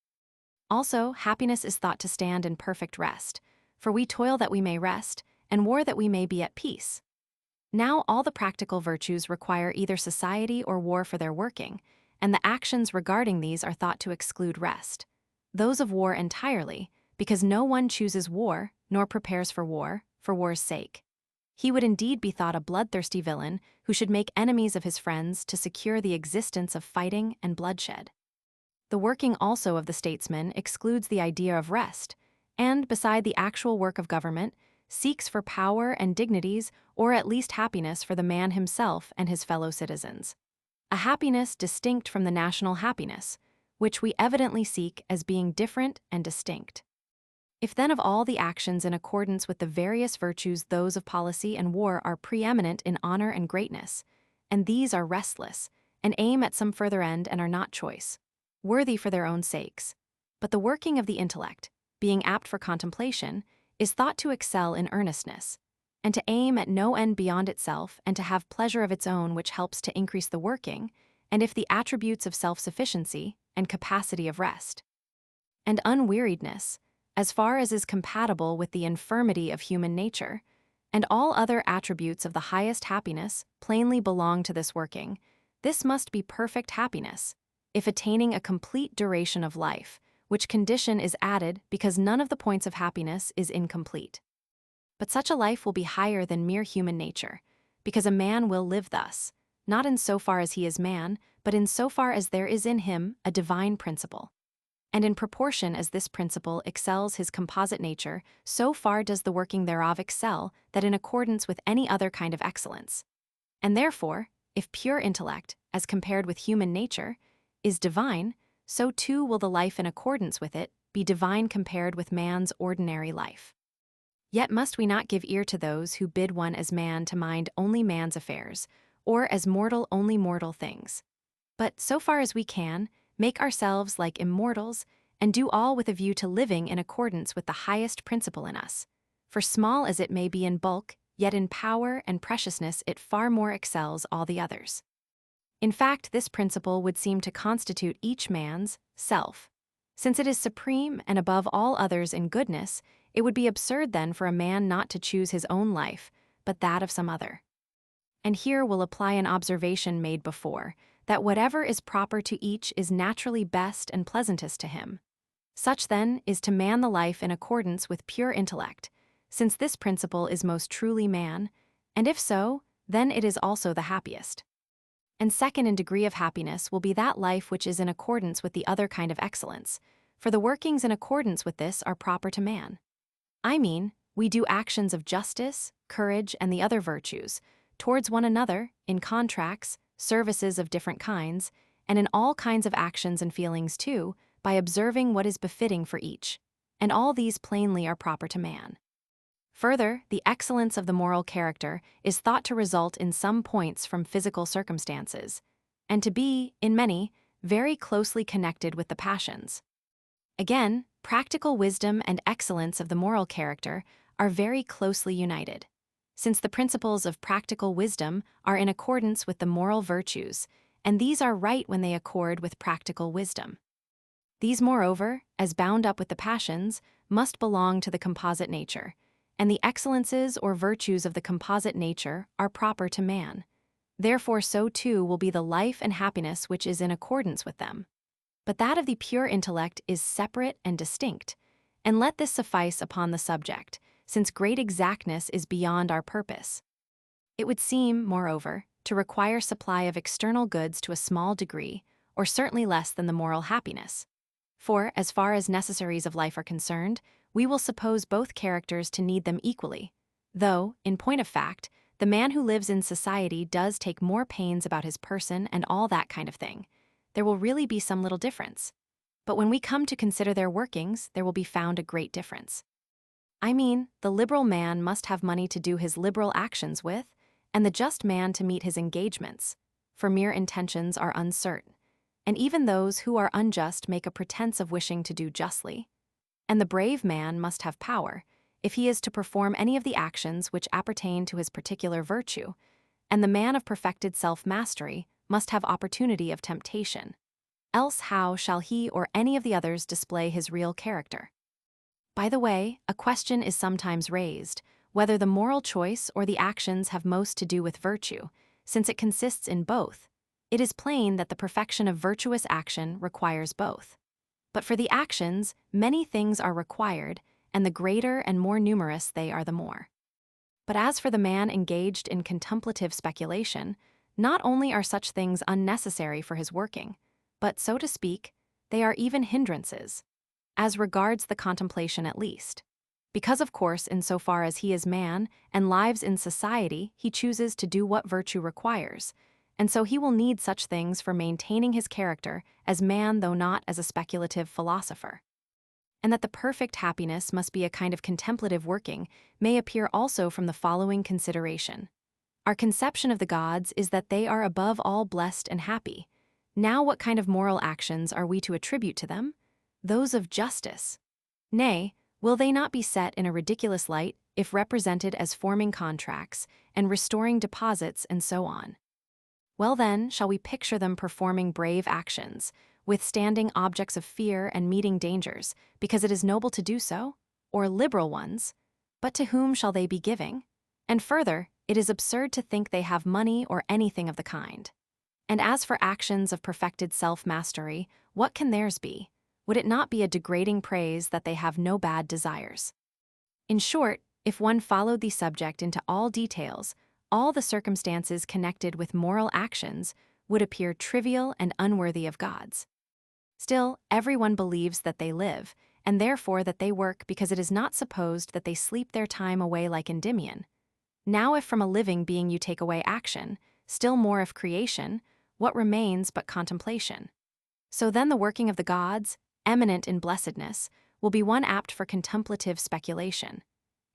Also, happiness is thought to stand in perfect rest, for we toil that we may rest, and war that we may be at peace. Now all the practical virtues require either society or war for their working, and the actions regarding these are thought to exclude rest. Those of war entirely, because no one chooses war, nor prepares for war's sake. He would indeed be thought a bloodthirsty villain who should make enemies of his friends to secure the existence of fighting and bloodshed. The working also of the statesman excludes the idea of rest, and, beside the actual work of government, seeks for power and dignities, or at least happiness for the man himself and his fellow citizens. A happiness distinct from the national happiness, which we evidently seek as being different and distinct. If then of all the actions in accordance with the various virtues those of policy and war are preeminent in honor and greatness, and these are restless, and aim at some further end and are not choice, worthy for their own sakes, but the working of the intellect, being apt for contemplation, is thought to excel in earnestness, and to aim at no end beyond itself, and to have pleasure of its own which helps to increase the working, and if the attributes of self-sufficiency and capacity of rest, and unweariedness, as far as is compatible with the infirmity of human nature, and all other attributes of the highest happiness plainly belong to this working, this must be perfect happiness, if attaining a complete duration of life, which condition is added because none of the points of happiness is incomplete. But such a life will be higher than mere human nature, because a man will live thus, not in so far as he is man, but in so far as there is in him a divine principle. And in proportion as this principle excels his composite nature, so far does the working thereof excel that in accordance with any other kind of excellence. And therefore, if pure intellect, as compared with human nature, is divine, so too will the life in accordance with it be divine compared with man's ordinary life. Yet must we not give ear to those who bid one as man to mind only man's affairs, or as mortal only mortal things. But, so far as we can, make ourselves like immortals, and do all with a view to living in accordance with the highest principle in us. For small as it may be in bulk, yet in power and preciousness it far more excels all the others. In fact, this principle would seem to constitute each man's self. Since it is supreme and above all others in goodness, it would be absurd then for a man not to choose his own life, but that of some other. And here we'll apply an observation made before, that whatever is proper to each is naturally best and pleasantest to him. Such, then, is to man the life in accordance with pure intellect, since this principle is most truly man, and if so, then it is also the happiest. And second in degree of happiness will be that life which is in accordance with the other kind of excellence, for the workings in accordance with this are proper to man. I mean, we do actions of justice, courage, and the other virtues, towards one another, in contracts, services of different kinds, and in all kinds of actions and feelings too, by observing what is befitting for each, and all these plainly are proper to man. Further, the excellence of the moral character is thought to result in some points from physical circumstances, and to be, in many, very closely connected with the passions. Again, practical wisdom and excellence of the moral character are very closely united, since the principles of practical wisdom are in accordance with the moral virtues, and these are right when they accord with practical wisdom. These, moreover, as bound up with the passions, must belong to the composite nature, and the excellences or virtues of the composite nature are proper to man. Therefore, so too will be the life and happiness which is in accordance with them. But that of the pure intellect is separate and distinct, and let this suffice upon the subject, since great exactness is beyond our purpose. It would seem, moreover, to require supply of external goods to a small degree, or certainly less than the moral happiness. For, as far as necessaries of life are concerned, we will suppose both characters to need them equally, though, in point of fact, the man who lives in society does take more pains about his person and all that kind of thing. There will really be some little difference. But when we come to consider their workings, there will be found a great difference. I mean, the liberal man must have money to do his liberal actions with, and the just man to meet his engagements, for mere intentions are uncertain, and even those who are unjust make a pretense of wishing to do justly. And the brave man must have power, if he is to perform any of the actions which appertain to his particular virtue, and the man of perfected self-mastery must have opportunity of temptation. Else how shall he or any of the others display his real character? By the way, a question is sometimes raised, whether the moral choice or the actions have most to do with virtue, since it consists in both. It is plain that the perfection of virtuous action requires both. But for the actions, many things are required, and the greater and more numerous they are the more. But as for the man engaged in contemplative speculation, not only are such things unnecessary for his working, but, so to speak, they are even hindrances, as regards the contemplation at least. Because, of course, in so far as he is man and lives in society, he chooses to do what virtue requires, and so he will need such things for maintaining his character as man, though not as a speculative philosopher. And that the perfect happiness must be a kind of contemplative working may appear also from the following consideration. Our conception of the gods is that they are above all blessed and happy. Now what kind of moral actions are we to attribute to them? Those of justice. Nay, will they not be set in a ridiculous light if represented as forming contracts and restoring deposits and so on? Well then, shall we picture them performing brave actions, withstanding objects of fear and meeting dangers, because it is noble to do so? Or liberal ones? But to whom shall they be giving? And further, it is absurd to think they have money or anything of the kind. And as for actions of perfected self-mastery, what can theirs be? Would it not be a degrading praise that they have no bad desires? In short, if one followed the subject into all details, all the circumstances connected with moral actions would appear trivial and unworthy of gods. Still, everyone believes that they live, and therefore that they work, because it is not supposed that they sleep their time away like Endymion. Now if from a living being you take away action, still more if creation, what remains but contemplation? So then the working of the gods, eminent in blessedness, will be one apt for contemplative speculation,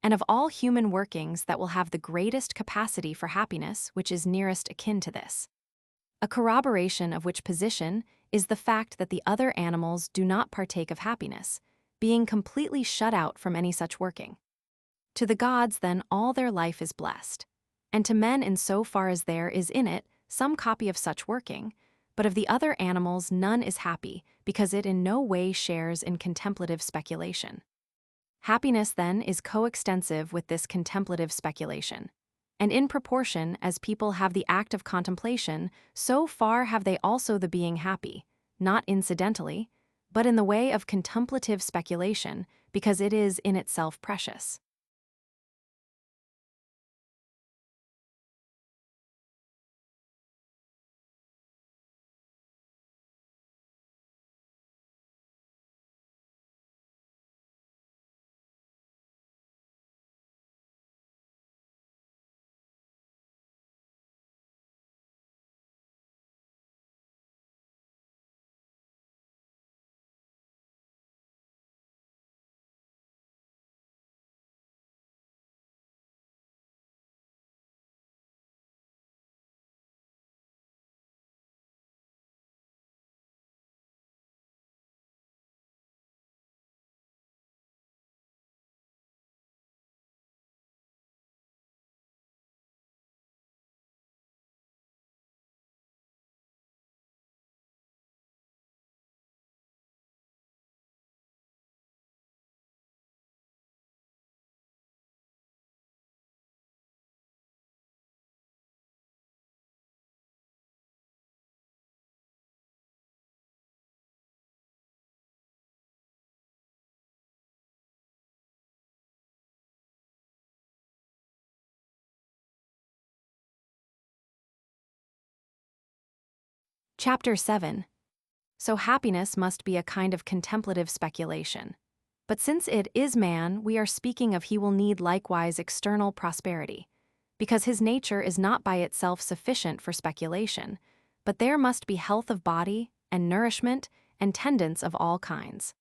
and of all human workings that will have the greatest capacity for happiness which is nearest akin to this. A corroboration of which position is the fact that the other animals do not partake of happiness, being completely shut out from any such working. To the gods, then, all their life is blessed, and to men in so far as there is in it some copy of such working, but of the other animals none is happy, because it in no way shares in contemplative speculation. Happiness, then, is coextensive with this contemplative speculation, And in proportion as people have the act of contemplation, so far have they also the being happy, not incidentally, but in the way of contemplative speculation, because it is in itself precious. Chapter 7. So happiness must be a kind of contemplative speculation. But since it is man, we are speaking of he will need likewise external prosperity, because his nature is not by itself sufficient for speculation, but there must be health of body, and nourishment, and tendance of all kinds.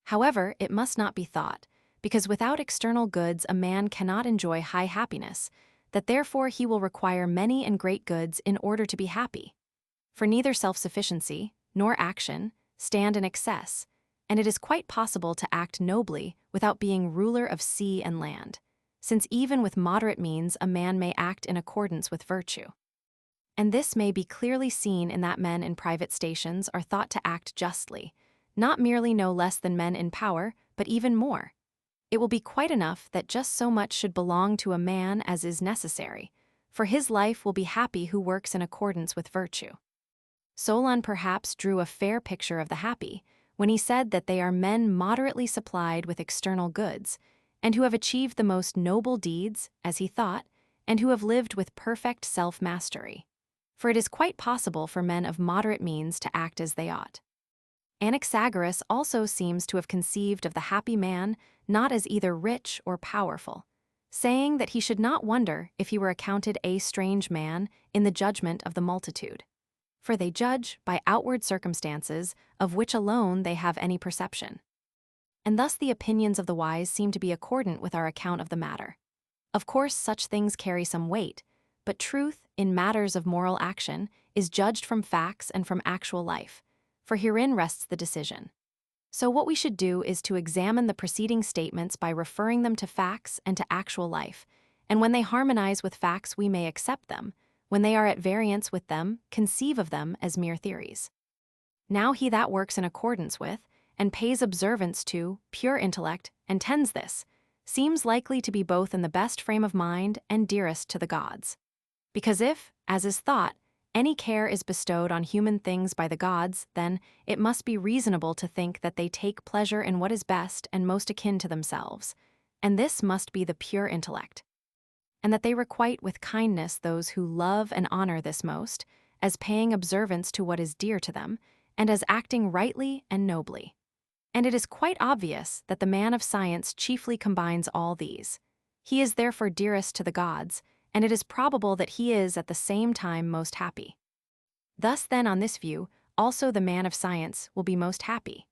However, it must not be thought, because without external goods a man cannot enjoy high happiness, that therefore he will require many and great goods in order to be happy. For neither self-sufficiency, nor action, stand in excess, and it is quite possible to act nobly without being ruler of sea and land, since even with moderate means a man may act in accordance with virtue. And this may be clearly seen in that men in private stations are thought to act justly, not merely no less than men in power, but even more. It will be quite enough that just so much should belong to a man as is necessary, for his life will be happy who works in accordance with virtue. Solon perhaps drew a fair picture of the happy when he said that they are men moderately supplied with external goods, and who have achieved the most noble deeds, as he thought, and who have lived with perfect self-mastery. For it is quite possible for men of moderate means to act as they ought. Anaxagoras also seems to have conceived of the happy man not as either rich or powerful, saying that he should not wonder if he were accounted a strange man in the judgment of the multitude. For they judge by outward circumstances of which alone they have any perception. And thus the opinions of the wise seem to be accordant with our account of the matter. Of course, such things carry some weight, but truth, in matters of moral action, is judged from facts and from actual life, for herein rests the decision. So what we should do is to examine the preceding statements by referring them to facts and to actual life, and when they harmonize with facts we may accept them, when they are at variance with them, conceive of them as mere theories. Now he that works in accordance with, and pays observance to, pure intellect, and tends this, seems likely to be both in the best frame of mind and dearest to the gods. Because if, as is thought, any care is bestowed on human things by the gods, then it must be reasonable to think that they take pleasure in what is best and most akin to themselves, and this must be the pure intellect. And that they requite with kindness those who love and honor this most, as paying observance to what is dear to them, and as acting rightly and nobly. And it is quite obvious that the man of science chiefly combines all these. He is therefore dearest to the gods, and it is probable that he is at the same time most happy. Thus then on this view, also the man of science will be most happy.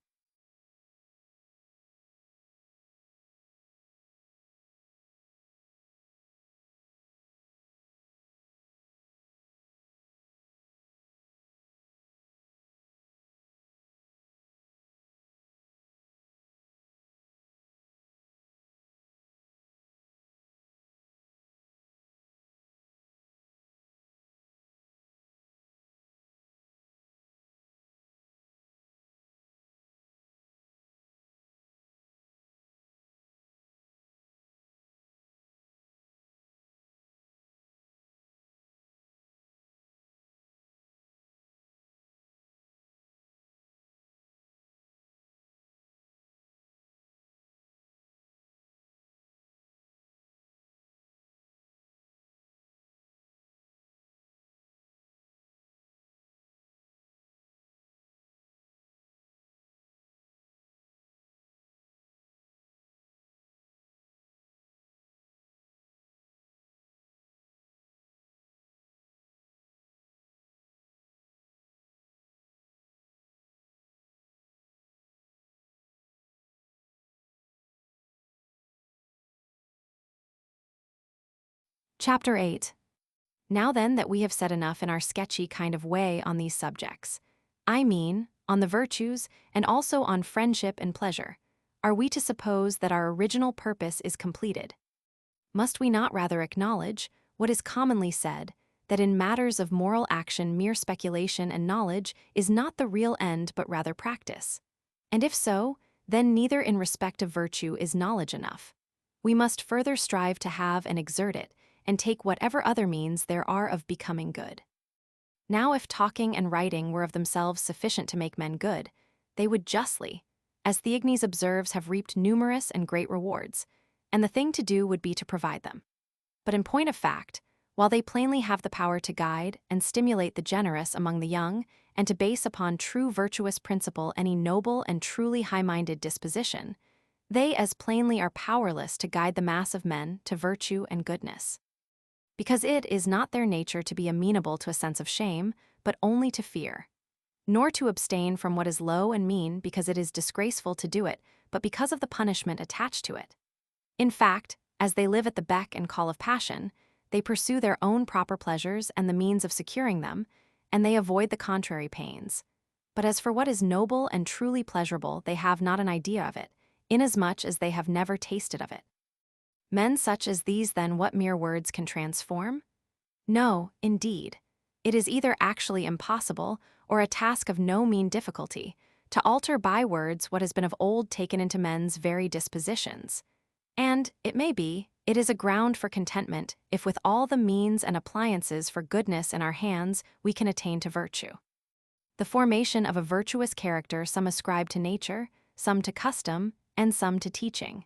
Chapter 8. Now then that we have said enough in our sketchy kind of way on these subjects, I mean, on the virtues and also on friendship and pleasure, are we to suppose that our original purpose is completed? Must we not rather acknowledge what is commonly said, that in matters of moral action mere speculation and knowledge is not the real end but rather practice? And if so, then neither in respect of virtue is knowledge enough. We must further strive to have and exert it, and take whatever other means there are of becoming good. Now if talking and writing were of themselves sufficient to make men good, they would justly, as Theognis observes, have reaped numerous and great rewards, and the thing to do would be to provide them. But in point of fact, while they plainly have the power to guide and stimulate the generous among the young, and to base upon true virtuous principle any noble and truly high-minded disposition, they as plainly are powerless to guide the mass of men to virtue and goodness. Because it is not their nature to be amenable to a sense of shame, but only to fear, nor to abstain from what is low and mean because it is disgraceful to do it, but because of the punishment attached to it. In fact, as they live at the beck and call of passion, they pursue their own proper pleasures and the means of securing them, and they avoid the contrary pains. But as for what is noble and truly pleasurable, they have not an idea of it, inasmuch as they have never tasted of it. Men such as these, then, what mere words can transform? No, indeed. It is either actually impossible, or a task of no mean difficulty, to alter by words what has been of old taken into men's very dispositions. And, it may be, it is a ground for contentment if with all the means and appliances for goodness in our hands we can attain to virtue. The formation of a virtuous character some ascribe to nature, some to custom, and some to teaching.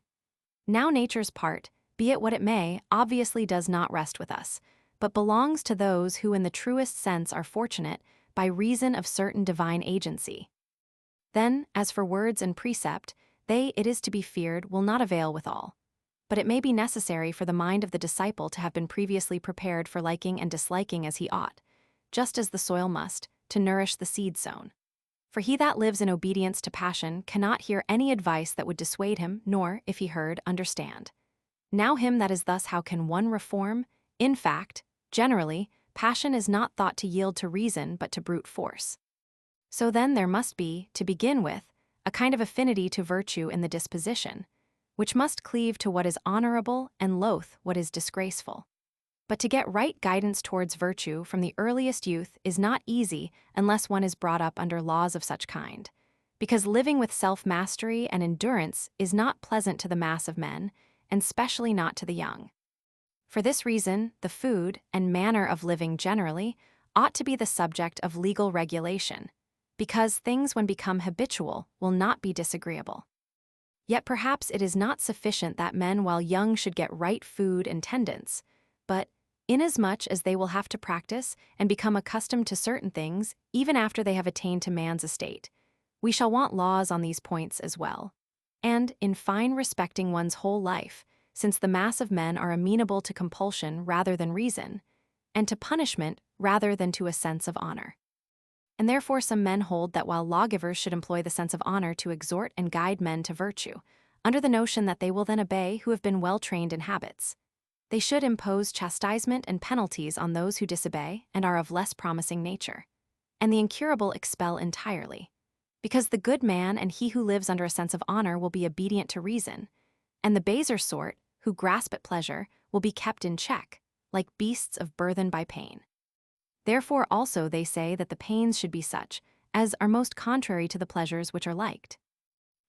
Now nature's part, be it what it may, obviously does not rest with us, but belongs to those who in the truest sense are fortunate by reason of certain divine agency. Then, as for words and precept, they, it is to be feared, will not avail withal. But it may be necessary for the mind of the disciple to have been previously prepared for liking and disliking as he ought, just as the soil must, to nourish the seed sown. For he that lives in obedience to passion cannot hear any advice that would dissuade him, nor, if he heard, understand. Now him that is thus, how can one reform? In fact, generally, passion is not thought to yield to reason but to brute force. So then there must be, to begin with, a kind of affinity to virtue in the disposition, which must cleave to what is honorable and loath what is disgraceful. But to get right guidance towards virtue from the earliest youth is not easy unless one is brought up under laws of such kind, because living with self-mastery and endurance is not pleasant to the mass of men, and specially not to the young. For this reason, the food and manner of living generally ought to be the subject of legal regulation, because things when become habitual will not be disagreeable. Yet perhaps it is not sufficient that men while young should get right food and tendance, but, inasmuch as they will have to practice and become accustomed to certain things even after they have attained to man's estate, we shall want laws on these points as well, and, in fine, respecting one's whole life, since the mass of men are amenable to compulsion rather than reason, and to punishment rather than to a sense of honor. And therefore some men hold that while lawgivers should employ the sense of honor to exhort and guide men to virtue, under the notion that they will then obey who have been well trained in habits, they should impose chastisement and penalties on those who disobey and are of less promising nature, and the incurable expel entirely, because the good man and he who lives under a sense of honor will be obedient to reason, and the baser sort, who grasp at pleasure, will be kept in check, like beasts of burthen by pain. Therefore also they say that the pains should be such as are most contrary to the pleasures which are liked.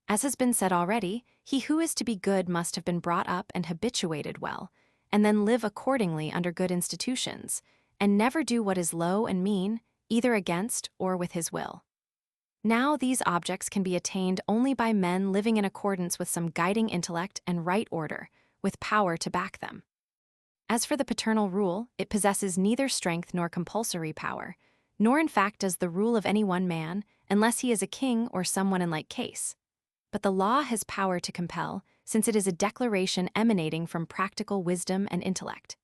As has been said already, he who is to be good must have been brought up and habituated well, and then live accordingly under good institutions, and never do what is low and mean, either against or with his will. Now these objects can be attained only by men living in accordance with some guiding intellect and right order, with power to back them. As for the paternal rule, it possesses neither strength nor compulsory power, nor in fact does the rule of any one man, unless he is a king or someone in like case. But the law has power to compel, since it is a declaration emanating from practical wisdom and intellect.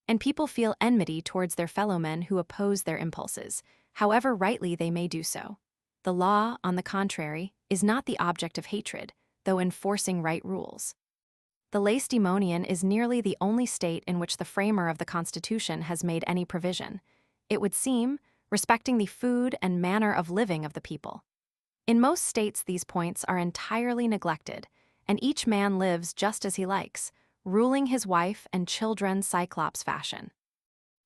And people feel enmity towards their fellow men who oppose their impulses, however rightly they may do so. The law, on the contrary, is not the object of hatred, though enforcing right rules. The Lacedaemonian is nearly the only state in which the framer of the Constitution has made any provision, it would seem, respecting the food and manner of living of the people. In most states, these points are entirely neglected, and each man lives just as he likes, ruling his wife and children Cyclops fashion.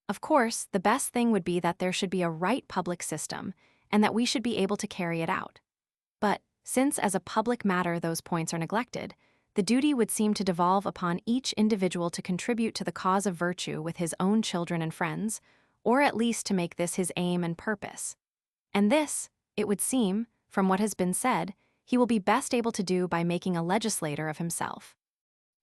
Of course, the best thing would be that there should be a right public system, and that we should be able to carry it out. But, since as a public matter those points are neglected, the duty would seem to devolve upon each individual to contribute to the cause of virtue with his own children and friends, or at least to make this his aim and purpose. And this, it would seem, from what has been said, he will be best able to do by making a legislator of himself.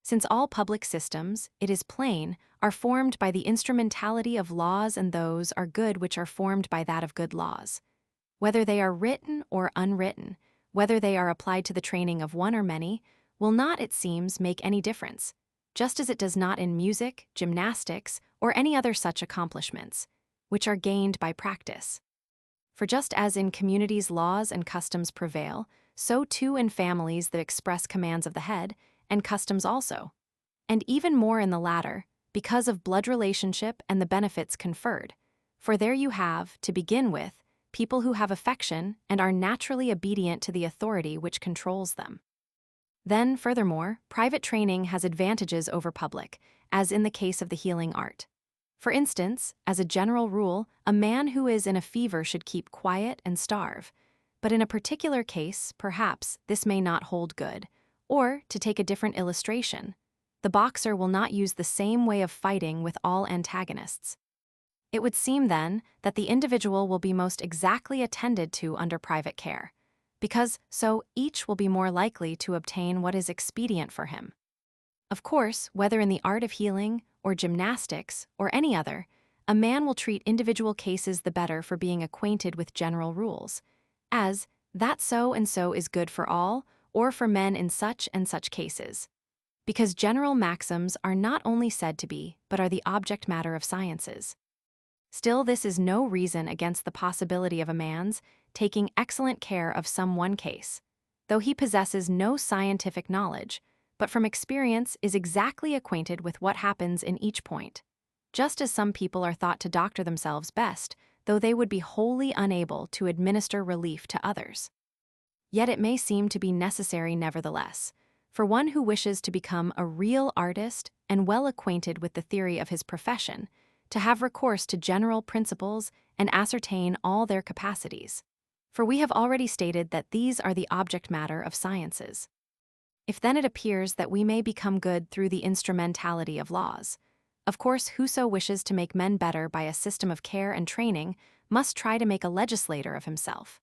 Since all public systems, it is plain, are formed by the instrumentality of laws, and those are good which are formed by that of good laws. Whether they are written or unwritten, whether they are applied to the training of one or many, will not, it seems, make any difference, just as it does not in music, gymnastics, or any other such accomplishments, which are gained by practice. For just as in communities laws and customs prevail, so too in families the express commands of the head, and customs also. And even more in the latter, because of blood relationship and the benefits conferred. For there you have, to begin with, people who have affection and are naturally obedient to the authority which controls them. Then, furthermore, private training has advantages over public, as in the case of the healing art. For instance, as a general rule, a man who is in a fever should keep quiet and starve. But in a particular case, perhaps, this may not hold good. Or, to take a different illustration, the boxer will not use the same way of fighting with all antagonists. It would seem, then, that the individual will be most exactly attended to under private care, because so each will be more likely to obtain what is expedient for him. Of course, whether in the art of healing, or gymnastics, or any other, a man will treat individual cases the better for being acquainted with general rules, as that so and so is good for all, or for men in such and such cases. Because general maxims are not only said to be, but are the object matter of sciences. Still, this is no reason against the possibility of a man's taking excellent care of some one case, though he possesses no scientific knowledge, but from experience is exactly acquainted with what happens in each point, just as some people are thought to doctor themselves best, though they would be wholly unable to administer relief to others. Yet it may seem to be necessary nevertheless, for one who wishes to become a real artist and well acquainted with the theory of his profession, to have recourse to general principles and ascertain all their capacities. For we have already stated that these are the object matter of sciences. If then it appears that we may become good through the instrumentality of laws, of course whoso wishes to make men better by a system of care and training must try to make a legislator of himself.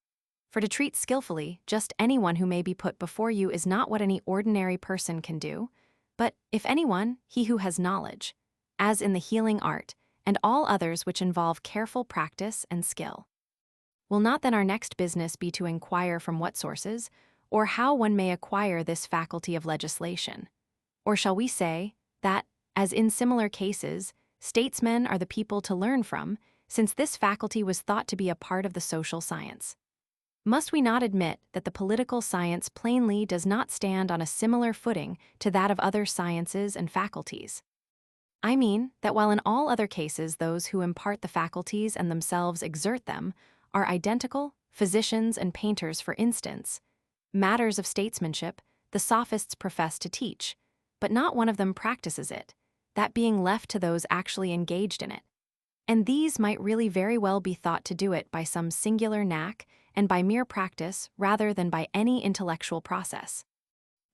For to treat skillfully just anyone who may be put before you is not what any ordinary person can do, but, if anyone, he who has knowledge, as in the healing art, and all others which involve careful practice and skill. Will not then our next business be to inquire from what sources, or how one may acquire this faculty of legislation? Or shall we say that, as in similar cases, statesmen are the people to learn from, since this faculty was thought to be a part of the social science? Must we not admit that the political science plainly does not stand on a similar footing to that of other sciences and faculties? I mean that while in all other cases those who impart the faculties and themselves exert them are identical, physicians and painters for instance, matters of statesmanship the sophists profess to teach, but not one of them practices it, that being left to those actually engaged in it. And these might really very well be thought to do it by some singular knack and by mere practice rather than by any intellectual process.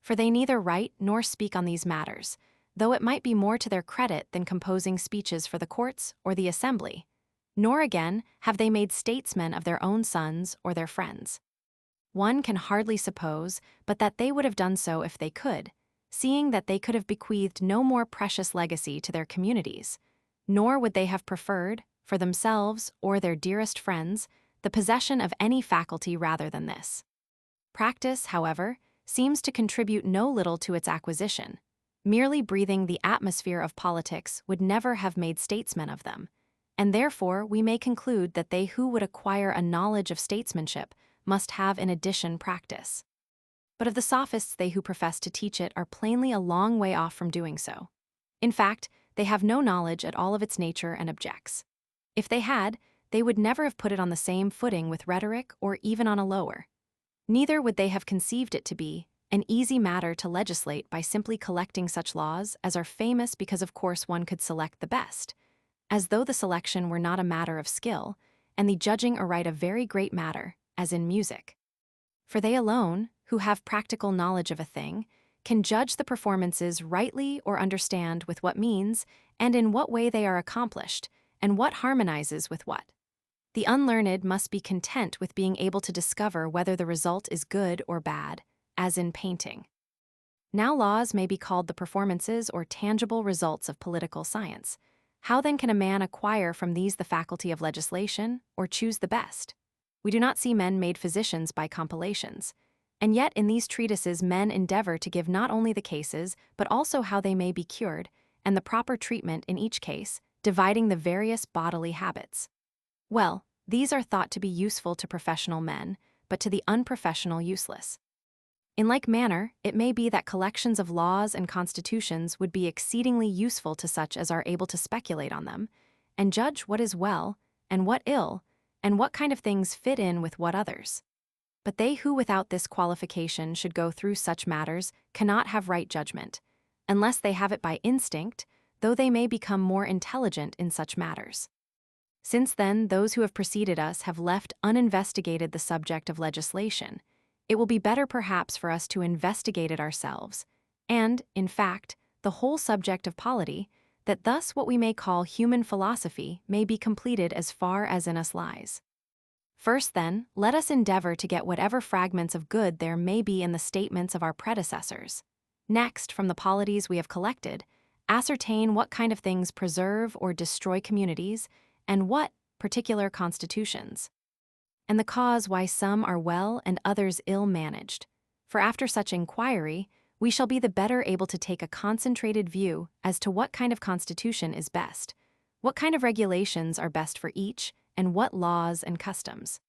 For they neither write nor speak on these matters, though it might be more to their credit than composing speeches for the courts or the assembly, nor again have they made statesmen of their own sons or their friends. One can hardly suppose but that they would have done so if they could, seeing that they could have bequeathed no more precious legacy to their communities, nor would they have preferred, for themselves or their dearest friends, the possession of any faculty rather than this. Practice, however, seems to contribute no little to its acquisition. Merely breathing the atmosphere of politics would never have made statesmen of them, and therefore we may conclude that they who would acquire a knowledge of statesmanship must have in addition practice. but of the sophists they who profess to teach it are plainly a long way off from doing so. In fact, they have no knowledge at all of its nature and objects. If they had, they would never have put it on the same footing with rhetoric or even on a lower. Neither would they have conceived it to be an easy matter to legislate by simply collecting such laws as are famous because of course one could select the best, as though the selection were not a matter of skill, and the judging aright a very great matter, as in music. For they alone, who have practical knowledge of a thing, can judge the performances rightly or understand with what means and in what way they are accomplished, and what harmonizes with what. The unlearned must be content with being able to discover whether the result is good or bad, as in painting. Now laws may be called the performances or tangible results of political science. How then can a man acquire from these the faculty of legislation, or choose the best? We do not see men made physicians by compilations. And yet in these treatises men endeavor to give not only the cases, but also how they may be cured, and the proper treatment in each case, dividing the various bodily habits. Well, these are thought to be useful to professional men, but to the unprofessional useless. In like manner, it may be that collections of laws and constitutions would be exceedingly useful to such as are able to speculate on them, and judge what is well, and what ill, and what kind of things fit in with what others. But they who without this qualification should go through such matters cannot have right judgment, unless they have it by instinct, though they may become more intelligent in such matters. Since then those who have preceded us have left uninvestigated the subject of legislation, it will be better perhaps for us to investigate it ourselves, and, in fact, the whole subject of polity, that thus what we may call human philosophy may be completed as far as in us lies. First, then, let us endeavor to get whatever fragments of good there may be in the statements of our predecessors. Next, from the polities we have collected, ascertain what kind of things preserve or destroy communities, and what particular constitutions, and the cause why some are well and others ill managed. For after such inquiry, we shall be the better able to take a concentrated view as to what kind of constitution is best, what kind of regulations are best for each, and what laws and customs.